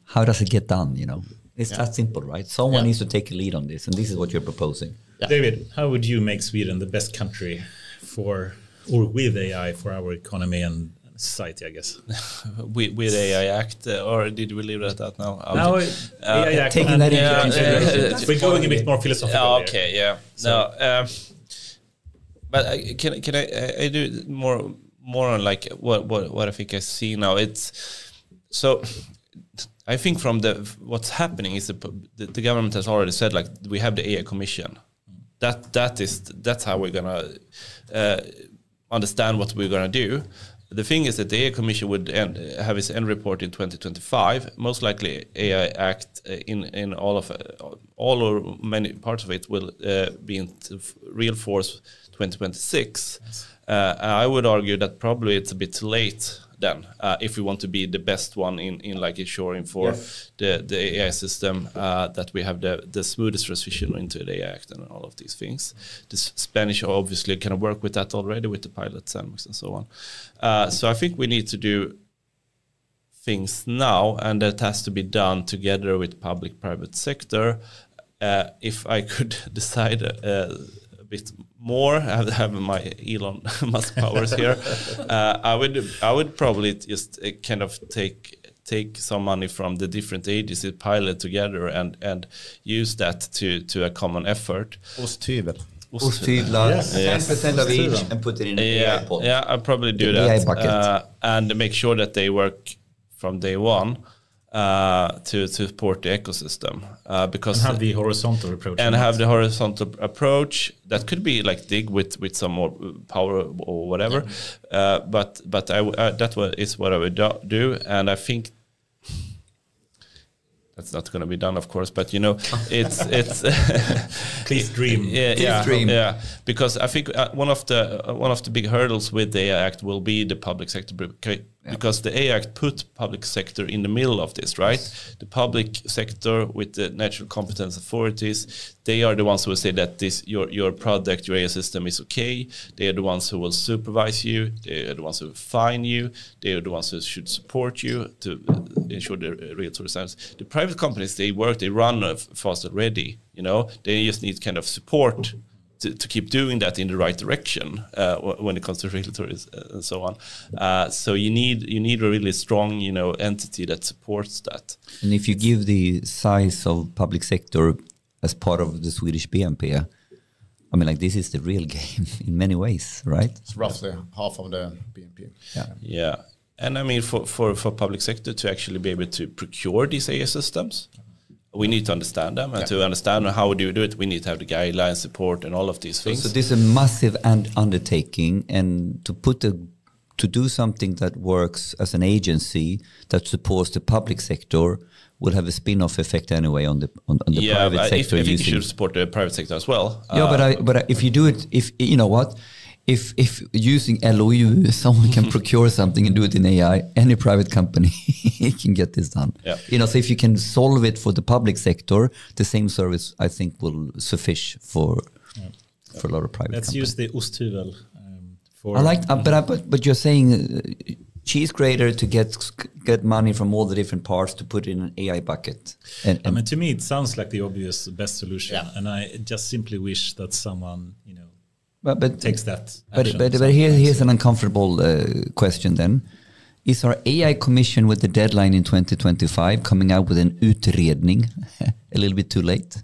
S2: how does it get done? It's that simple, right? Someone needs to take a lead on this, and this is what you're proposing.
S3: Yeah. David, how would you make Sweden the best country for or with AI for our economy and society, I guess?
S1: with AI Act, or did we leave it at that now?
S3: No, AI Act.
S2: Taking that into consideration.
S3: We're going a bit more philosophical.
S1: Okay, yeah. So, no, but can I do more on like what I think I see now? It's so. I think from what's happening is the government has already said, like, we have the AI Commission. That's how we're gonna understand what we're gonna do. The thing is that the AI Commission would have its end report in 2025. Most likely, AI Act in all or many parts of it will be in real force 2026. Yes. I would argue that probably it's a bit late then, if we want to be the best one in like ensuring for the AI system that we have the smoothest transition into the AI Act and all of these things. The Spanish obviously can work with that already with the pilot sandbox and so on. So I think we need to do things now, and that has to be done together with public-private sector. If I could decide a bit more, I have my Elon Musk powers here. I would probably just kind of take some money from the different agencies, pilot together, and use that to a common effort.
S2: Osthyvel.
S1: Yes.
S2: 10% of each, and put it in the AI pot.
S1: Yeah, I'll probably do that. And make sure that they work from day one. To support the ecosystem, because
S3: and have the horizontal approach.
S1: And have the horizontal approach that could be like DIGG with some more power or whatever. But that is what I would do, and I think that's not going to be done, of course. But it's
S3: please dream.
S1: Yeah. Because I think one of the big hurdles with the AI Act will be the public sector. Because the AI Act put public sector in the middle of this, right? Yes. The public sector with the natural competence authorities, they are the ones who will say that your product, your AI system is okay. They are the ones who will supervise you. They are the ones who will fine you. They are the ones who should support you to ensure the regulatory standards. The private companies, they run fast already. They just need kind of support to keep doing that in the right direction when it comes to regulatory and so on. So you need a really strong entity that supports that.
S2: And if you give the size of public sector as part of the Swedish BNP, I mean, like, this is the real game in many ways, right?
S4: It's roughly half of the BNP.
S1: Yeah. And I mean, for public sector to actually be able to procure these AI systems, we need to understand them, and to understand how do you do it, we need to have the guidelines, support, and all of these things.
S2: So this is a massive undertaking, and to do something that works as an agency that supports the public sector will have a spin-off effect anyway on the private sector.
S1: I think you should support the private sector as well.
S2: But if you do it, if you know what. If using LOU, someone can procure something and do it in AI, any private company can get this done. Yeah. So if you can solve it for the public sector, the same service, I think, will suffice for a lot of private.
S3: Let's use the Osthyvel.
S2: I like, but you're saying cheese grater to get money from all the different parts to put in an AI bucket. And
S3: I mean, to me, it sounds like the obvious best solution, and I just simply wish that someone,
S2: But
S3: takes that
S2: action. But here's an uncomfortable question then. Is our AI Commission with the deadline in 2025 coming out with an utredning a little bit too late?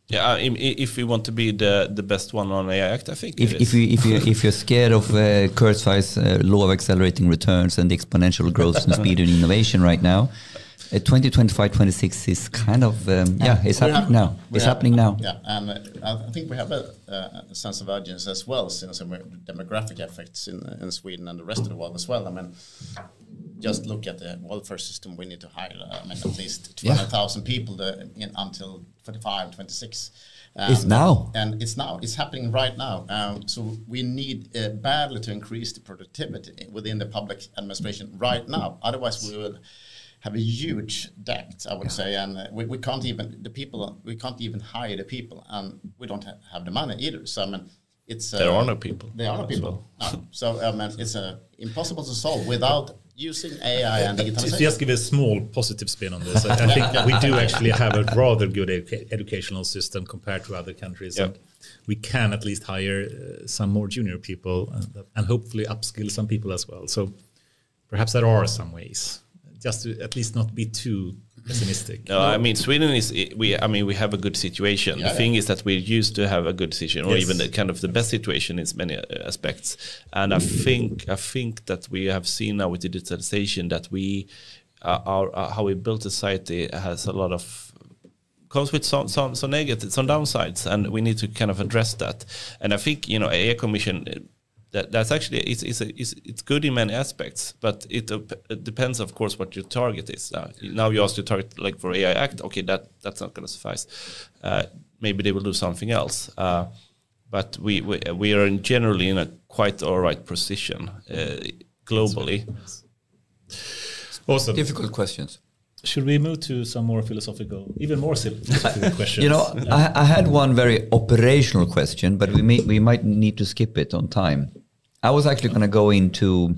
S1: Yeah, if we want to be the best one on AI Act, I think
S2: if you're scared of Kurzweil's law of accelerating returns and the exponential growth and speed and innovation right now, 2025-26 is kind of it's happening now. It's happening now.
S4: Yeah, and I think we have a sense of urgency as well, since some demographic effects in Sweden and the rest of the world as well. I mean, just look at the welfare system, we need to hire at least 200,000 people until 25, 26.
S2: It's now.
S4: And it's happening right now. So we need badly to increase the productivity within the public administration right now. Otherwise, we will have a huge debt, I would say, and we can't even hire the people, and we don't have the money either. So I mean,
S1: there are no people.
S4: There are no people. No. So I mean, it's impossible to solve without using AI and digitalization.
S3: Just give a small positive spin on this. I think that we do actually have a rather good educational system compared to other countries. And we can at least hire some more junior people and hopefully upskill some people as well. So perhaps there are some ways, just to at least not be too pessimistic.
S1: No, I mean, Sweden we have a good situation. The thing is that we're used to have a good situation, or even the best situation in many aspects. And I think that we have seen now with digitalization that how we built society has a lot of comes with some negative, some downsides, and we need to kind of address that. And I think AI Commission. That's actually it's good in many aspects, but it depends, of course, what your target is. Now you ask your target like for AI Act, okay, that's not going to suffice. Maybe they will do something else. But we are generally in a quite all right position globally.
S3: Awesome.
S2: Difficult questions.
S3: Should we move to some more philosophical, even more philosophical questions?
S2: I had one very operational question, but we might need to skip it on time. I was actually going to go into.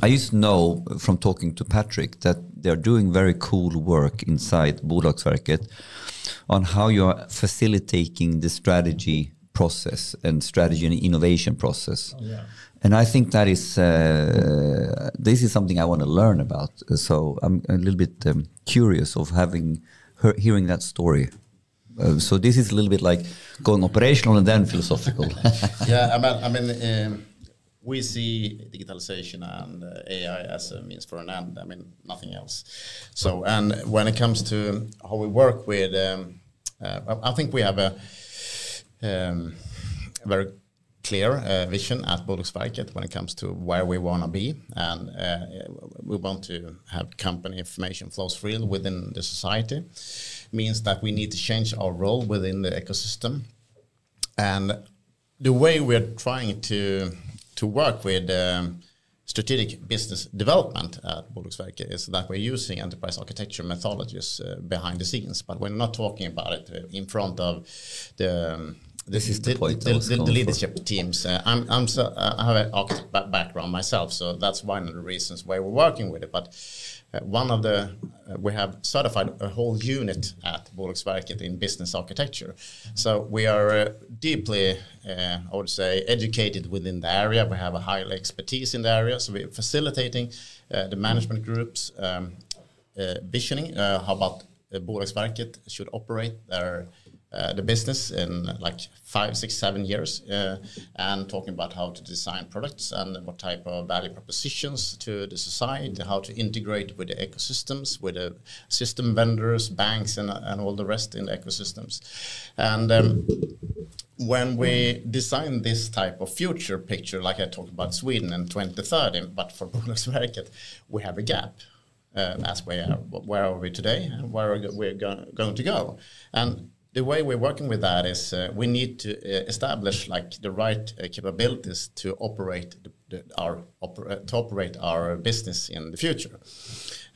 S2: I used to know from talking to Patrick that they're doing very cool work inside Bolagsverket on how you are facilitating the strategy process and strategy and innovation process. Oh, yeah. And I think that is this is something I want to learn about. So I'm a little bit curious of hearing that story. So this is a little bit like going operational and then philosophical.
S4: I mean, we see digitalization and AI as a means for an end. I mean, nothing else. So, and when it comes to how we work with, I think we have a very clear vision at Bolagsverket when it comes to where we want to be, and we want to have company information flows freely within the society. Means that we need to change our role within the ecosystem, and the way we're trying to work with strategic business development at Bolagsverket is that we're using enterprise architecture methodologies behind the scenes, but we're not talking about it in front of the leadership teams. I have an architect background myself, so that's one of the reasons why we're working with it. But we have certified a whole unit at Bolagsverket in business architecture. So we are deeply, I would say, educated within the area. We have a high expertise in the area, so we're facilitating the management groups, visioning how about Bolagsverket should operate the business in like 5, 6, 7 years, and talking about how to design products and what type of value propositions to the society, how to integrate with the ecosystems, with the system vendors, banks, and all the rest in the ecosystems. And when we design this type of future picture, like I talked about Sweden in 2030, but for Bolagsverket, we have a gap. As where are we today, and where are we going to go? And the way we're working with that is we need to establish like the right capabilities to operate our business in the future,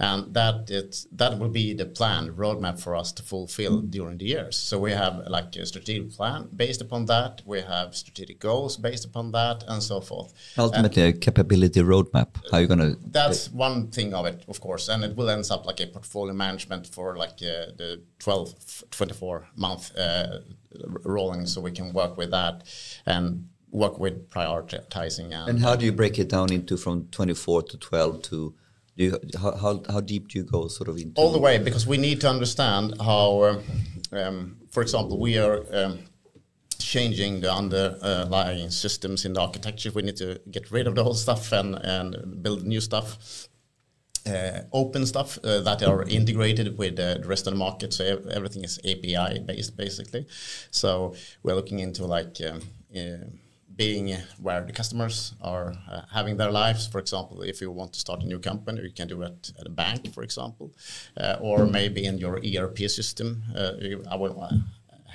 S4: and that will be the plan, the roadmap for us to fulfill during the years. So we have like a strategic plan based upon that. We have strategic goals based upon that, and so forth.
S2: Ultimately, a capability roadmap. How are you going to?
S4: That's one thing of it, of course, and it will end up like a portfolio management for like the 12, 24 month rolling, so we can work with that and work with prioritizing.
S2: And how do you break it down into from 24 to 12 to? How deep do you go sort of into?
S4: All the way, because we need to understand how, for example, we are changing the underlying systems in the architecture. We need to get rid of the old stuff and build new stuff, open stuff that are integrated with the rest of the market. So everything is API based, basically. So we're looking into like being where the customers are having their lives. For example, if you want to start a new company, you can do it at a bank, for example, or maybe in your ERP system.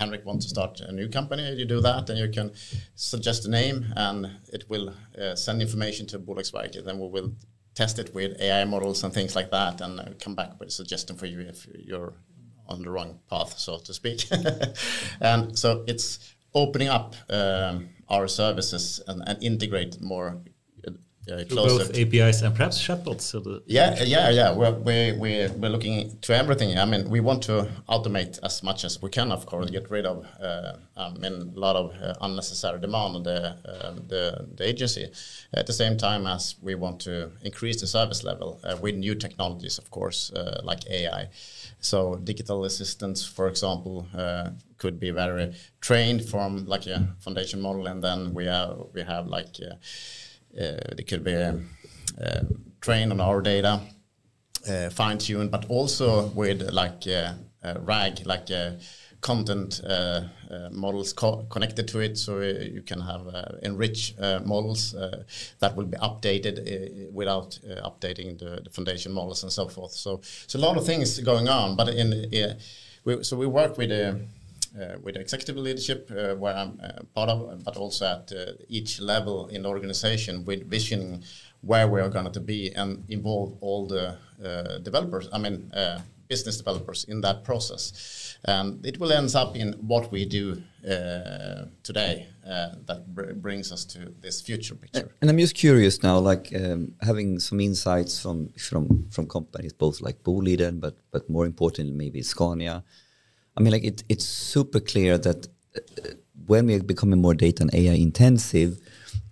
S4: Henrik wants to start a new company, you do that, and you can suggest a name, and it will send information to Bolagsverket, then we will test it with AI models and things like that, and come back with a suggestion for you if you're on the wrong path, so to speak. And so it's opening up our services and integrate more closer.
S3: Both APIs and perhaps chatbots. So
S4: We're looking to everything. I mean, we want to automate as much as we can, of course, get rid of a lot of unnecessary demand on the agency. At the same time as we want to increase the service level with new technologies, of course, like AI. So digital assistants, for example, could be very trained from like a foundation model, and then we have like they could be trained on our data, fine-tuned, but also with like RAG, like content models connected to it, so you can have enrich models that will be updated without updating the foundation models and so forth. So a lot of things going on, but we work with executive leadership, where I'm part of, but also at each level in the organization with visioning where we are going to be and involve all the developers, business developers in that process. And it will end up in what we do today that brings us to this future picture. And
S2: I'm just curious now, like having some insights from companies, both like Boliden, but more importantly, maybe Scania. I mean, like it's super clear that when we are becoming more data and AI intensive,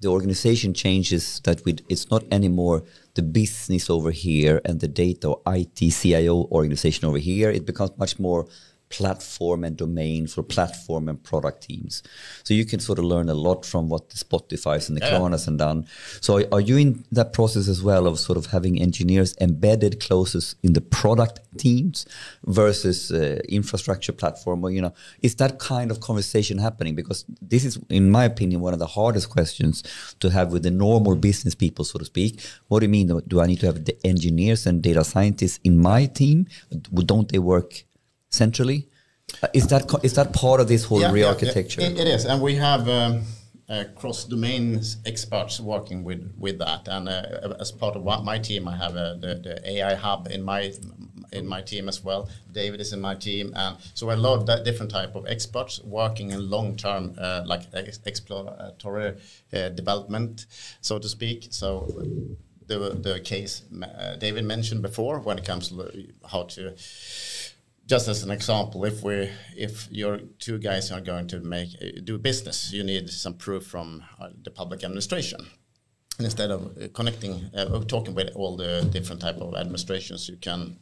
S2: the organization changes that it's not anymore the business over here and the data or IT CIO organization over here. It becomes much more platform and domain for platform and product teams. So you can sort of learn a lot from what the Spotifys and the Klarnas have done. So are you in that process as well of sort of having engineers embedded closest in the product teams versus infrastructure platform? Or, is that kind of conversation happening? Because this is, in my opinion, one of the hardest questions to have with the normal business people, so to speak. What do you mean? Do I need to have the engineers and data scientists in my team? Don't they work centrally? Is that part of this whole re-architecture?
S4: It is, and we have cross-domain experts working with that. And as part of my team, I have the AI hub in my team as well. David is in my team, and so a lot of different type of experts working in long-term, like exploratory development, so to speak. So the case David mentioned before, when it comes to how to. Just as an example, if your two guys are going to do business, you need some proof from the public administration. And instead of talking with all the different type of administrations, you can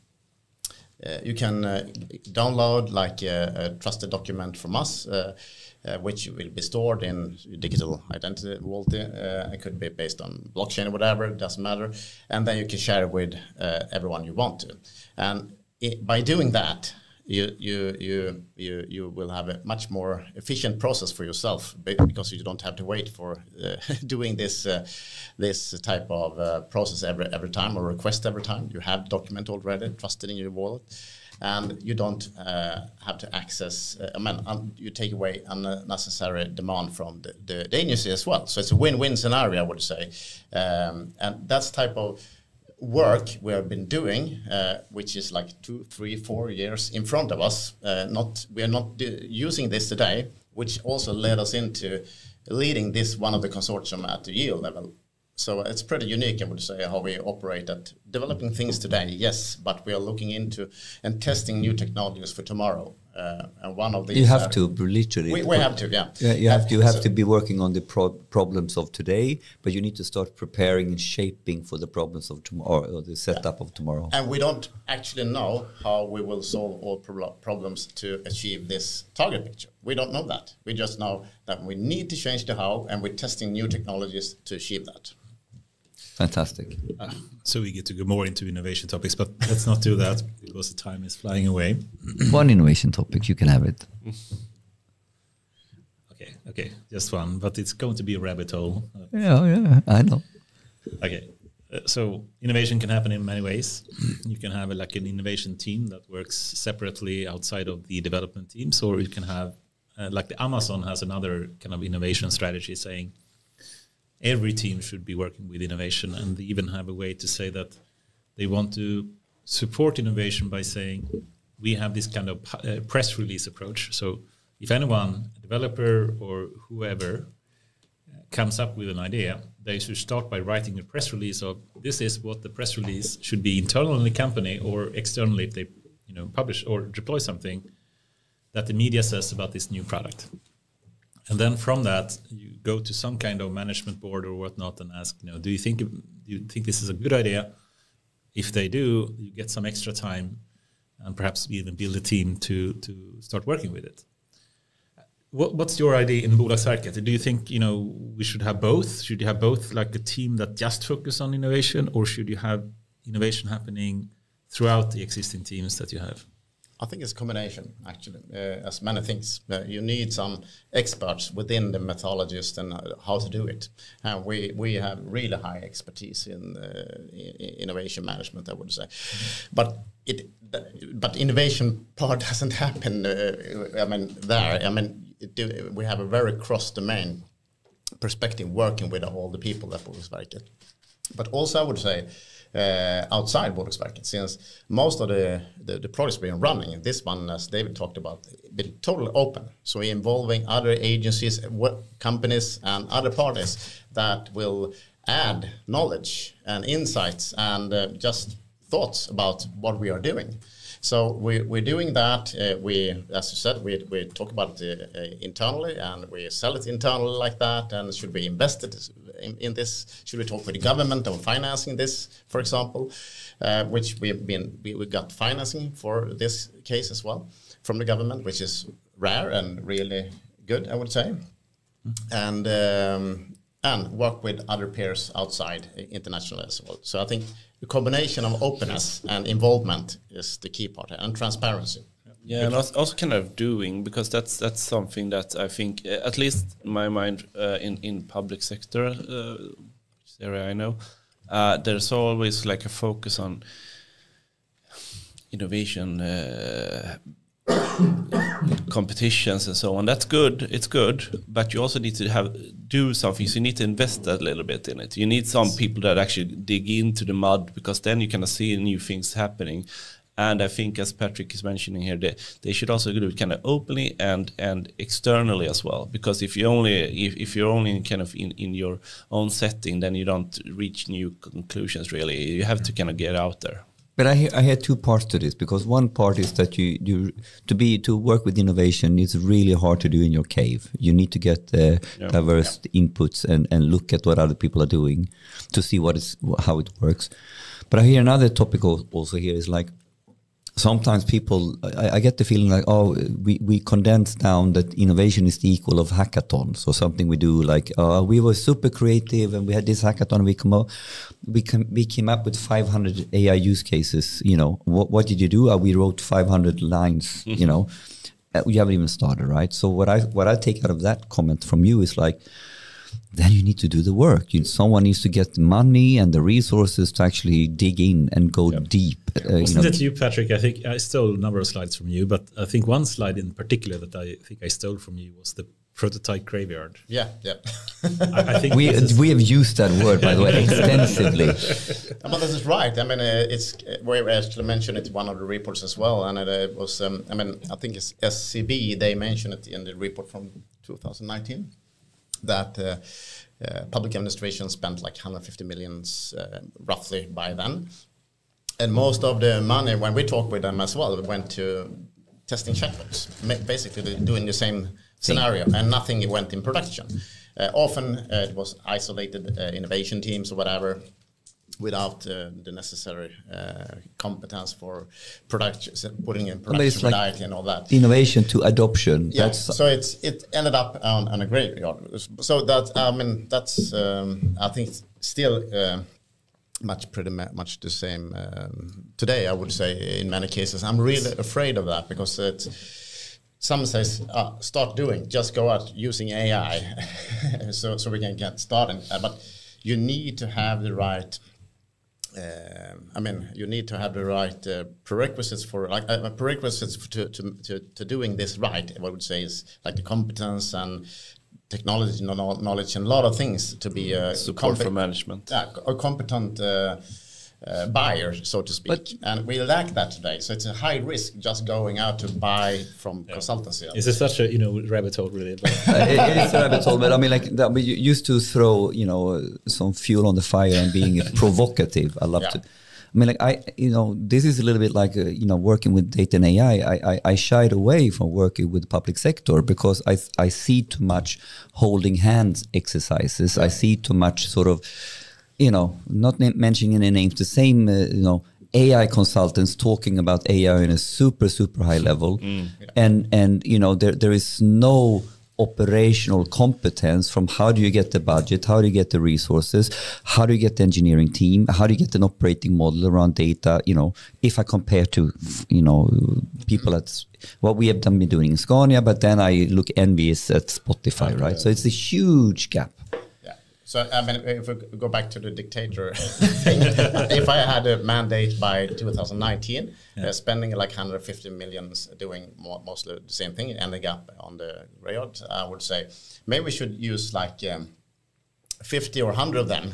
S4: download like a trusted document from us, which will be stored in digital identity vault. It could be based on blockchain or whatever, it doesn't matter. And then you can share it with everyone you want to. And by doing that, you will have a much more efficient process for yourself, because you don't have to wait for doing this type of process every time or request every time. You have the document already trusted in your wallet, and you don't have to access. You take away unnecessary demand from the agency as well. So it's a win-win scenario, I would say, and that's type of work we have been doing, which is like 2, 3, 4 years in front of us. We are not using this today, which also led us into leading this one of the consortium at the EU level. So it's pretty unique, I would say, how we operate at developing things today, yes, but we are looking into and testing new technologies for tomorrow. And one of these...
S2: You have to, literally.
S4: We have to, yeah.
S2: You have to be working on the problems of today, but you need to start preparing and shaping for the problems of tomorrow, or the setup of tomorrow.
S4: And we don't actually know how we will solve all problems to achieve this target picture. We don't know that. We just know that we need to change the how, and we're testing new technologies to achieve that.
S2: Fantastic.
S3: So we get to go more into innovation topics, but let's not do that because the time is flying away.
S2: One innovation topic, you can have it.
S3: Okay, just one, but it's going to be a rabbit hole.
S2: Yeah, I know.
S3: Okay, so innovation can happen in many ways. You can have like an innovation team that works separately outside of the development teams, or you can have like the Amazon has another kind of innovation strategy saying every team should be working with innovation, and they even have a way to say that they want to support innovation by saying we have this kind of press release approach. So if anyone, a developer or whoever, comes up with an idea, they should start by writing a press release of this is what the press release should be internal in the company or externally if they publish or deploy something that the media says about this new product. And then from that, you go to some kind of management board or whatnot and ask, do you think this is a good idea? If they do, you get some extra time and perhaps even build a team to start working with it. What's your idea in Bolagsverket? Do you think we should have both? Should you have both, like a team that just focus on innovation, or should you have innovation happening throughout the existing teams that you have?
S4: I think it's a combination, actually, as many things. You need some experts within the methodologists and how to do it. And we have really high expertise in innovation management, I would say. But innovation part doesn't happen. We have a very cross-domain perspective working with all the people at Bolagsverket. But also, I would say, outside Bolagsverket, since most of the projects we've been running, this one, as David talked about, been totally open. So we're involving other agencies, companies, and other parties that will add knowledge and insights and just thoughts about what we are doing. So we're doing that. As you said, we talk about it internally, and we sell it internally like that. And should we invest in this? Should we talk with the government on financing this, for example? Which we got financing for this case as well from the government, which is rare and really good, I would say. And work with other peers outside internationally as well. So I think the combination of openness and involvement is the key part, and transparency.
S1: Yeah, and also kind of doing, because that's something that I think, at least in my mind, in public sector, area I know, there's always like a focus on innovation competitions and so on. That's good, it's good, but you also need to do something. So you need to invest a little bit in it. You need some people that actually dig into the mud, because then you kind of see new things happening. And I think, as Patrick is mentioning here, they should also do it kind of openly and externally as well. Because if you're only kind of in your own setting, then you don't reach new conclusions really. You have to kind of get out there.
S2: But I hear two parts to this, because one part is that to work with innovation, it's really hard to do in your cave. You need to get diverse inputs and look at what other people are doing to see how it works. But I hear another topic also here is like, sometimes people, I get the feeling like, we condense down that innovation is the equal of hackathons, or something we do like, we were super creative and we had this hackathon, we came up with 500 AI use cases, what did you do? We wrote 500 lines, you haven't even started, right? So what I take out of that comment from you is like, then you need to do the work. Someone needs to get the money and the resources to actually dig in and go deep.
S3: Wasn't it you, Patrick? I think I stole a number of slides from you, but I think one slide in particular that I think I stole from you was the prototype graveyard.
S4: Yeah.
S3: I think
S2: we have used that word, by the way, extensively.
S4: But this is right. I mean, it's we actually mentioned it in one of the reports as well, and it was. I think it's SCB. They mentioned it in the report from 2019. That public administration spent like 150 millions roughly by then. And most of the money, when we talked with them as well, went to testing chatbots, basically doing the same scenario, and nothing went in production. Often it was isolated innovation teams or whatever, without the necessary competence for production, putting in production like and all that.
S2: Innovation to adoption.
S4: Yeah. So it ended up on a graveyard. So that's I think still pretty much the same today. I would say in many cases I'm really afraid of that, because some says start doing, just go out using AI, so we can get started. But you need to have the right. You need to have the right prerequisites for prerequisites to doing this right. I would say is like the competence and technology knowledge and a lot of things to be
S1: support for management.
S4: A competent buyer, so to speak, and we lack that today. So it's a high risk just going out to buy from consultancy.
S3: Is it such a rabbit hole really?
S2: It is a rabbit hole, but I mean, like we used to throw some fuel on the fire and being provocative. I love to. I mean, like this is a little bit like working with data and AI. I shied away from working with the public sector because I see too much holding hands exercises. I see too much sort of. Not mentioning any names, the same, AI consultants talking about AI on a super, super high level. And there is no operational competence from how do you get the budget, how do you get the resources, how do you get the engineering team, how do you get an operating model around data, if I compare to, people at what we have been doing in Scania, but then I look envious at Spotify, right? So it's a huge gap.
S4: So, I mean, if we go back to the dictator thing, if I had a mandate by 2019, spending like 150 million doing mostly the same thing, ending up on the railroad, I would say maybe we should use like 50 or 100 of them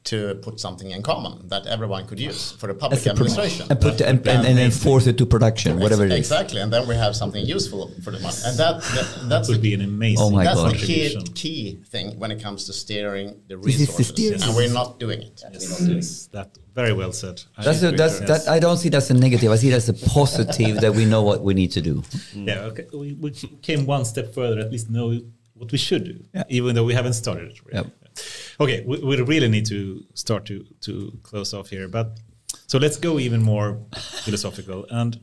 S4: to put something in common that everyone could use for the public administration.
S2: And put and then force it to production, whatever it is.
S4: Exactly, and then we have something useful for the money. And that
S3: would be an amazing
S4: that's the key thing when it comes to steering the resources. And we're not doing it.
S3: That very well said.
S2: I don't see that as a negative. I see it as a positive that we know what we need to do.
S3: Yeah, okay. We came one step further, at least know what we should do, even though we haven't started it. Really. Yep. Okay, we really need to start to close off here, but so let's go even more philosophical, and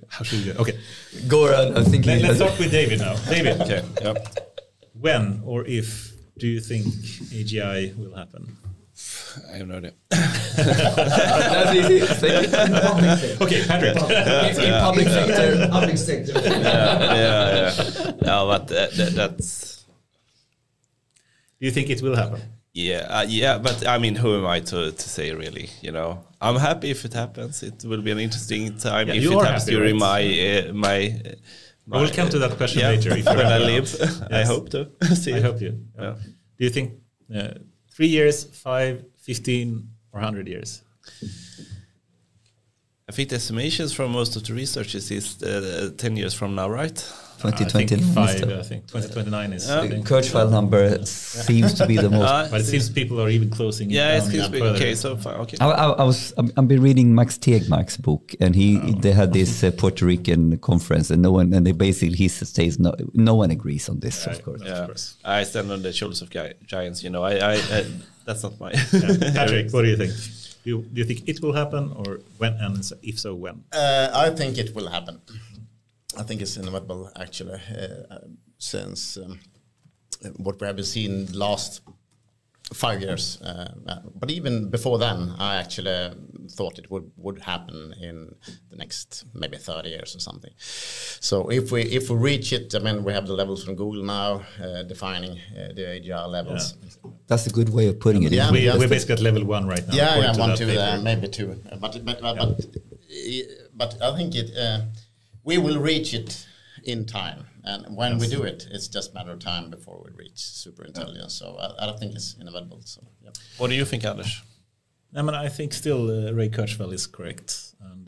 S3: how should we go? Okay,
S2: Goran, I'm thinking.
S3: Let's start with David now. David,
S1: okay,
S3: when or if do you think AGI will happen?
S1: I have no idea.
S2: That's easy.
S3: Okay, Patrick.
S2: In public sector.
S6: Public sector.
S1: No, but that's.
S3: Do you think it will happen?
S1: Yeah, but I mean, who am I to say really? I'm happy if it happens. It will be an interesting time if it happens during my.
S3: We'll come to that question later. If
S1: when I live, yes. I hope to.
S3: I hope you. Yeah. Do you think 3 years, 5, 15, or 100 years?
S1: I think the estimations from most of the researchers is 10 years from now, right?
S2: 2029.
S3: I think 2029 is.
S2: The Kurzweil number seems to be the most.
S3: But it seems people are even closing.
S1: Yeah, it seems big. Okay, so far. Okay.
S2: I've been reading Max Tegmark's book, and they had this Puerto Rican conference, and he says no one agrees on this, of course.
S1: Yeah. Of course. I stand on the shoulders of giants. That's not my.
S3: Patrick, what do you think? Do you think it will happen, or when? And if so, when?
S4: I think it will happen. I think it's inevitable, actually, since what we have been seeing the last 5 years. But even before then, I actually thought it would happen in the next maybe 30 years or something. So if we reach it, I mean, we have the levels from Google now defining the AGI levels.
S2: Yeah. That's a good way of putting it.
S3: Yeah, we're basically at level 1 right now.
S4: Yeah, 1, 2, maybe 2. But I think we will reach it in time, and when we do it, it's just a matter of time before we reach super intelligence. So I don't think it's inevitable. So yeah.
S1: What do you think, Anders?
S3: I mean, I think still Ray Kurzweil is correct, and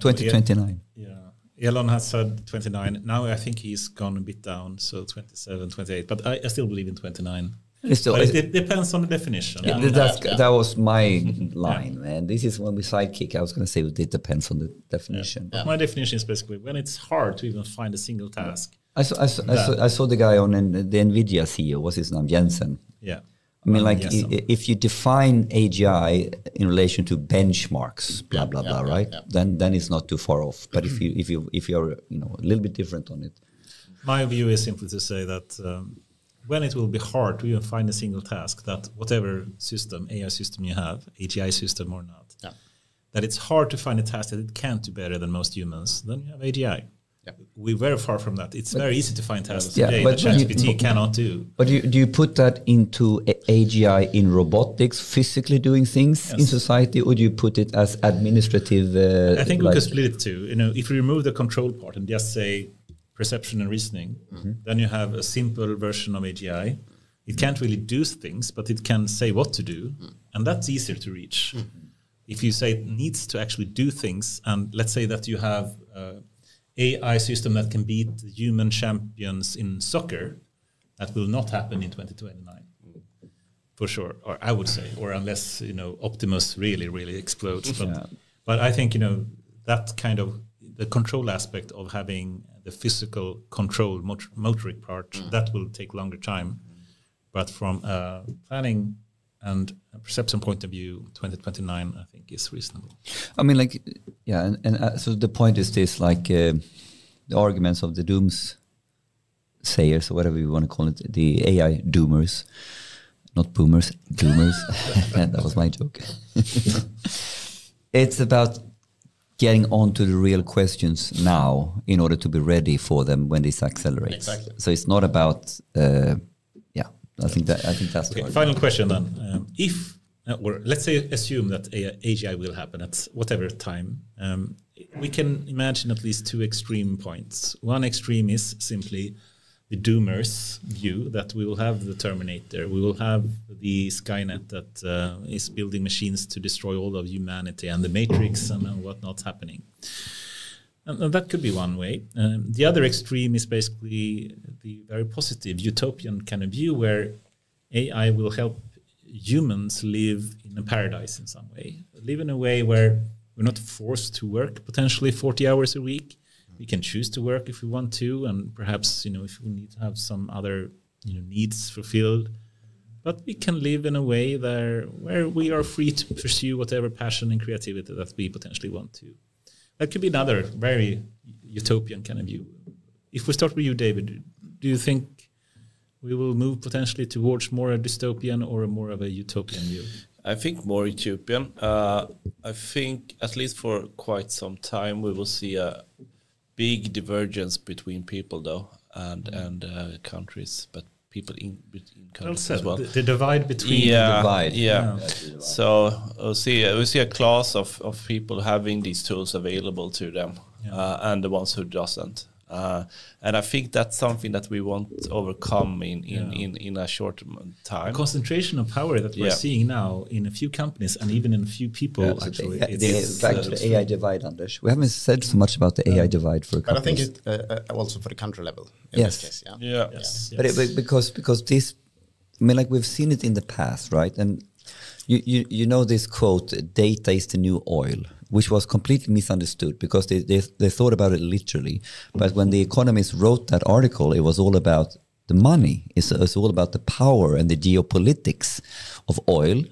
S2: 2029.
S3: Yeah, Elon has said 29. Now I think he's gone a bit down, so 27, 28. But I still believe in 29. It depends on the definition.
S2: Yeah. That was my line, man. This is when we sidekick. I was going to say it depends on the definition.
S3: Yeah. My definition is basically when it's hard to even find a single task.
S2: I saw the guy on the NVIDIA CEO. What's his name? Jensen.
S3: Yeah.
S2: I mean, like, if you define AGI in relation to benchmarks, blah blah blah, right? Yeah. Then it's not too far off. But if you're a little bit different on it,
S3: my view is simply to say that. When it will be hard to even find a single task, that whatever system, AI system you have, AGI system or not, that it's hard to find a task that it can't do better than most humans, then you have AGI. We're very far from that. It's very easy to find tasks
S2: Yeah,
S3: today
S2: but
S3: that ChatGPT cannot do.
S2: But do you put that into AGI in robotics, physically doing things in society, or do you put it as administrative?
S3: I think we could split it too. If we remove the control part and just say perception and reasoning, then you have a simple version of AGI. It can't really do things, but it can say what to do, and that's easier to reach. If you say it needs to actually do things, and let's say that you have AI system that can beat the human champions in soccer, that will not happen in 2029, for sure. Or I would say, or unless Optimus really explodes. But I think that kind of the control aspect of having the physical control, motoric part, that will take longer time. But from a planning and a perception point of view, 2029, I think, is reasonable. I mean,
S2: so the point is this, the arguments of the doomsayers, or whatever you want to call it, the AI doomers, not boomers, doomers. That was my joke. It's about getting on to the real questions now in order to be ready for them when this accelerates.
S4: Exactly.
S2: So it's not about... I think that's
S3: okay. Final question then: or let's say assume that AGI will happen at whatever time. We can imagine at least two extreme points. One extreme is simply the doomers' view that we will have the Terminator, we will have the Skynet that is building machines to destroy all of humanity, and the Matrix and whatnot happening. And that could be one way. The other extreme is basically the very positive utopian kind of view where AI will help humans live in a paradise in some way. Live in a way where we're not forced to work potentially 40 hours a week. We can choose to work if we want to, and perhaps if we need to have some other needs fulfilled. But we can live in a way where we are free to pursue whatever passion and creativity that we potentially want to. That could be another very utopian kind of view. If we start with you, David, do you think we will move potentially towards more a dystopian or more of a utopian view?
S1: I think more utopian. I think at least for quite some time we will see a big divergence between people, though, and countries, but people in countries as well.
S3: The divide between
S1: divide. Yeah. So we see a class of people having these tools available to them, and the ones who doesn't. And I think that's something that we won't overcome in a short time.
S3: The concentration of power that we're seeing now in a few companies and even in a few people, actually.
S2: Back to the AI divide, Anders. We haven't said so much about the AI divide for a couple.
S4: But I think it's also for the country level in this case.
S1: Yes.
S2: But because this, we've seen it in the past, right? And you know this quote, data is the new oil, which was completely misunderstood because they thought about it literally. But when the economists wrote that article, it was all about the money. It's all about the power and the geopolitics of oil.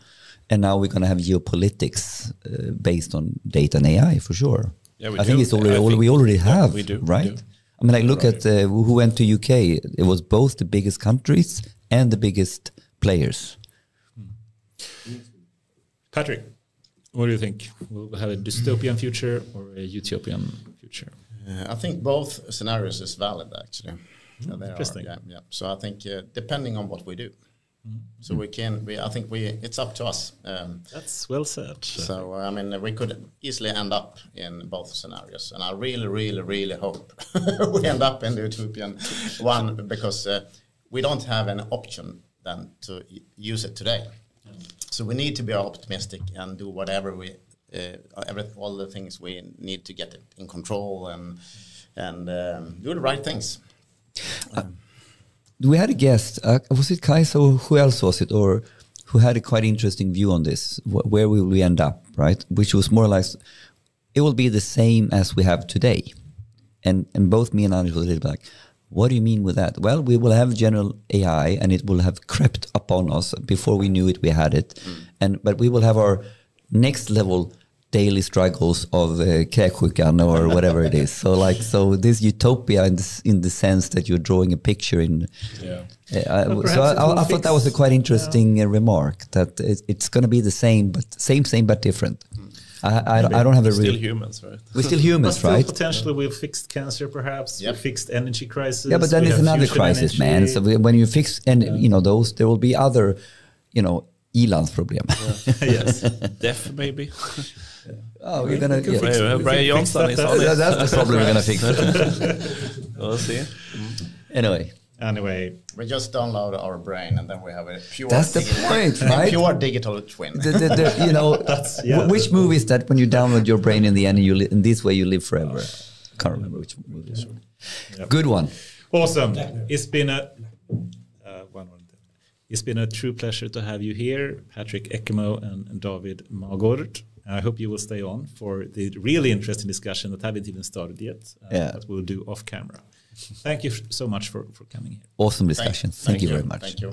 S2: And now we're going to have geopolitics based on data and AI for sure. Yeah, I think it's already we already have, we do, right? We do. Look at who went to UK. It was both the biggest countries and the biggest players.
S3: Patrick, what do you think? Will we have a dystopian future or a utopian future?
S4: I think both scenarios is valid, actually.
S3: Interesting.
S4: So I think depending on what we do. So it's up to us.
S3: That's well said.
S4: So, we could easily end up in both scenarios. And I really, really, really hope we end up in the utopian one because we don't have an option then to use it today. So we need to be optimistic and do whatever all the things we need to get it in control and do the right things.
S2: We had a guest, was it Kajsa or who else was it, or who had a quite interesting view on this, where will we end up, right? Which was more or less, it will be the same as we have today. And both me and Anders were a little bit like, what do you mean with that? Well, we will have general AI and it will have crept upon us. Before we knew it, we had it. But we will have our next level daily struggles of kräksjukan or whatever it is. So this utopia in the sense that you're drawing a picture in. I thought that was a quite interesting remark, that it's going to be the same but different. I don't have a
S1: Still
S2: real.
S1: humans, right?
S2: We're still humans,
S3: But
S2: right?
S3: potentially we've fixed cancer, perhaps.
S4: Yep.
S3: We fixed energy crisis.
S2: Yeah, but then
S3: we
S2: it's
S3: have
S2: another
S3: fusion
S2: crisis,
S3: energy.
S2: man. So when you fix those, there will be other, ilandsproblem.
S3: Yes.
S1: Death, maybe.
S2: Oh, we're gonna.
S3: can
S2: Yeah.
S3: fix it.
S1: Brian Johnson is on it.
S2: That's the problem we're gonna fix.
S1: We'll see.
S2: Anyway,
S4: We just download our brain, and then we have a pure.
S2: that's the point, right?
S4: Pure digital twin.
S2: Which movie is that when you download your brain in the end, and in this way you live forever? Can't remember which movie. It is.
S3: Yep.
S2: Good one.
S3: Awesome. It's been a It's been a true pleasure to have you here, Patrick Eckemo and David Magård. I hope you will stay on for the really interesting discussion that haven't even started yet, but we'll do off camera. Thank you so much for coming here.
S2: Awesome discussion. Thank you very much.
S4: Thank you.